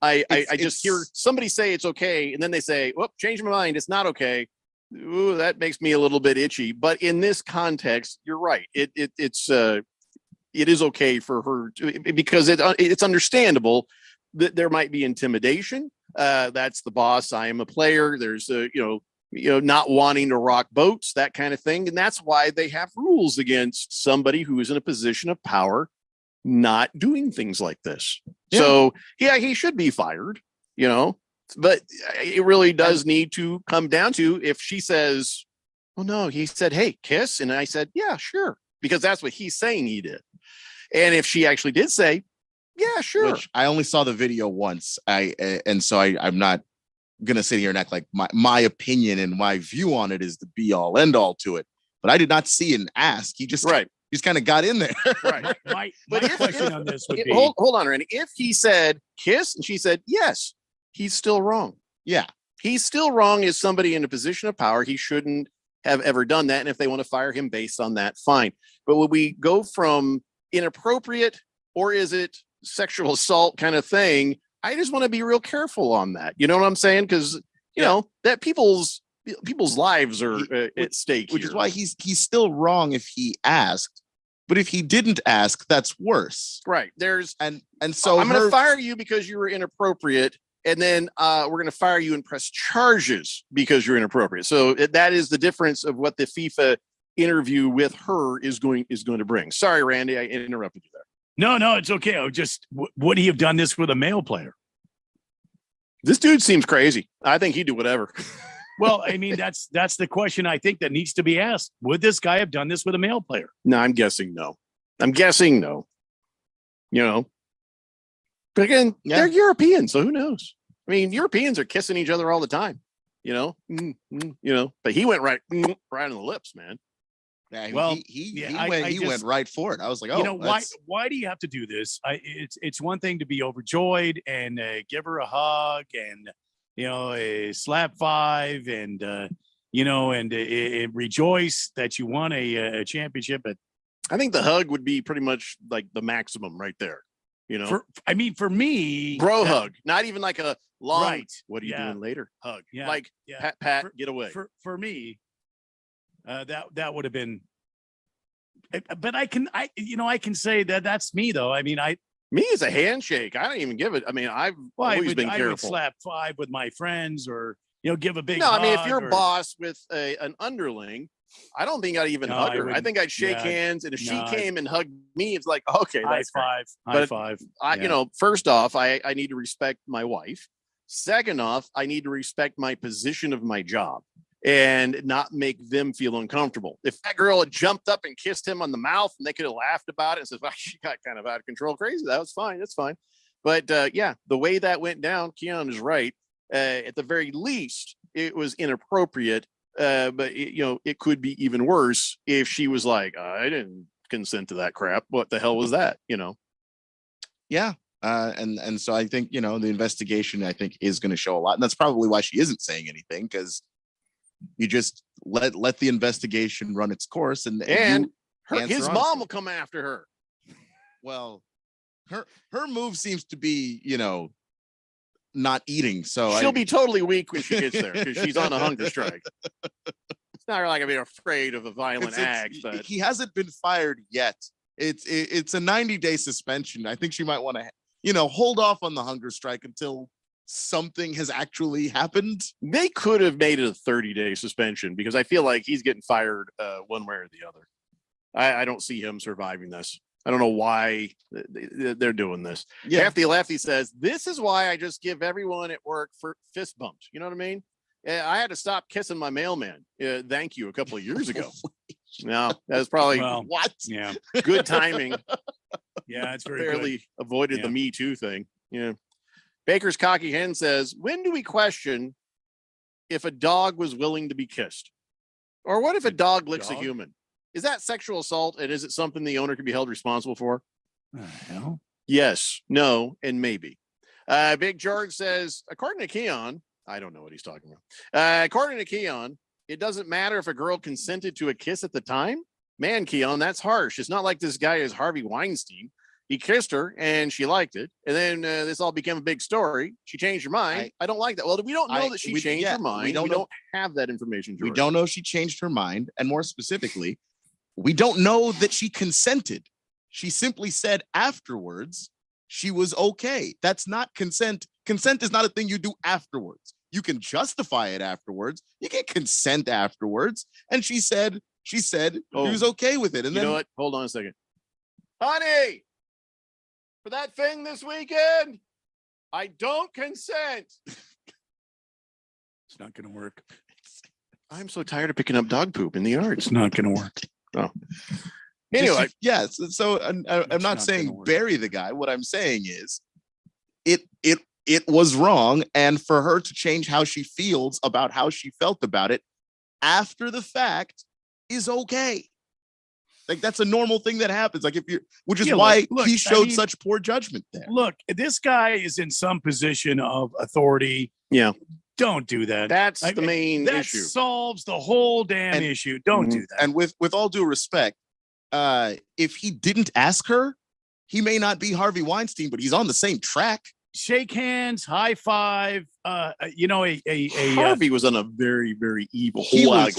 just hear somebody say it's okay, and then they say, "Whoop, change my mind. It's not okay." Ooh, that makes me a little bit itchy. But in this context, you're right. It is okay for her because it's understandable that there might be intimidation. That's the boss. I am a player. There's not wanting to rock boats, that kind of thing. And that's why they have rules against somebody who is in a position of power not doing things like this. Yeah. So yeah, he should be fired, you know, but it really does need to come down to, if she says, well, no, he said, hey, kiss. And I said, yeah, sure. Because that's what he's saying he did. And if she actually did say, yeah, sure. Which I only saw the video once. I'm not gonna sit here and act like my opinion and my view on it is the be all end all to it. But I did not see an ask. He just kind of got in there. Right. My question on this would be, hold on, Randy. If he said kiss and she said yes, he's still wrong. Yeah, he's still wrong as somebody in a position of power. He shouldn't have ever done that. And if they want to fire him based on that, fine. But when we go from inappropriate, or is it sexual assault kind of thing, I just want to be real careful on that. You know what I'm saying? Because you know that people's lives are at stake, which is why he's still wrong if he asked. But if he didn't ask, that's worse. Right. And so I'm going to fire you because you were inappropriate, and then we're going to fire you and press charges because you're inappropriate. So that is the difference of what the FIFA interview with her is going to bring. Sorry, Randy, I interrupted you there. No, it's okay. Would he have done this with a male player? This dude seems crazy. I think he'd do whatever. Well, I mean, that's the question I think that needs to be asked. Would this guy have done this with a male player? No, I'm guessing no. You know, but again, they're European, so who knows? I mean, Europeans are kissing each other all the time. You know, but he went right on the lips, man. Yeah, Well, he I went just- right for it. I was like, oh, you know why? that's- Why do you have to do this? It's one thing to be overjoyed and give her a hug and a slap five and and rejoice that you won a championship. But I think the hug would be pretty much like the maximum right there. for me, Bro that- hug, not even like a long. Right. What are you Yeah. doing later? Hug. Yeah. Like Yeah. pat, get away. For me, that would have been. But I can say that that's me though. I mean, Me is a handshake. I don't even give it. I mean, I've always been I would careful. slap five with my friends or give a big. No, I mean, if hug you're or- a boss with an underling, I don't think I'd even No, hug I her. I wouldn't. think I'd shake Yeah. hands, and if she No, came and hugged me, it's like, okay, high that's great. five, high But five. I, first off, I need to respect my wife. Second off, I need to respect my position of my job and not make them feel uncomfortable. If that girl had jumped up and kissed him on the mouth and they could have laughed about it and said, well, she got kind of out of control crazy, that was fine. That's fine. But yeah, the way that went down, Keon is right. At the very least, it was inappropriate. But it could be even worse if she was like, I didn't consent to that crap. What the hell was that? Yeah. And so I think, the investigation, I think, is going to show a lot. And that's probably why she isn't saying anything, because you just let the investigation run its course. And his answer mom honestly. will come after her. Well, her move seems to be, not eating. So She'll be totally weak when she gets there because she's on a hunger strike. It's not like I'm afraid of a violent act, but he hasn't been fired yet. It's a 90-day suspension. I think she might want to, hold off on the hunger strike until something has actually happened. They could have made it a 30-day suspension because I feel like he's getting fired one way or the other. I don't see him surviving this. I don't know why they're doing this. Yeah. Hefty Lefty says, this is why I just give everyone at work for fist bumps. You know what I mean? I had to stop kissing my mailman. Thank you a couple of years ago. No, that was probably what? Yeah. Good timing. Yeah, it's very Barely good. avoided the Me Too thing. Yeah. Baker's Cocky Hen says, when do we question if a dog was willing to be kissed? Or what if a dog licks a dog? human? Is that sexual assault? And is it something the owner can be held responsible for? Hell? Yes, no, and maybe. Big George says, according to Keon, I don't know what he's talking about. According to Keon, it doesn't matter if a girl consented to a kiss at the time. Man, Keon, that's harsh. It's not like this guy is Harvey Weinstein. He kissed her and she liked it. And then this all became a big story. She changed her mind. I don't like that. Well, we don't know that she changed her mind. We don't have that information, George. We don't know if she changed her mind. And more specifically, we don't know that she consented. She simply said afterwards she was okay. That's not consent. Consent is not a thing you do afterwards. You can justify it afterwards. You can consent afterwards. And she said she was okay with it. And you then know what? Hold on a second. Honey, for that thing this weekend, I don't consent. It's not going to work. I'm so tired of picking up dog poop in the yard. It's not going to work. Oh. Anyway, yes. So I'm not saying bury the guy. What I'm saying is it was wrong. And for her to change how she feels about how she felt about it after the fact is okay. Like that's a normal thing that happens. Like which is why he showed such poor judgment there. Look, this guy is in some position of authority. Yeah. Don't do that. That's the main that issue. Solves the whole damn issue. Don't do that. And with all due respect, if he didn't ask her, he may not be Harvey Weinstein, but he's on the same track. Shake hands, high five. Harvey was on a very, very evil. He was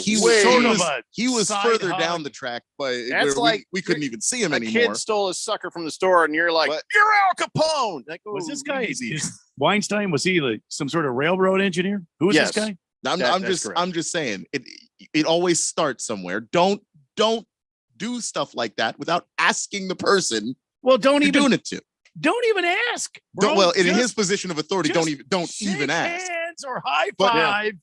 side further hug. down the track, but That's like we couldn't even see him a anymore. kid stole a sucker from the store, and you're like, you're Al Capone. Like, Was this oh, guy easy. Weinstein? Was he like some sort of railroad engineer? Who was Yes. this guy? I'm just saying it always starts somewhere. Don't do stuff like that without asking the person. Well, don't you're even doing it to. Don't even ask. Bro. In Just his position of authority, don't shake even ask. hands or high But- five,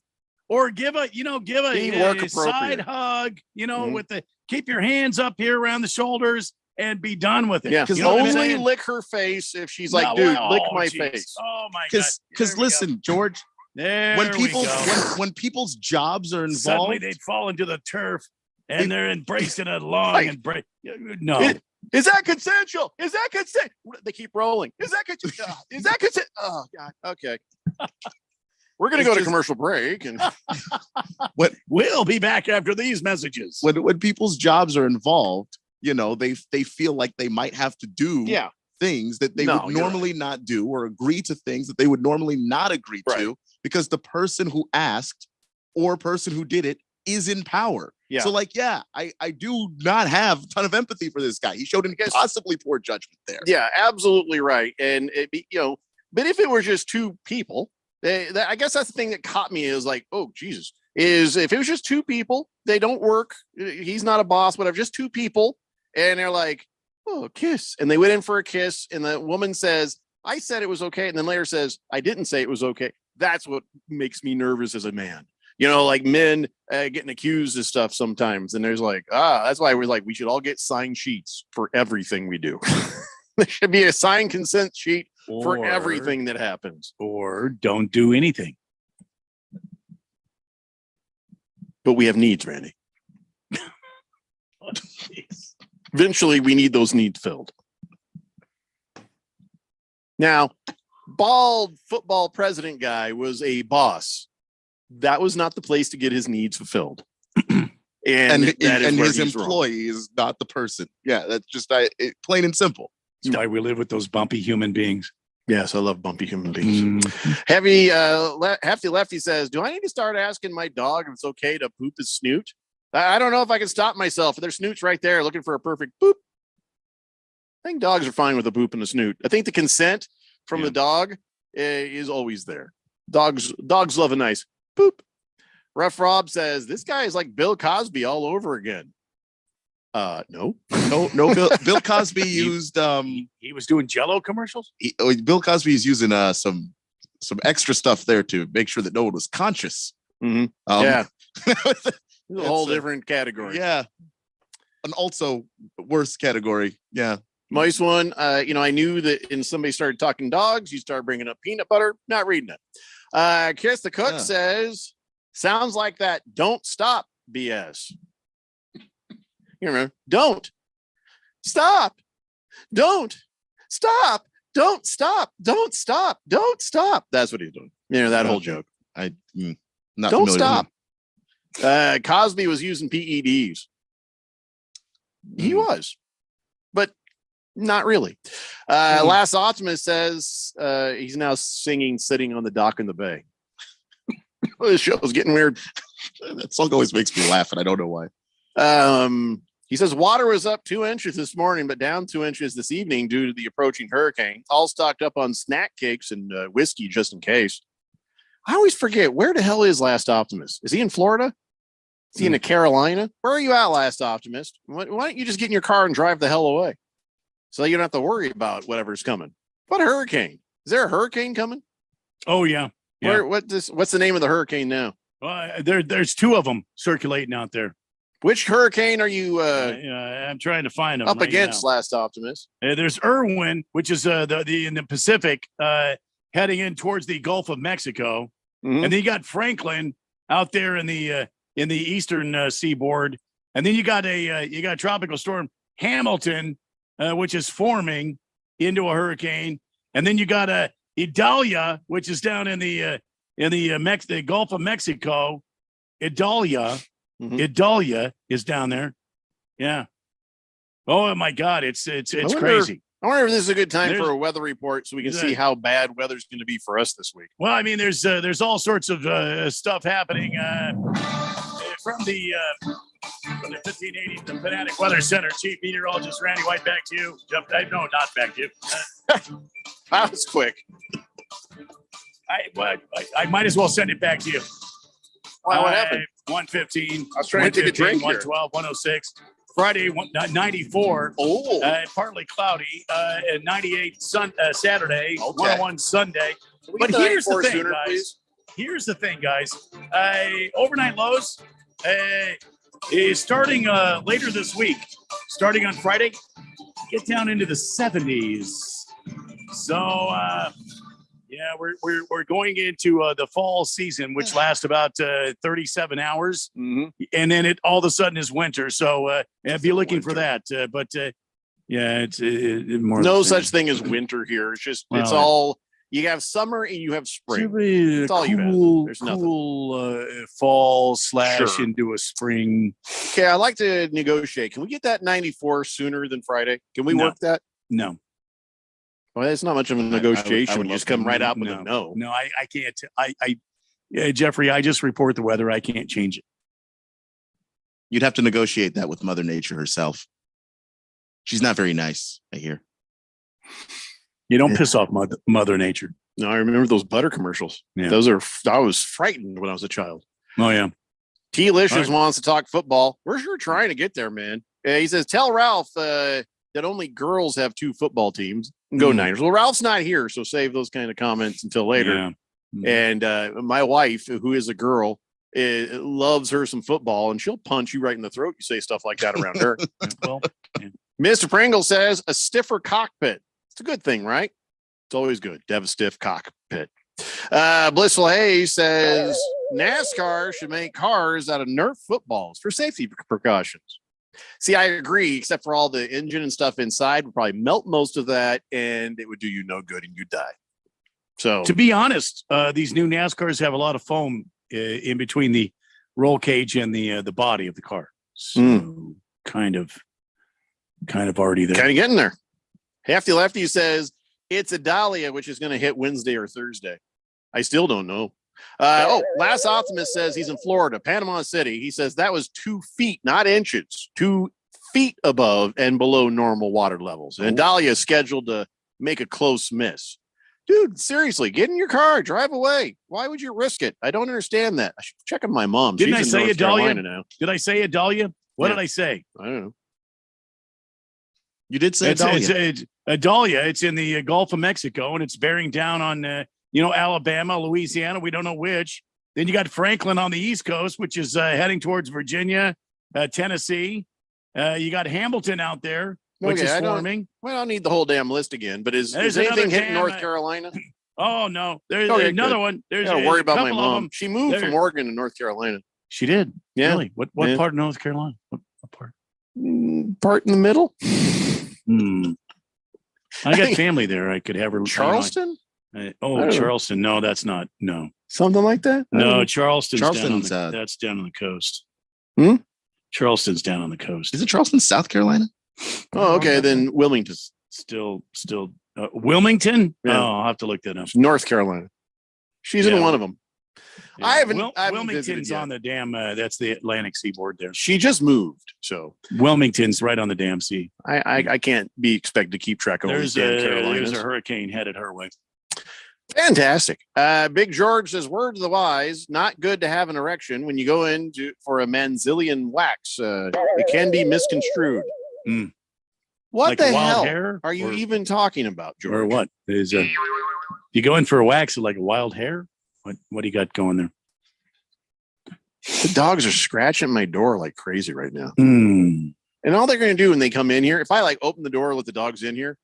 or give a Be side work appropriate. hug. With the keep your hands up here around the shoulders and be done with it. Yeah, You know what I'm only saying? lick her face if she's like, No, dude, well, lick oh, my geez. face. Oh my god! Because listen, George, There when we people go. when people's jobs are Suddenly involved, they'd fall into the turf. and they're embracing a long embrace. No. Is that consensual? Is that consent? They keep rolling. Is that consent? Is that consent? Oh God. Okay. We're gonna go to commercial break, and we'll be back after these messages. When people's jobs are involved, they feel like they might have to do things that they would normally not do, or agree to things that they would normally not agree to, because the person who asked or person who did it is in power. Yeah. So I do not have a ton of empathy for this guy. He showed impossibly poor judgment there. Yeah, absolutely right. And but if it were just two people, I guess that's the thing that caught me is like, oh Jesus, is if it was just two people, they don't work. He's not a boss, whatever, just two people. And they're like, oh, kiss. And they went in for a kiss. And the woman says, I said it was okay. And then later says, I didn't say it was okay. That's what makes me nervous as a man. Like men getting accused of stuff sometimes. And there's like, that's why we're like, we should all get signed sheets for everything we do. There should be a signed consent sheet for everything that happens. Or don't do anything. But we have needs, Randy. Eventually, we need those needs filled. Now, bald football president guy was a boss. That was not the place to get his needs fulfilled. and his employee is not the person. Yeah, that's just plain and simple. That's why we live with those bumpy human beings. Yes, I love bumpy human beings. Hefty Lefty says, do I need to start asking my dog if it's okay to poop his snoot? I don't know if I can stop myself. Their snoot's right there looking for a perfect boop. I think dogs are fine with a boop in the snoot. I think the consent from the dog is always there. Dogs love a nice boop. Rough Rob says, this guy is like Bill Cosby all over again. No. Bill Cosby used he was doing Jell-O commercials. Bill Cosby is using some extra stuff there to make sure that no one was conscious. Yeah. A whole different category. Yeah. And also worse category. Yeah. Nice one. I knew that when somebody started talking dogs, you started bringing up peanut butter. Not reading it. Kiss the Cook says, sounds like that don't stop BS. You remember? Don't stop. Don't stop. Don't stop. Don't stop. Don't stop. That's what he's doing. That whole joke. Don't stop. Cosby was using PEDs. He was, but not really. Last Optimist says he's now singing "Sitting on the Dock in the Bay." This show is getting weird. That song always makes me laugh, and I don't know why. He says water was up 2 inches this morning, but down 2 inches this evening due to the approaching hurricane. All stocked up on snack cakes and whiskey just in case. I always forget, where the hell is Last Optimist? Is he in Florida? Is he in the Carolina? Where are you at, Last Optimist? Why don't you just get in your car and drive the hell away? So you don't have to worry about whatever's coming. What hurricane? Is there a hurricane coming? Oh, yeah. What's the name of the hurricane now? There's two of them circulating out there. Which hurricane are you I'm trying to find them up against, Last Optimist? There's Irwin, which is in the Pacific, heading in towards the Gulf of Mexico. And then you got Franklin out there in the eastern seaboard. And then you got a tropical storm Hamilton, which is forming into a hurricane. And then you got a Idalia, which is down in the Gulf of Mexico. Idalia is down there. Yeah. Oh my God, it's crazy. I wonder if this is a good time for a weather report so we can see how bad weather's going to be for us this week. Well, I mean, there's all sorts of stuff happening from the 1580 the Fanatic Weather Center. Chief Meteorologist Randy White, back to you. No, not back to you. That was quick. I might as well send it back to you. Why, what happened? 115. I was trying to take a drink. 112, 106. Friday, 94. Partly cloudy. And 98 Saturday. 101 Sunday. But here's the thing, guys. Please? Here's the thing, guys. Overnight lows is starting later this week. Starting on Friday, get down into the 70s. So Yeah, we're going into the fall season, which lasts about 37 hours, and then it all of a sudden is winter. So be looking for that. Yeah, it's more. No such thing as winter here. It's just it's all you have summer and you have spring. That's all you have. There's nothing. Cool fall / into a spring. Okay, I like to negotiate. Can we get that 94 sooner than Friday? Can we work that? No. Well, it's not much of a negotiation when you just come right out with a no. No, I can't. Jeffrey, I just report the weather. I can't change it. You'd have to negotiate that with Mother Nature herself. She's not very nice, I hear. You don't piss off Mother Nature. No, I remember those butter commercials. Yeah. I was frightened when I was a child. Oh, yeah. T-Licious wants to talk football. We're sure trying to get there, man. He says, tell Ralph that only girls have 2 football teams. Go Niners. Well, Ralph's not here, so save those kind of comments until later. Yeah. And my wife, who is a girl, loves her some football, and she'll punch you right in the throat. You say stuff like that around her. Well, Mr. Pringle says a stiffer cockpit. It's a good thing, right? It's always good to have a stiff cockpit. Blissful Hayes says NASCAR should make cars out of Nerf footballs for safety precautions. See, I agree, except for all the engine and stuff inside would probably melt most of that, and it would do you no good, and you'd die. So, to be honest, these new NASCARs have a lot of foam in between the roll cage and the body of the car. So kind of already there. Kind of getting there. Hefty Lefty says it's a Dahlia, which is going to hit Wednesday or Thursday. I still don't know. Last Optimist says he's in Florida, Panama City. He says that was 2 feet, not inches, 2 feet above and below normal water levels. And Dahlia is scheduled to make a close miss. Dude, seriously, get in your car, drive away. Why would you risk it? I don't understand that. I should check on my mom. Didn't I She's in say North a Dahlia? Carolina now. Did I say a Dahlia? What did I say? I don't know. You did say it's a Dahlia. It's in the Gulf of Mexico, and it's bearing down on Alabama, Louisiana. We don't know which. Then you got Franklin on the East Coast, which is heading towards Virginia, Tennessee. You got Hamilton out there, which is forming. I don't need the whole damn list again. But is anything hitting North Carolina? Oh no, there's another one. There's don't worry about my mom. She moved from Oregon to North Carolina. She did. Yeah. Really? What part of North Carolina? What part? Part in the middle. I got family there. I could have her. Charleston? Charleston. No, that's not. No. Something like that? No, Charleston's Charleston's that's down on the coast. Hmm? Charleston's down on the coast. Is it Charleston, South Carolina? Oh, okay. Then Wilmington. Still Wilmington? Yeah. Oh, I'll have to look that up. North Carolina. She's in one of them. Yeah. I haven't Wilmington's on the damn. That's the Atlantic seaboard there. She just moved, so Wilmington's right on the damn sea. I can't be expected to keep track of all these damn Carolinas. There's a hurricane headed her way. Fantastic. Big George says, word to the wise, not good to have an erection when you go in for a Manzilian wax. It can be misconstrued. What Like the wild hell hair, are you even talking about, George? Or what? Is you go in for a wax like a wild hair? What do you got going there? The dogs are scratching my door like crazy right now. And all they're going to do when they come in here, if I open the door, let the dogs in here,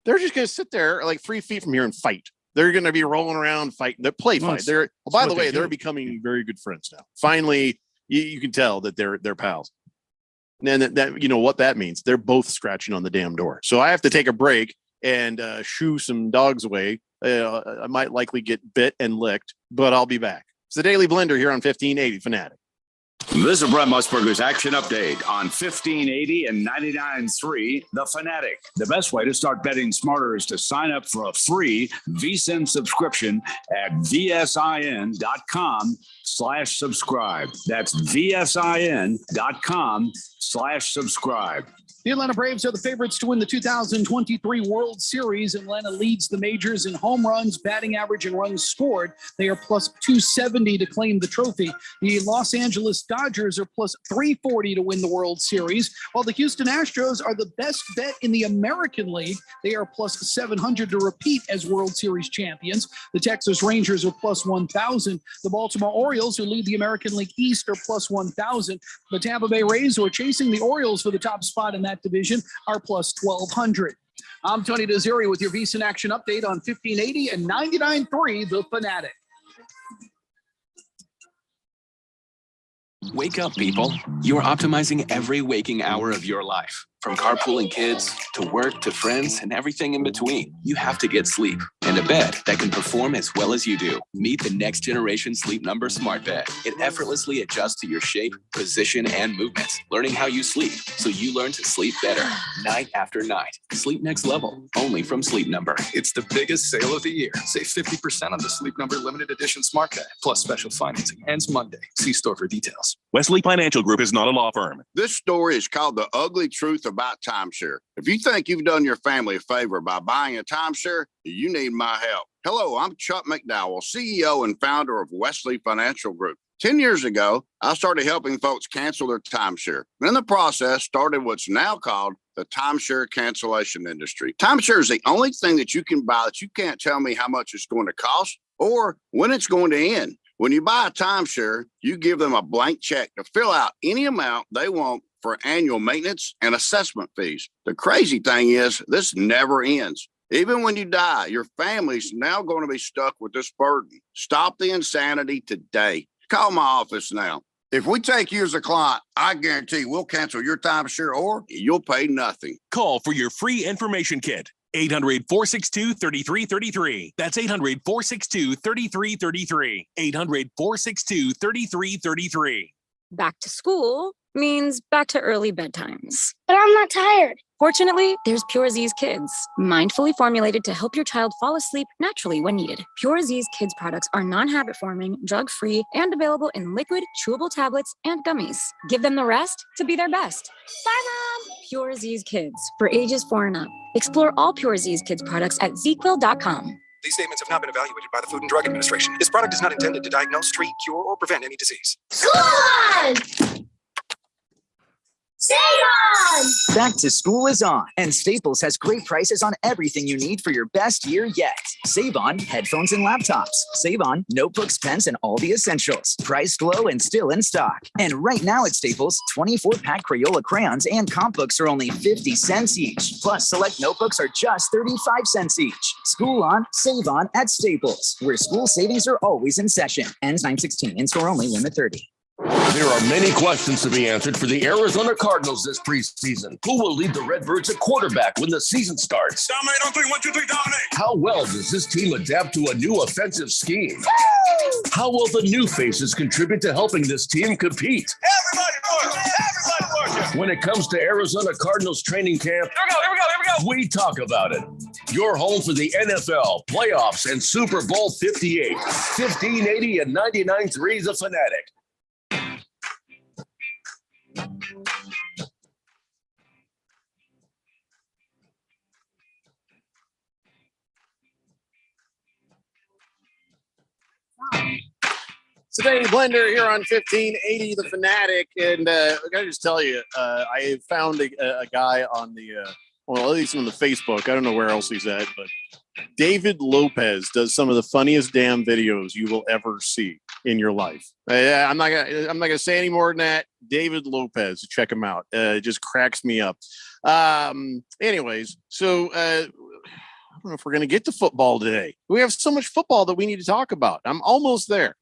they're just going to sit there 3 feet from here and fight. They're going to be rolling around fighting. They're play fight. By the way, they're becoming very good friends now. Finally, you can tell that they're pals. And that you know what that means. They're both scratching on the damn door. So I have to take a break and shoo some dogs away. I might likely get bit and licked, but I'll be back. It's the Daily Blender here on 1580 Fanatic. This is Brett Musburger's Action Update on 1580 and 99.3 The Fanatic. The best way to start betting smarter is to sign up for a free VSiN subscription at vsin.com/subscribe. That's vsin.com/subscribe. The Atlanta Braves are the favorites to win the 2023 World Series. Atlanta leads the majors in home runs, batting average, and runs scored. They are plus 270 to claim the trophy. The Los Angeles Dodgers are plus 340 to win the World Series, while the Houston Astros are the best bet in the American League. They are plus 700 to repeat as World Series champions. The Texas Rangers are plus 1,000. The Baltimore Orioles, who lead the American League East, are plus 1,000. The Tampa Bay Rays, who are chasing the Orioles for the top spot in that division, are plus 1,200. I'm Tony Desiri with your VSiN Action Update on 1580 and 99.3 The Fanatic. Wake up, people. You're optimizing every waking hour of your life. From carpooling kids to work to friends and everything in between. You have to get sleep and a bed that can perform as well as you do. Meet the next generation Sleep Number Smart Bed. It effortlessly adjusts to your shape, position, and movements, learning how you sleep so you learn to sleep better night after night. Sleep next level, only from Sleep Number. It's the biggest sale of the year. Save 50% on the Sleep Number limited edition Smart Bed, plus special financing. Ends Monday. See store for details. Wesley Financial Group is not a law firm. This story is called The Ugly Truth About Timeshare. If you think you've done your family a favor by buying a timeshare, you need my help. Hello, I'm Chuck McDowell, CEO and founder of Wesley Financial Group. 10 years ago, I started helping folks cancel their timeshare. In the process, started what's now called the timeshare cancellation industry. Timeshare is the only thing that you can buy that you can't tell me how much it's going to cost or when it's going to end. When you buy a timeshare, you give them a blank check to fill out any amount they want for annual maintenance and assessment fees. The crazy thing is, this never ends. Even when you die, your family's now going to be stuck with this burden. Stop the insanity today. Call my office now. If we take you as a client, I guarantee we'll cancel your timeshare or you'll pay nothing. Call for your free information kit. 800-462-3333. That's 800-462-3333. 800-462-3333. Back to school means back to early bedtimes. But I'm not tired. Fortunately, there's Pure Z's Kids, mindfully formulated to help your child fall asleep naturally when needed. Pure Z's Kids products are non-habit forming, drug-free, and available in liquid, chewable tablets, and gummies. Give them the rest to be their best. Bye, Mom. Pure Z's Kids for ages 4 and up. Explore all Pure Z's Kids products at ZQuil.com. These statements have not been evaluated by the Food and Drug Administration. This product is not intended to diagnose, treat, cure, or prevent any disease. School on! Save on! Back to school is on, and Staples has great prices on everything you need for your best year yet. Save on headphones and laptops. Save on notebooks, pens, and all the essentials. Priced low and still in stock. And right now at Staples, 24-pack Crayola crayons and comp books are only 50 cents each. Plus, select notebooks are just 35 cents each. School on, save on at Staples, where school savings are always in session. Ends 9/16. In-store only, limit 30. There are many questions to be answered for the Arizona Cardinals this preseason. Who will lead the Redbirds at quarterback when the season starts? Dominate on 3, 1, 2, 3, dominate. How well does this team adapt to a new offensive scheme? How will the new faces contribute to helping this team compete? Everybody working. Everybody working. When it comes to Arizona Cardinals training camp, Here we go. we talk about it. Your home for the NFL, playoffs, and Super Bowl 58. 1580 and 99.3 The Fanatic. Today, Blender here on 1580 The Fanatic. And I gotta just tell you, I found a guy on the, well, at least on the Facebook. I don't know where else he's at, but David Lopez does some of the funniest damn videos you will ever see in your life. I'm not gonna say any more than that. David Lopez, check him out. It just cracks me up. Anyways, so I don't know if we're gonna get to football today. We have so much football that we need to talk about. I'm almost there.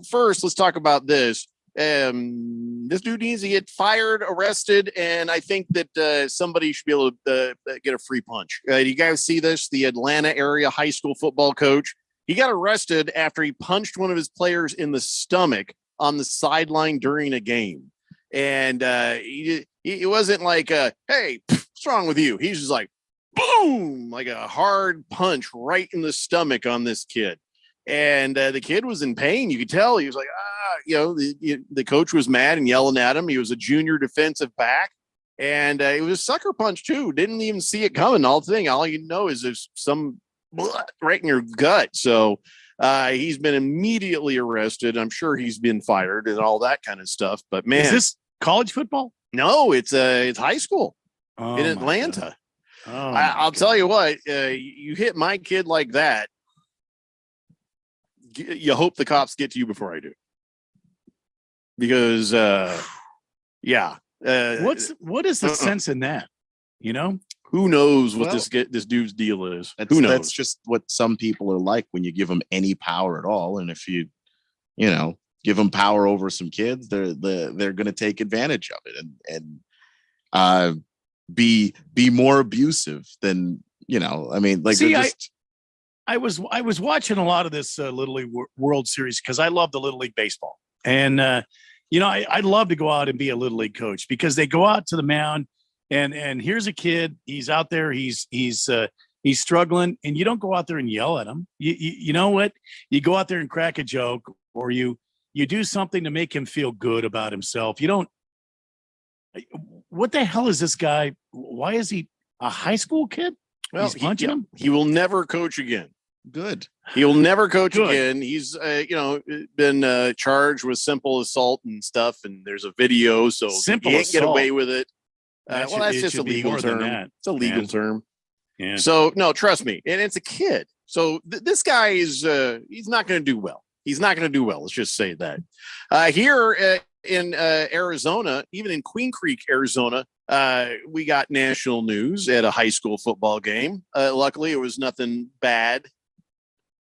First, let's talk about this. This dude needs to get fired, arrested, and I think that somebody should be able to get a free punch. You guys see this? The Atlanta area high school football coach. He got arrested after he punched one of his players in the stomach on the sideline during a game. And it wasn't like, hey, what's wrong with you? He's just like, boom, like a hard punch right in the stomach on this kid. And the kid was in pain. You could tell he was like, the coach was mad and yelling at him. He was a junior defensive back. And it was a sucker punch too. Didn't even see it coming. All you know is there's some blood right in your gut. So he's been immediately arrested. I'm sure he's been fired and all that kind of stuff. But man, is this college football? No, it's high school in Atlanta. I'll tell you what, you hit my kid like that, you hope the cops get to you before I do. Because, what is the sense in that? You know, Who knows what Well, this dude's deal is? That's, Who knows? That's just what some people are like when you give them any power at all. And if you give them power over some kids, they're going to take advantage of it and be more abusive than, I mean, like See, they're just. I was watching a lot of this Little League World Series because I love the Little League baseball, and I'd love to go out and be a Little League coach because they go out to the mound, and here's a kid, he's out there, he's struggling, and you don't go out there and yell at him. You know what? You go out there and crack a joke, or you do something to make him feel good about himself. You don't. What the hell is this guy? Why is he a high school kid? Well, He's punching him. He will never coach again. Good. He'll never coach Good. again. He's been charged with simple assault and stuff, and there's a video, so Simple he can't get assault. away with it. That Well, that's it just a should be legal more than term. that, It's a legal man. term. Yeah. So no, trust me, and it's a kid. So this guy is he's not going to do well. He's not going to do well. Let's just say that. Here in Arizona, even in Queen Creek, Arizona, we got national news at a high school football game. Luckily, it was nothing bad.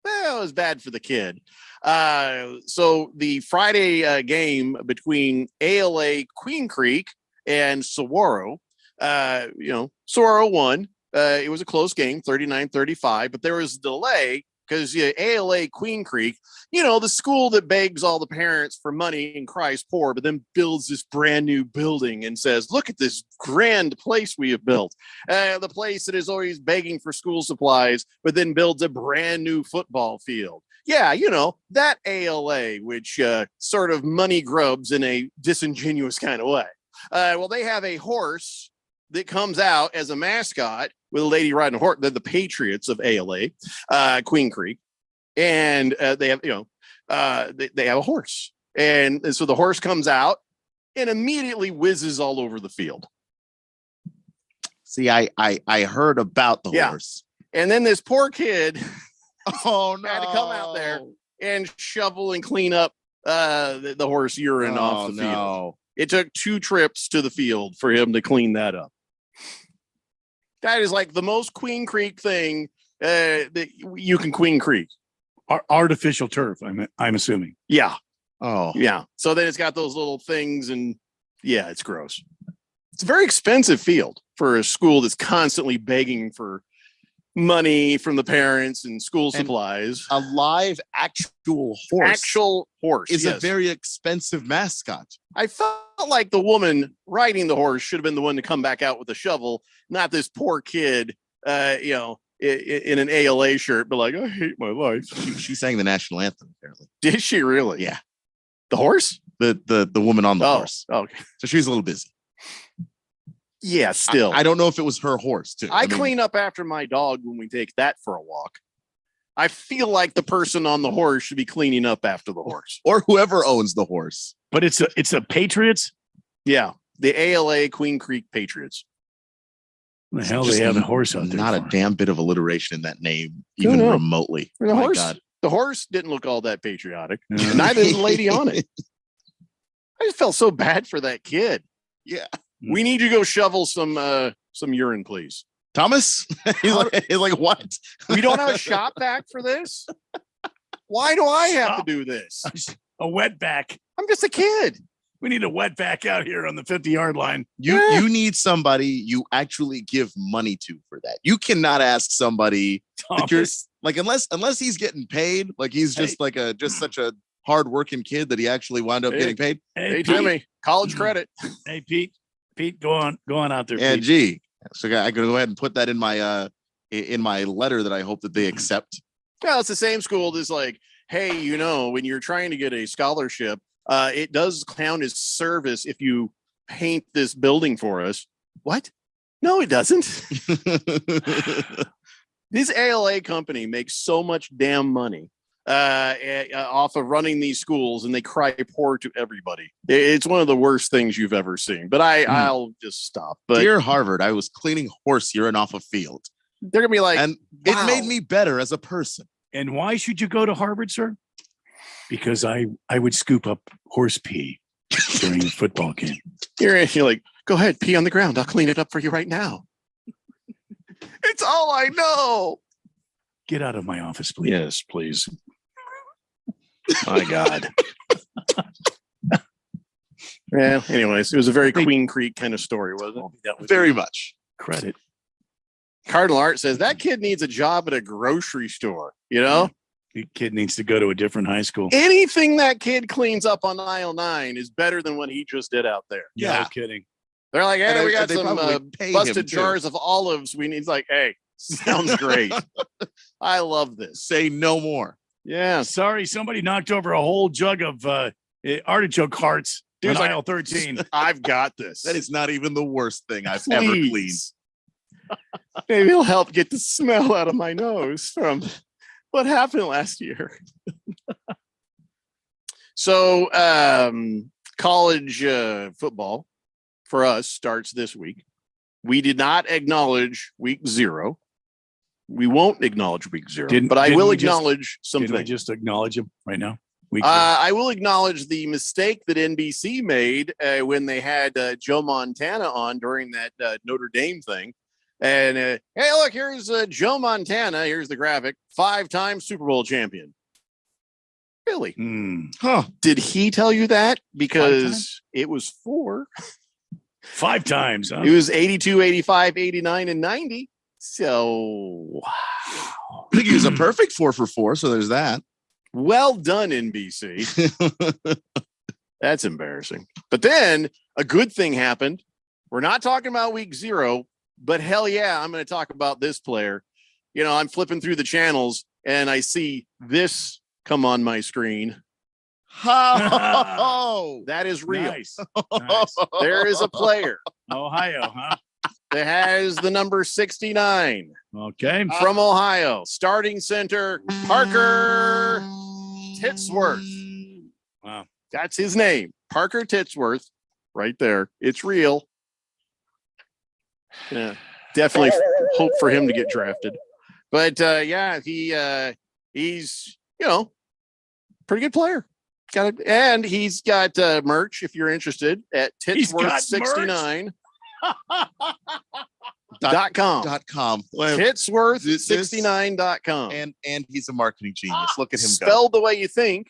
Well, it was bad for the kid. So the Friday game between ALA Queen Creek and Saguaro, Saguaro won. It was a close game, 39-35, but there was a delay because ALA Queen Creek, the school that begs all the parents for money and cries poor, but then builds this brand new building and says, look at this grand place we have built. The place that is always begging for school supplies, but then builds a brand new football field. Yeah, that ALA, which sort of money grubs in a disingenuous kind of way. Well, they have a horse that comes out as a mascot with a lady riding a horse. They're the Patriots of ALA, Queen Creek, and they have they have a horse, and so the horse comes out and immediately whizzes all over the field. See, I heard about the horse, and then this poor kid oh no had to come out there and shovel and clean up the horse urine off the field. It took 2 trips to the field for him to clean that up. That is like the most Queen Creek thing that you can Queen Creek. Artificial turf, I'm assuming. Yeah. Oh. Yeah. So then it's got those little things, and yeah, it's gross. It's a very expensive field for a school that's constantly begging for money from the parents and school supplies. A live actual horse. Is yes. a very expensive mascot. I felt like the woman riding the horse should have been the one to come back out with a shovel, not this poor kid, in an ALA shirt, but like, I hate my life. She sang the national anthem, apparently. Did she really? Yeah. The horse? The woman on the horse. Okay. So she was a little busy. Yeah, still. I don't know if it was her horse, too. I clean up after my dog when we take that for a walk. I feel like the person on the horse should be cleaning up after the horse. Or whoever owns the horse. But it's a Patriots? Yeah. The ALA Queen Creek Patriots. The hell they have a horse out there? Not a damn bit of alliteration in that name, even remotely. The My horse, God. the horse didn't look all that patriotic. Neither did the lady on it. I just felt so bad for that kid. Yeah. We need you to go shovel some urine, please. Thomas? he's like, what? We don't have a shop vac for this? Why do I have to do this? A wet back. I'm just a kid. We need a wet back out here on the 50-yard line. You need somebody you actually give money to for that. You cannot ask somebody unless he's getting paid, like he's just such a hardworking kid that he actually wound up getting paid. Hey Jimmy, college credit. Hey Pete, go on out there. And Pete. gee, so I could go ahead and put that in my letter that I hope that they accept. Well, it's the same school that's like, hey, when you're trying to get a scholarship, it does count as service if you paint this building for us. What? No, it doesn't. This ALA company makes so much damn money off of running these schools, and they cry poor to everybody. It's one of the worst things you've ever seen. But I'll just stop. But Dear Harvard, I was cleaning horse urine off a field. They're gonna be like, and it made me better as a person. And why should you go to Harvard, sir? Because I would scoop up horse pee during the football game. You're like, go ahead, pee on the ground. I'll clean it up for you right now. It's all I know. Get out of my office, please. Yes, please. My God. Yeah. Anyways, it was a very Queen Creek kind of story, wasn't it? Very much. Credit. Cardinal Art says that kid needs a job at a grocery store. You know, The kid needs to go to a different high school. anything that kid cleans up on aisle 9 is better than what he just did out there. No kidding. They're like, hey, And we they- got they some probably pay him, busted too. jars of olives. We need. He's like, hey, sounds great. I love this. Say no more. Yeah. Sorry, somebody knocked over a whole jug of artichoke hearts in Dude's like, aisle 13. I've got this. That is not even the worst thing I've ever cleaned. Please. Maybe it'll help get the smell out of my nose from what happened last year. So, college football for us starts this week. We did not acknowledge week 0. We won't acknowledge week 0, but I will acknowledge something. Did I just acknowledge him right now? I will acknowledge the mistake that NBC made when they had Joe Montana on during that Notre Dame thing. And hey, look, here's Joe Montana. Here's the graphic. 5-time Super Bowl champion. Really? Huh. Did he tell you that? Because it was 4. 5 times. Huh? It was 82, 85, 89, and 90. So, wow. I think he was a perfect 4 for 4. So there's that. Well done, NBC. That's embarrassing. But then a good thing happened. We're not talking about week 0, but hell yeah, I'm going to talk about this player. You know, I'm flipping through the channels and I see this come on my screen. Oh, that is real. Nice. Nice. There is a player Ohio, huh? that has the number 69. Okay. From Ohio, starting center, Parker Titsworth. Wow. That's his name, Parker Titsworth, right there. It's real. Yeah, definitely hope for him to get drafted. But yeah, he's, you know, pretty good player. Got it, and he's got merch if you're interested at Titsworth69. .com. Titsworth69.com. And he's a marketing genius. Look at him spelled the way you think.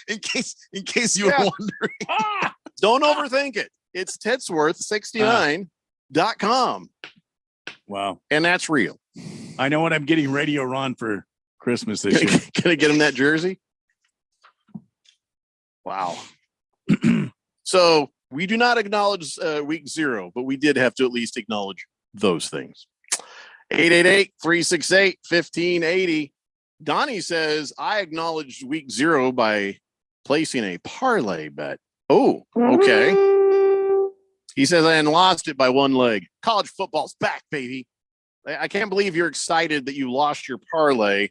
in case you were wondering. Don't overthink it. It's Titsworth69.com. Wow. And that's real. I know what I'm getting Radio Ron for Christmas this year. Can I get him that jersey? Wow. So we do not acknowledge week 0, but we did have to at least acknowledge those things. 888-368-1580. Donnie says, I acknowledged week 0 by placing a parlay bet. Oh, okay. He says, and lost it by 1 leg. College football's back, baby. I can't believe you're excited that you lost your parlay.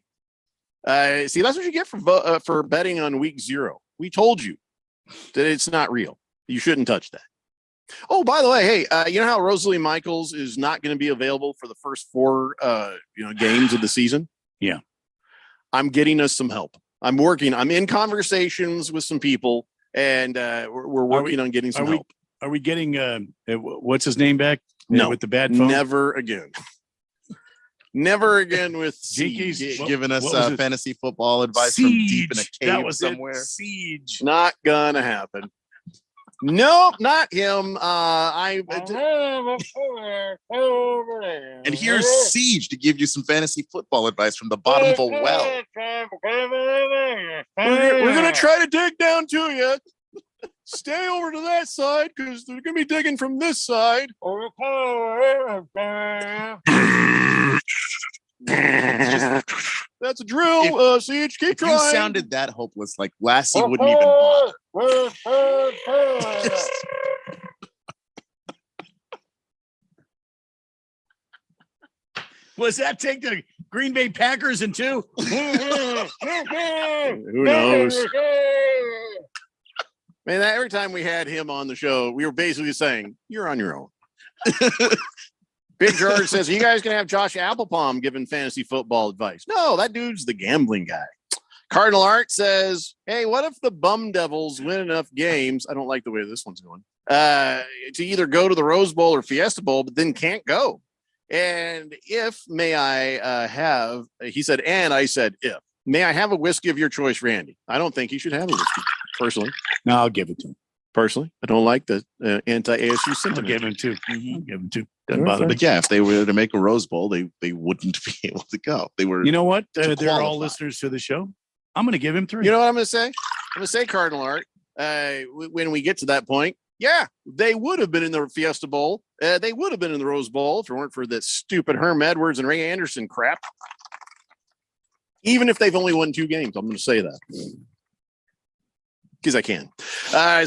See, that's what you get for betting on week 0. We told you that it's not real. You shouldn't touch that. Oh, by the way, hey, you know how Rosalie Michaels is not going to be available for the first 4 games of the season? Yeah. I'm getting us some help. I'm in conversations with some people, and we're working on getting some help. Are we getting what's his name back? No, with the bad phone. Never again. Never again with Jinkies giving us fantasy football advice Siege. from deep in a cave That was somewhere. Siege. Not gonna happen. Nope, not him. And here's Siege to give you some fantasy football advice from the bottom of a well. We're gonna try to dig down to you. Stay over to that side because they're gonna be digging from this side. That's a drill. Siege, keep If you trying. sounded that hopeless, like Lassie wouldn't even bother. Was that take the Green Bay Packers in 2? Who knows? Man, every time we had him on the show, we were basically saying, you're on your own. Big George says, you guys can have Josh Applepalm giving fantasy football advice. No, that dude's the gambling guy. Cardinal Art says, hey, what if the Bum Devils win enough games? I don't like the way this one's going. To either go to the Rose Bowl or Fiesta Bowl, but then can't go. And if may I have, he said, and I said, if. May I have a whiskey of your choice, Randy? I don't think he should have a whiskey, personally. No, I'll give it to him. Personally, I don't like the anti-ASU I'll sentiment. give him 2. I'll give him 2. Doesn't bother me. But yeah, if they were to make a Rose Bowl, they wouldn't be able to go. They were. You know what? They're all qualify. listeners to the show. I'm going to give him 3. You know what I'm going to say? I'm going to say, Cardinal Art, when we get to that point, yeah, they would have been in the Fiesta Bowl. They would have been in the Rose Bowl if it weren't for that stupid Herm Edwards and Ray Anderson crap. Even if they've only won 2 games, I'm going to say that. Because I can.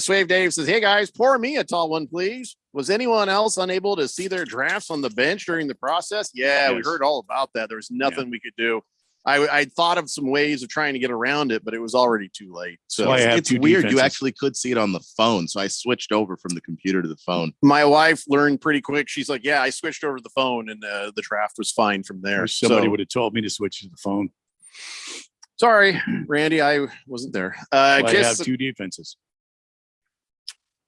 Swave Dave says, hey, guys, pour me a tall one, please. Was anyone else unable to see their drafts on the bench during the process? Yeah, we heard all about that. There was nothing we could do. I thought of some ways of trying to get around it, but it was already too late. So it's weird. Defenses. You actually could see it on the phone. So I switched over from the computer to the phone. My wife learned pretty quick. She's like, yeah, I switched over to the phone and the draft was fine from there. Somebody would have told me to switch to the phone. Sorry, Randy, I wasn't there. I have 2 defenses.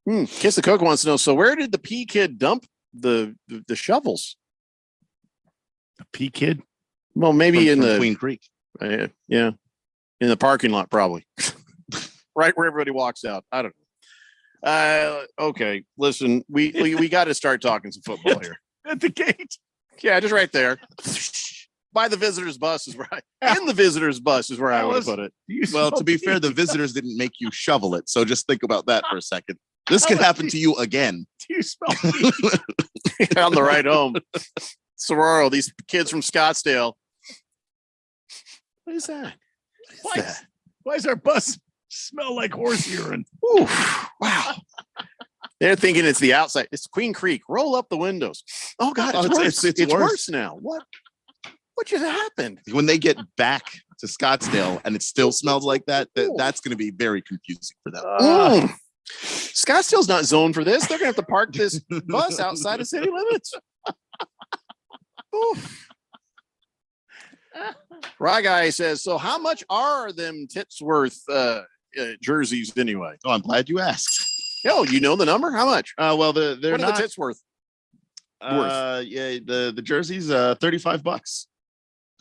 Kiss the Cook wants to know, so where did the P Kid dump the shovels? The P Kid? Well, maybe from the Queen Creek. Yeah, in the parking lot, probably. Right where everybody walks out. I don't know. Okay, listen, we got to start talking some football here. At the gate. Yeah, just right there. By the visitors' bus is where in the visitors' bus is where I would put it. Well, to be fair, the visitors didn't make you shovel it. So just think about that for a second. This could happen to you again. Do you smell on the ride home? Sororo, these kids from Scottsdale. What is that? Why does our bus smell like horse urine? Ooh, wow. They're thinking it's the outside. It's Queen Creek. Roll up the windows. Oh, God, it's worse. It's worse now. What just happened? When they get back to Scottsdale and it still smells like that, that's going to be very confusing for them. Scottsdale's not zoned for this. They're going to have to park this bus outside of city limits. Rye Guy says, so how much are them Titsworth jerseys anyway? Oh, I'm glad you asked. Oh, you know the number? How much? Well, they're what not are the Titsworth? Yeah, the jersey's $35.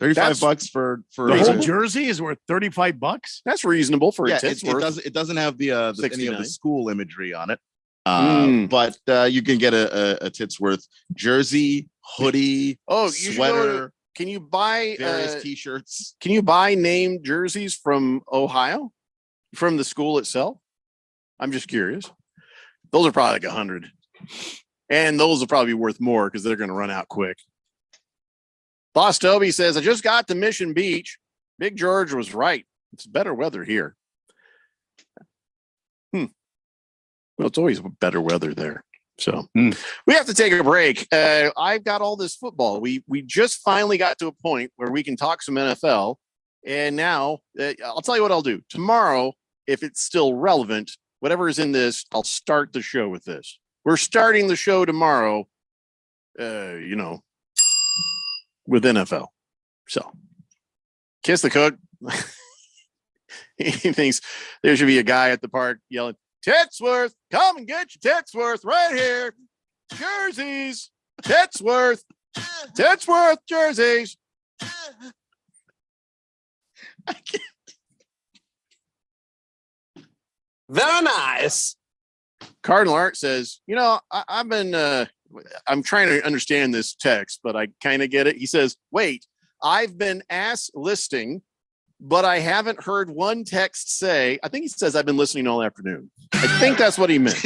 $35 for the whole jersey is worth $35. That's reasonable for a Titsworth. It doesn't have the any of the school imagery on it. But you can get a Titsworth jersey, hoodie, sweater. Can you buy various t-shirts? Can you buy named jerseys from Ohio, from the school itself? I'm just curious. Those are probably like 100, and those will probably be worth more because they're going to run out quick. Boss Toby says, I just got to Mission Beach. Big George was right. It's better weather here. Well, it's always better weather there. So we have to take a break. I've got all this football. We just finally got to a point where we can talk some NFL. And now I'll tell you what I'll do. Tomorrow, if it's still relevant, whatever is in this, I'll start the show with this. We're starting the show tomorrow, with NFL. So Kiss the Cook. He thinks there should be a guy at the park yelling, Titsworth, come and get your Titsworth right here. Jerseys, Titsworth jerseys. Very nice. Cardinal Art says, I've been, I'm trying to understand this text, but I kind of get it. He says, wait, I've been ass listing, but I haven't heard one text say, I think he says I've been listening all afternoon. I think that's what he meant.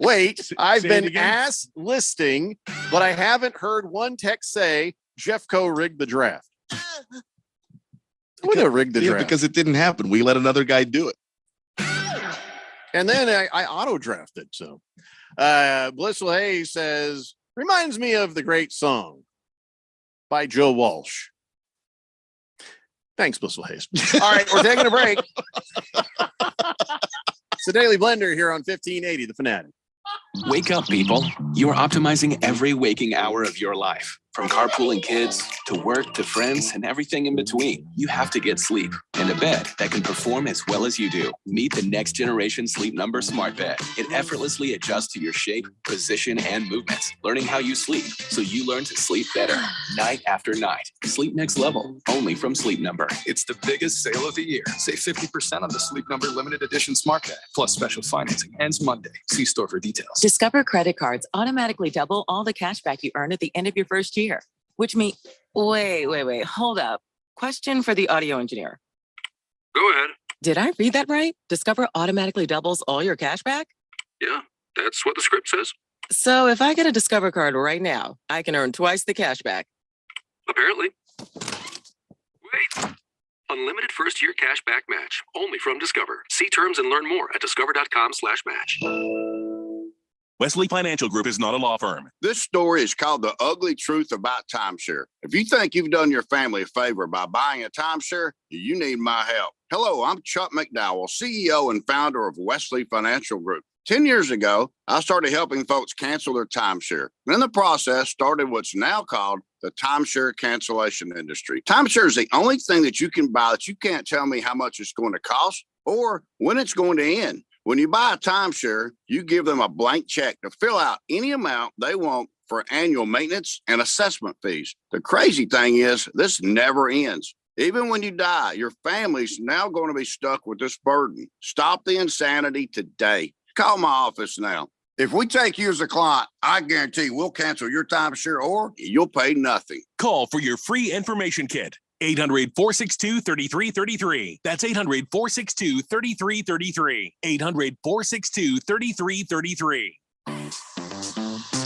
Wait, I've been ass listing, but I haven't heard one text say Jeffco rigged the draft. We didn't rig the draft. Because it didn't happen. We let another guy do it. And then I auto drafted. So Blissful Hayes says, reminds me of the great song by Joe Walsh. Thanks, Blissful Hayes. All right, we're taking a break. It's the Daily Blender here on 1580, The Fanatic. Wake up, people. You are optimizing every waking hour of your life. From carpooling kids to work to friends and everything in between. You have to get sleep. And a bed that can perform as well as you do. Meet the next generation Sleep Number Smart Bed. It effortlessly adjusts to your shape, position, and movements, learning how you sleep so you learn to sleep better night after night. Sleep next level, only from Sleep Number. It's the biggest sale of the year. Save 50% on the Sleep Number limited edition smart bed, plus special financing. Ends Monday. See store for details. Discover credit cards automatically double all the cash back you earn at the end of your first year, which means, wait, hold up. Question for the audio engineer. Go ahead. Did I read that right? Discover automatically doubles all your cash back? Yeah, that's what the script says. So if I get a Discover card right now, I can earn twice the cash back. Apparently. Wait. Unlimited first year cash back match. Only from Discover. See terms and learn more at discover.com/match. Wesley Financial Group is not a law firm. This story is called The Ugly Truth About Timeshare. If you think you've done your family a favor by buying a timeshare, you need my help. Hello, I'm Chuck McDowell, CEO and founder of Wesley Financial Group. 10 years ago, I started helping folks cancel their timeshare. And in the process, started what's now called the timeshare cancellation industry. Timeshare is the only thing that you can buy that you can't tell me how much it's going to cost or when it's going to end. When you buy a timeshare, you give them a blank check to fill out any amount they want for annual maintenance and assessment fees. The crazy thing is, this never ends. Even when you die, your family's now going to be stuck with this burden. Stop the insanity today. Call my office now. If we take you as a client, I guarantee we'll cancel your timeshare or you'll pay nothing. Call for your free information kit. 800-462-3333. That's 800-462-3333. 800-462-3333.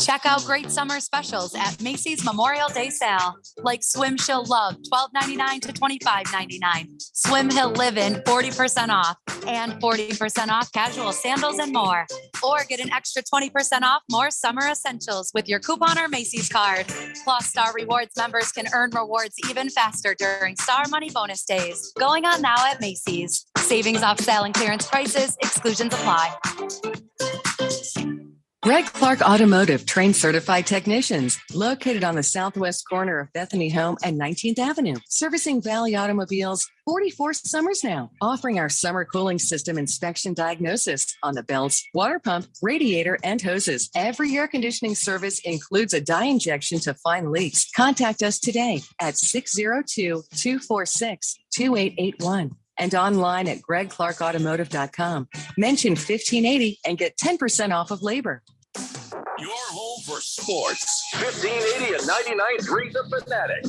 Check out great summer specials at Macy's Memorial Day Sale, like Swim Chill Love, $12.99 to $25.99. Swim Hill Live-In, 40% off, and 40% off casual sandals and more. Or get an extra 20% off more summer essentials with your coupon or Macy's card. Plus, Star Rewards members can earn rewards even faster during Star Money Bonus Days. Going on now at Macy's. Savings off sale and clearance prices. Exclusions apply. Greg Clark Automotive trains certified technicians located on the southwest corner of Bethany Home and 19th Avenue, servicing Valley automobiles 44 summers now, offering our summer cooling system inspection diagnosis on the belts, water pump, radiator, and hoses. Every air conditioning service includes a dye injection to find leaks. Contact us today at 602-246-2881. And online at gregclarkautomotive.com. Mention 1580 and get 10% off of labor. Your home for sports. 1580 and 99.3 The Fanatic.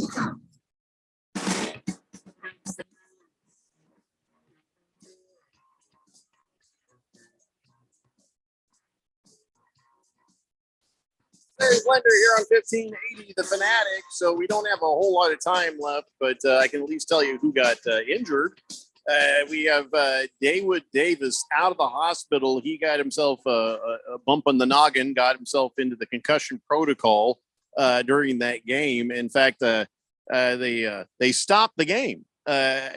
Larry Blender here on 1580 The Fanatic. So we don't have a whole lot of time left, but I can at least tell you who got injured. We have Dawood Davis out of the hospital. He got himself a bump on the noggin, got himself into the concussion protocol during that game. In fact, they stopped the game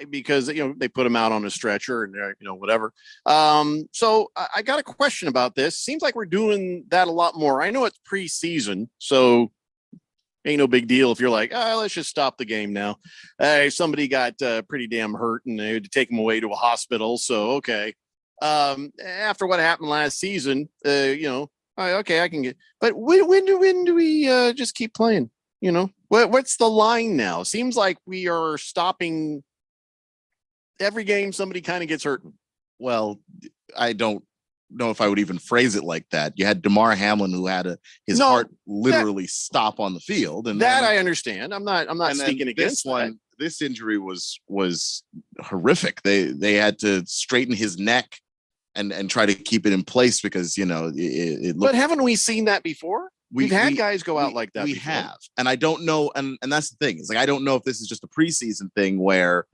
because they put him out on a stretcher and whatever. So I got a question about this. Seems like we're doing that a lot more. I know it's preseason, so ain't no big deal if you're like, let's just stop the game now. Somebody got pretty damn hurt and they had to take him away to a hospital. So, okay. After what happened last season, okay, I can get, but when do we just keep playing? What's the line now? Seems like we are stopping every game. Somebody kind of gets hurt. Well, I don't know if I would even phrase it like that. You had DeMar Hamlin who had his heart literally stop on the field, and that I understand. I'm not speaking against one. This injury was horrific. They had to straighten his neck and try to keep it in place because it looked. But haven't we seen that before? We've had guys go out like that. We before. have, and I don't know, and that's the thing. It's like I don't know if this is just a preseason thing where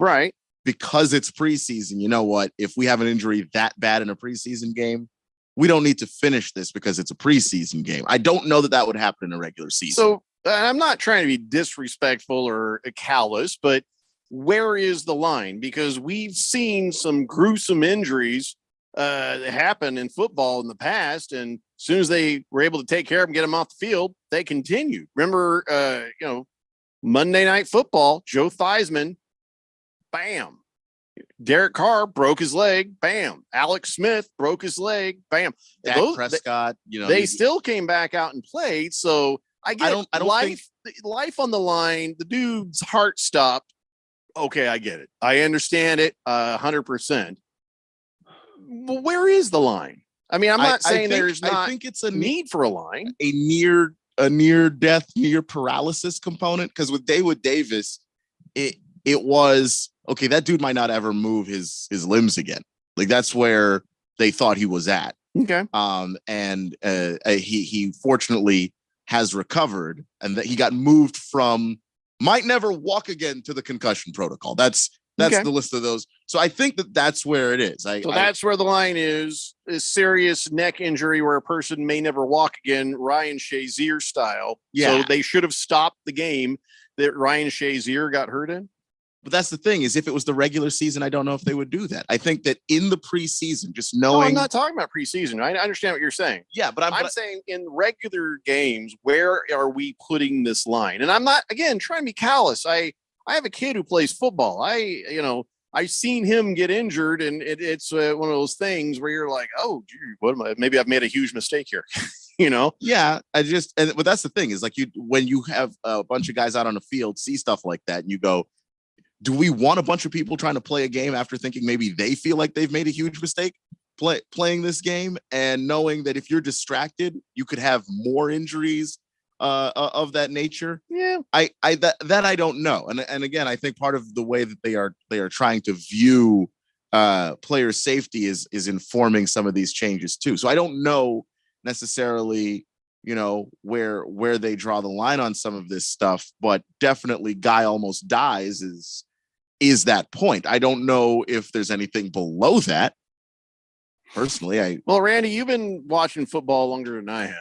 because it's preseason, you know what? If we have an injury that bad in a preseason game, we don't need to finish this because it's a preseason game. I don't know that would happen in a regular season. So I'm not trying to be disrespectful or callous, but where is the line? Because we've seen some gruesome injuries happen in football in the past, and as soon as they were able to take care of them, get them off the field, they continued. Remember, Monday Night Football, Joe Theismann, bam, Derek Carr broke his leg. Bam. Alex Smith broke his leg. Bam. Dak Prescott, they still came back out and played. So I get I don't life on the line. The dude's heart stopped. Okay, I get it. I understand it 100%. But where is the line? I mean, I'm not saying there's not. I think it's a need for a line. A near death, near paralysis component. Because with David Davis, it was okay. That dude might not ever move his limbs again. Like that's where they thought he was at. Okay. And he fortunately has recovered, and that he got moved from might never walk again to the concussion protocol. That's Okay. the list of those. So I think that's where it is. That's where the line is serious neck injury where a person may never walk again, Ryan Shazier style. Yeah. So they should have stopped the game that Ryan Shazier got hurt in. But that's the thing is if it was the regular season, I don't know if they would do that. I think that in the preseason, just No, knowing I'm not talking about preseason. I understand what you're saying. Yeah, but I'm saying in regular games, where are we putting this line? And I'm not, again, trying to be callous. I have a kid who plays football. I've seen him get injured, and it's one of those things where you're like, oh, gee, maybe I've made a huge mistake here. Yeah, but that's the thing is like when you have a bunch of guys out on the field, see stuff like that, and you go, do we want a bunch of people trying to play a game after thinking maybe they feel like they've made a huge mistake playing this game, and knowing that if you're distracted, you could have more injuries of that nature? Yeah, I I don't know, and again, I think part of the way that they are trying to view player safety is informing some of these changes too. So I don't know necessarily, where they draw the line on some of this stuff, but definitely guy almost dies is that point. I don't know if there's anything below that. Personally, well, Randy, you've been watching football longer than I have.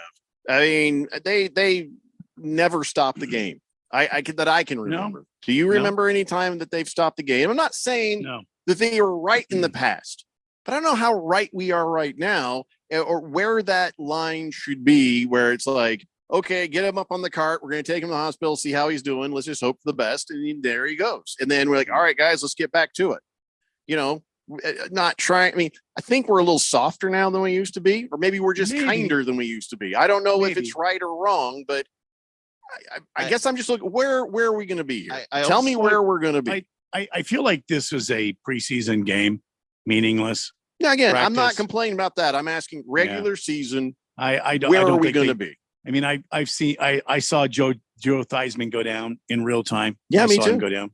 I mean, they never stop the game. I can remember. No. Do you remember any time that they've stopped the game? I'm not saying that they were right in the past, but I don't know how right we are right now, or where that line should be, where it's like, okay, get him up on the cart. We're going to take him to the hospital, see how he's doing. Let's just hope for the best. And there he goes. And then we're like, all right, guys, let's get back to it. Not trying. I mean, I think we're a little softer now than we used to be, or maybe we're just kinder than we used to be. I don't know if it's right or wrong, but I guess I'm just looking, where are we going to be here? Tell me where we're going to be. I feel like this was a preseason game, meaningless. Now, again, practice. I'm not complaining about that. I'm asking regular season. I don't. Where I don't are we think going to be? I mean, I saw Joe Theismann go down in real time. Yeah, I me saw too. him go down.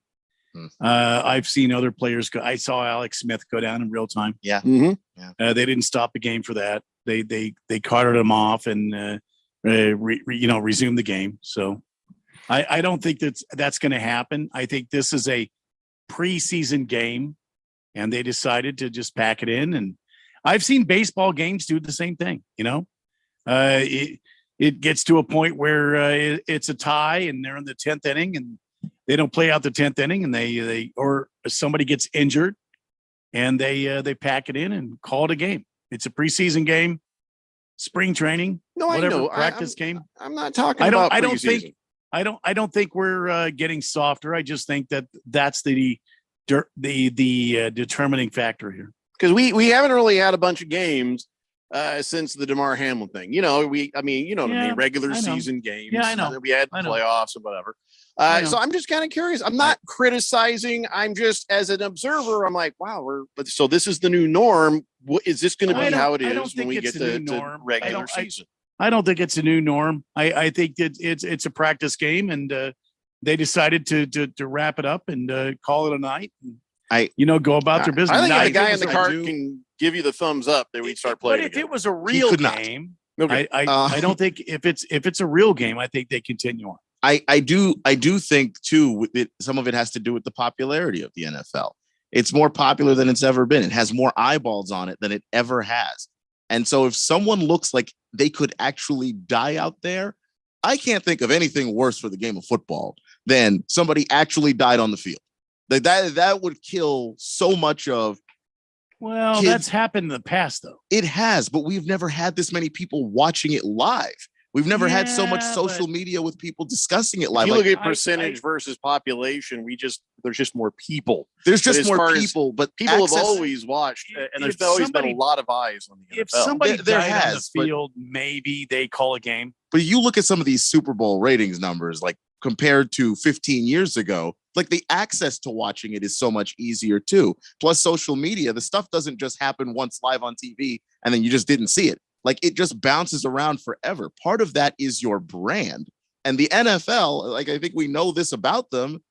I've seen other players go. I saw Alex Smith go down in real time. Yeah. Mm-hmm. They didn't stop the game for that. They carted him off and resumed the game. So I don't think that's going to happen. I think this is a preseason game, and they decided to just pack it in. And I've seen baseball games do the same thing. It gets to a point where it's a tie, and they're in the 10th inning, and they don't play out the 10th inning, and they or somebody gets injured, and they pack it in and call it a game. It's a preseason game, spring training, whatever, I know. practice game. I'm not talking about preseason. I don't think we're getting softer. I just think that's the determining factor here. Because we haven't really had a bunch of games since the DeMar Hamlin thing. What I mean, regular season games. Yeah, I know. We had playoffs and whatever. So I'm just kind of curious. I'm not criticizing. I'm just, as an observer, I'm like, wow, so this is the new norm. Is this going to be how it is when we get to regular season? I don't think it's a new norm. I think that it's a practice game, and they decided to wrap it up and call it a night. And, go about their business. I think if the guy in the cart can give you the thumbs up, then we start playing. But if it was a real game, okay. I don't think if it's a real game, I think they continue on. I do think too, some of it has to do with the popularity of the NFL. It's more popular than it's ever been. It has more eyeballs on it than it ever has. And so if someone looks like they could actually die out there, I can't think of anything worse for the game of football than somebody actually died on the field. That would kill so much of. Well, kids. That's happened in the past, though. It has, but we've never had this many people watching it live. We've never had so much Yeah, social but- media with people discussing it If live. you Like, look at percentage versus population, there's just more people. there's But just as more far as people, but people have access- always watched, and there's If always been somebody- a lot of eyes on the NFL. If somebody There died on has, the but- field, maybe they call a game. But you look at some of these Super Bowl ratings numbers, like compared to 15 years ago, like the access to watching it is so much easier too. Plus social media, the stuff doesn't just happen once live on TV and then you just didn't see it. Like it just bounces around forever. Part of that is your brand. And the NFL, like I think we know this about them,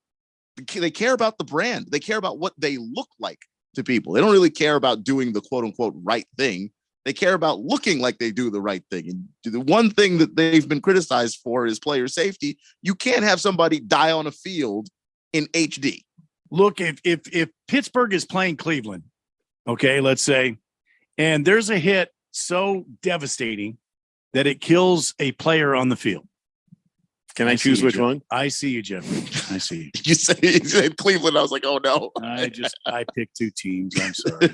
they care about the brand. They care about what they look like to people. They don't really care about doing the quote unquote right thing. They care about looking like they do the right thing. And the one thing that they've been criticized for is player safety. You can't have somebody die on a field in HD. Look, if Pittsburgh is playing Cleveland, okay, let's say, and there's a hit so devastating that it kills a player on the field. Can I see choose you, which Jeff. one? I see you, Jeffrey. I see you. You said Cleveland. I was like, oh no. I picked two teams. I'm sorry.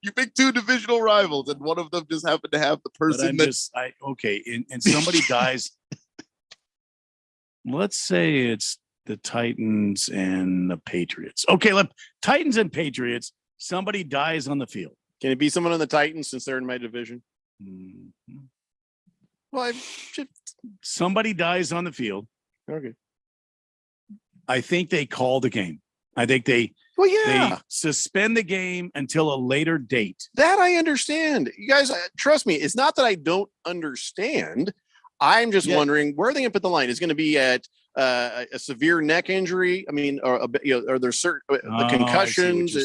You picked two divisional rivals, and one of them just happened to have the But person I'm that just and somebody dies. Let's say it's the Titans and the Patriots. Okay, Titans and Patriots. Somebody dies on the field. Can it be someone on the Titans since they're in my division? Mhm. Well, I should. Somebody dies on the field. Okay. I think they call the game. I think they yeah. they suspend the game until a later date. That I understand. You guys, trust me. It's not that I don't understand. I'm just wondering where are they going to put the line? Is going to be at a severe neck injury? I mean, or are there certain the concussions?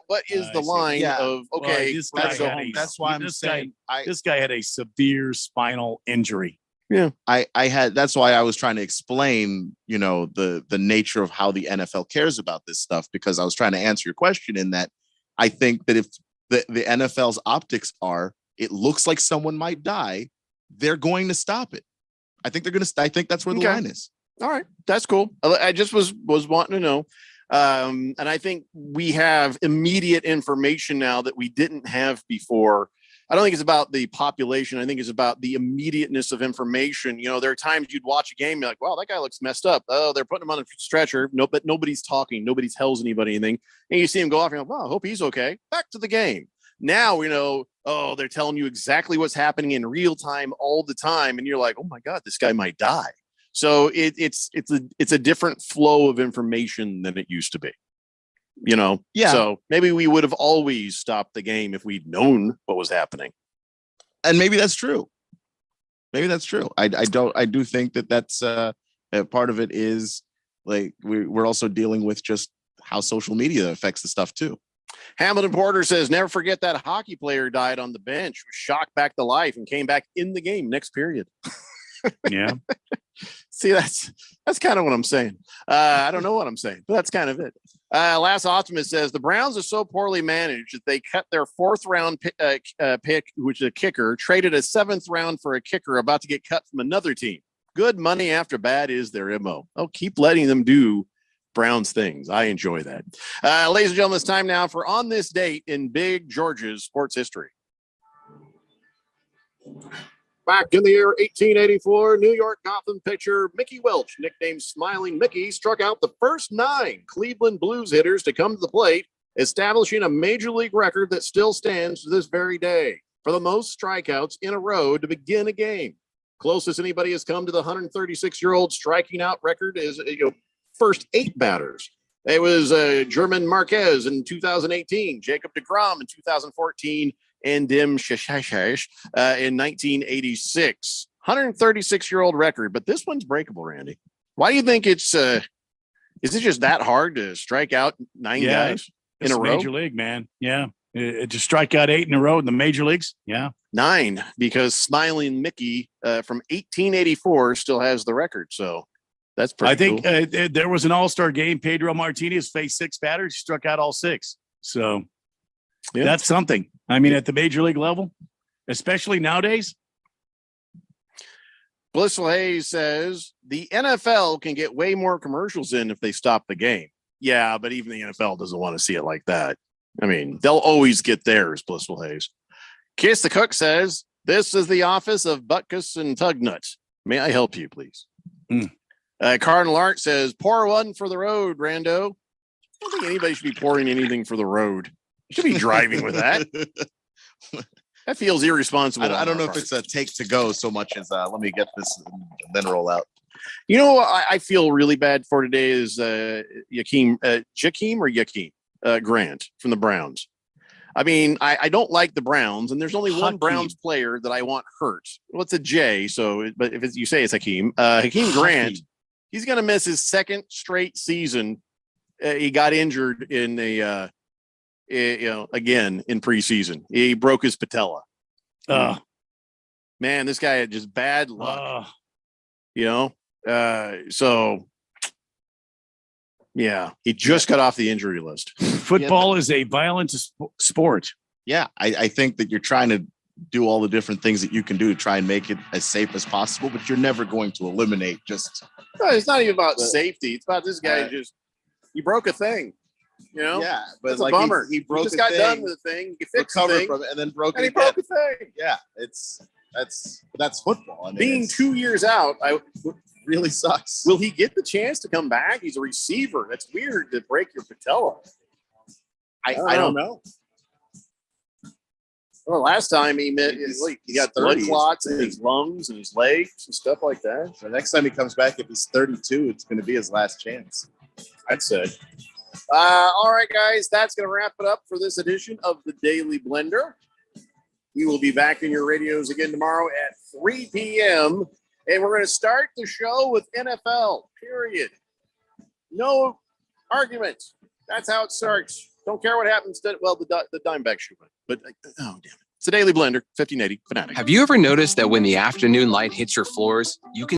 What is the line of okay? This let's guy go had home a- now. That's why I'm this saying this guy had a severe spinal injury. Yeah. That's why I was trying to explain, the nature of how the NFL cares about this stuff, because I was trying to answer your question in that I think that if the NFL's optics are, it looks like someone might die, they're going to stop it. I think I think that's where the Okay. line is. All right, that's cool. I just was wanting to know, and I think we have immediate information now that we didn't have before. I don't think it's about the population. I think it's about the immediateness of information. There are times you'd watch a game, you're like, "Wow, that guy looks messed up." Oh, they're putting him on a stretcher. No, but nobody's talking. Nobody tells anybody anything, and you see him go off. And you're like, "Wow, I hope he's okay." Back to the game. Now we know. Oh, they're telling you exactly what's happening in real time all the time, and you're like, "Oh my God, this guy might die." So it's a different flow of information than it used to be. Yeah. So maybe we would have always stopped the game if we'd known what was happening. And maybe that's true. I do think that's part of it is like we're also dealing with just how social media affects the stuff too. Hamilton Porter says, never forget that hockey player died on the bench, was shocked back to life, and came back in the game next period. Yeah. See, that's kind of what I'm saying. I don't know what I'm saying, but that's kind of it. Last Optimist says the Browns are so poorly managed that they cut their 4th round pick, which is a kicker, traded a 7th round for a kicker about to get cut from another team. Good money after bad is their MO. Oh, keep letting them do Browns things. I enjoy that. Ladies and gentlemen, it's time now for On This Date in Big George's sports history. Back in the year 1884, New York Gotham pitcher Mickey Welch, nicknamed Smiling Mickey, struck out the first 9 Cleveland Blues hitters to come to the plate, establishing a major league record that still stands to this very day for the most strikeouts in a row to begin a game. Closest anybody has come to the 136-year-old striking out record is first 8 batters. It was German Marquez in 2018, Jacob deGrom in 2014, and Dim Shashash in 1986. 136-year-old record, but this one's breakable, Randy. Why do you think it's is it just that hard to strike out 9 guys in a row? Major league, man. Yeah. To strike out 8 in a row in the major leagues. Yeah. 9, because Smiling Mickey from 1884 still has the record. So that's pretty I think cool. there was an all-star game. Pedro Martinez faced 6 batters, struck out all 6. So that's something. I mean, at the major league level, especially nowadays. Blissful Hayes says the NFL can get way more commercials in if they stop the game. Yeah, but even the NFL doesn't want to see it like that. I mean, they'll always get theirs, Blissful Hayes. Kiss the Cook says This is the office of Butkus and Tugnut. May I help you, please? Cardinal Art says, pour one for the road, Rando. I don't think anybody should be pouring anything for the road. You should be driving with that. That feels irresponsible. I don't know if it's a take to go so much as let me get this and then roll out. You know what I feel really bad for today is Jakeem Grant from the Browns. I mean, I don't like the Browns, and there's only one Browns player that I want hurt. Well, it's a J, but if you say it's Hakeem Grant, he's going to miss his second straight season. He got injured in again in preseason. He broke his patella. Man, this guy had just bad luck. So yeah, he just got off the injury list. Football is a violent sport. Yeah, I think that you're trying to do all the different things that you can do to try and make it as safe as possible, but you're never going to eliminate just. No, it's not even about safety. It's about this guy he broke a thing. Yeah, but it's like a bummer. He broke just a got thing, done with the thing. He fixed the thing, from it, and then broke and it he broke again. the thing. Yeah, that's football. I mean, Being 2 years out, really sucks. Will he get the chance to come back? He's a receiver. That's weird to break your patella. I don't know. Well, last time he got blood clots in his lungs and his legs and stuff like that. The next time he comes back, if he's 32, it's going to be his last chance. I'd say. All right, guys, that's going to wrap it up for this edition of the Daily Blender. We will be back in your radios again tomorrow at 3 p.m. And we're going to start the show with NFL, period. No arguments. That's how it starts. Don't care what happens. Well, the Diamondbacks should win. But, oh, damn it. It's the Daily Blender, 1580 Fanatic. Have you ever noticed that when the afternoon light hits your floors, you can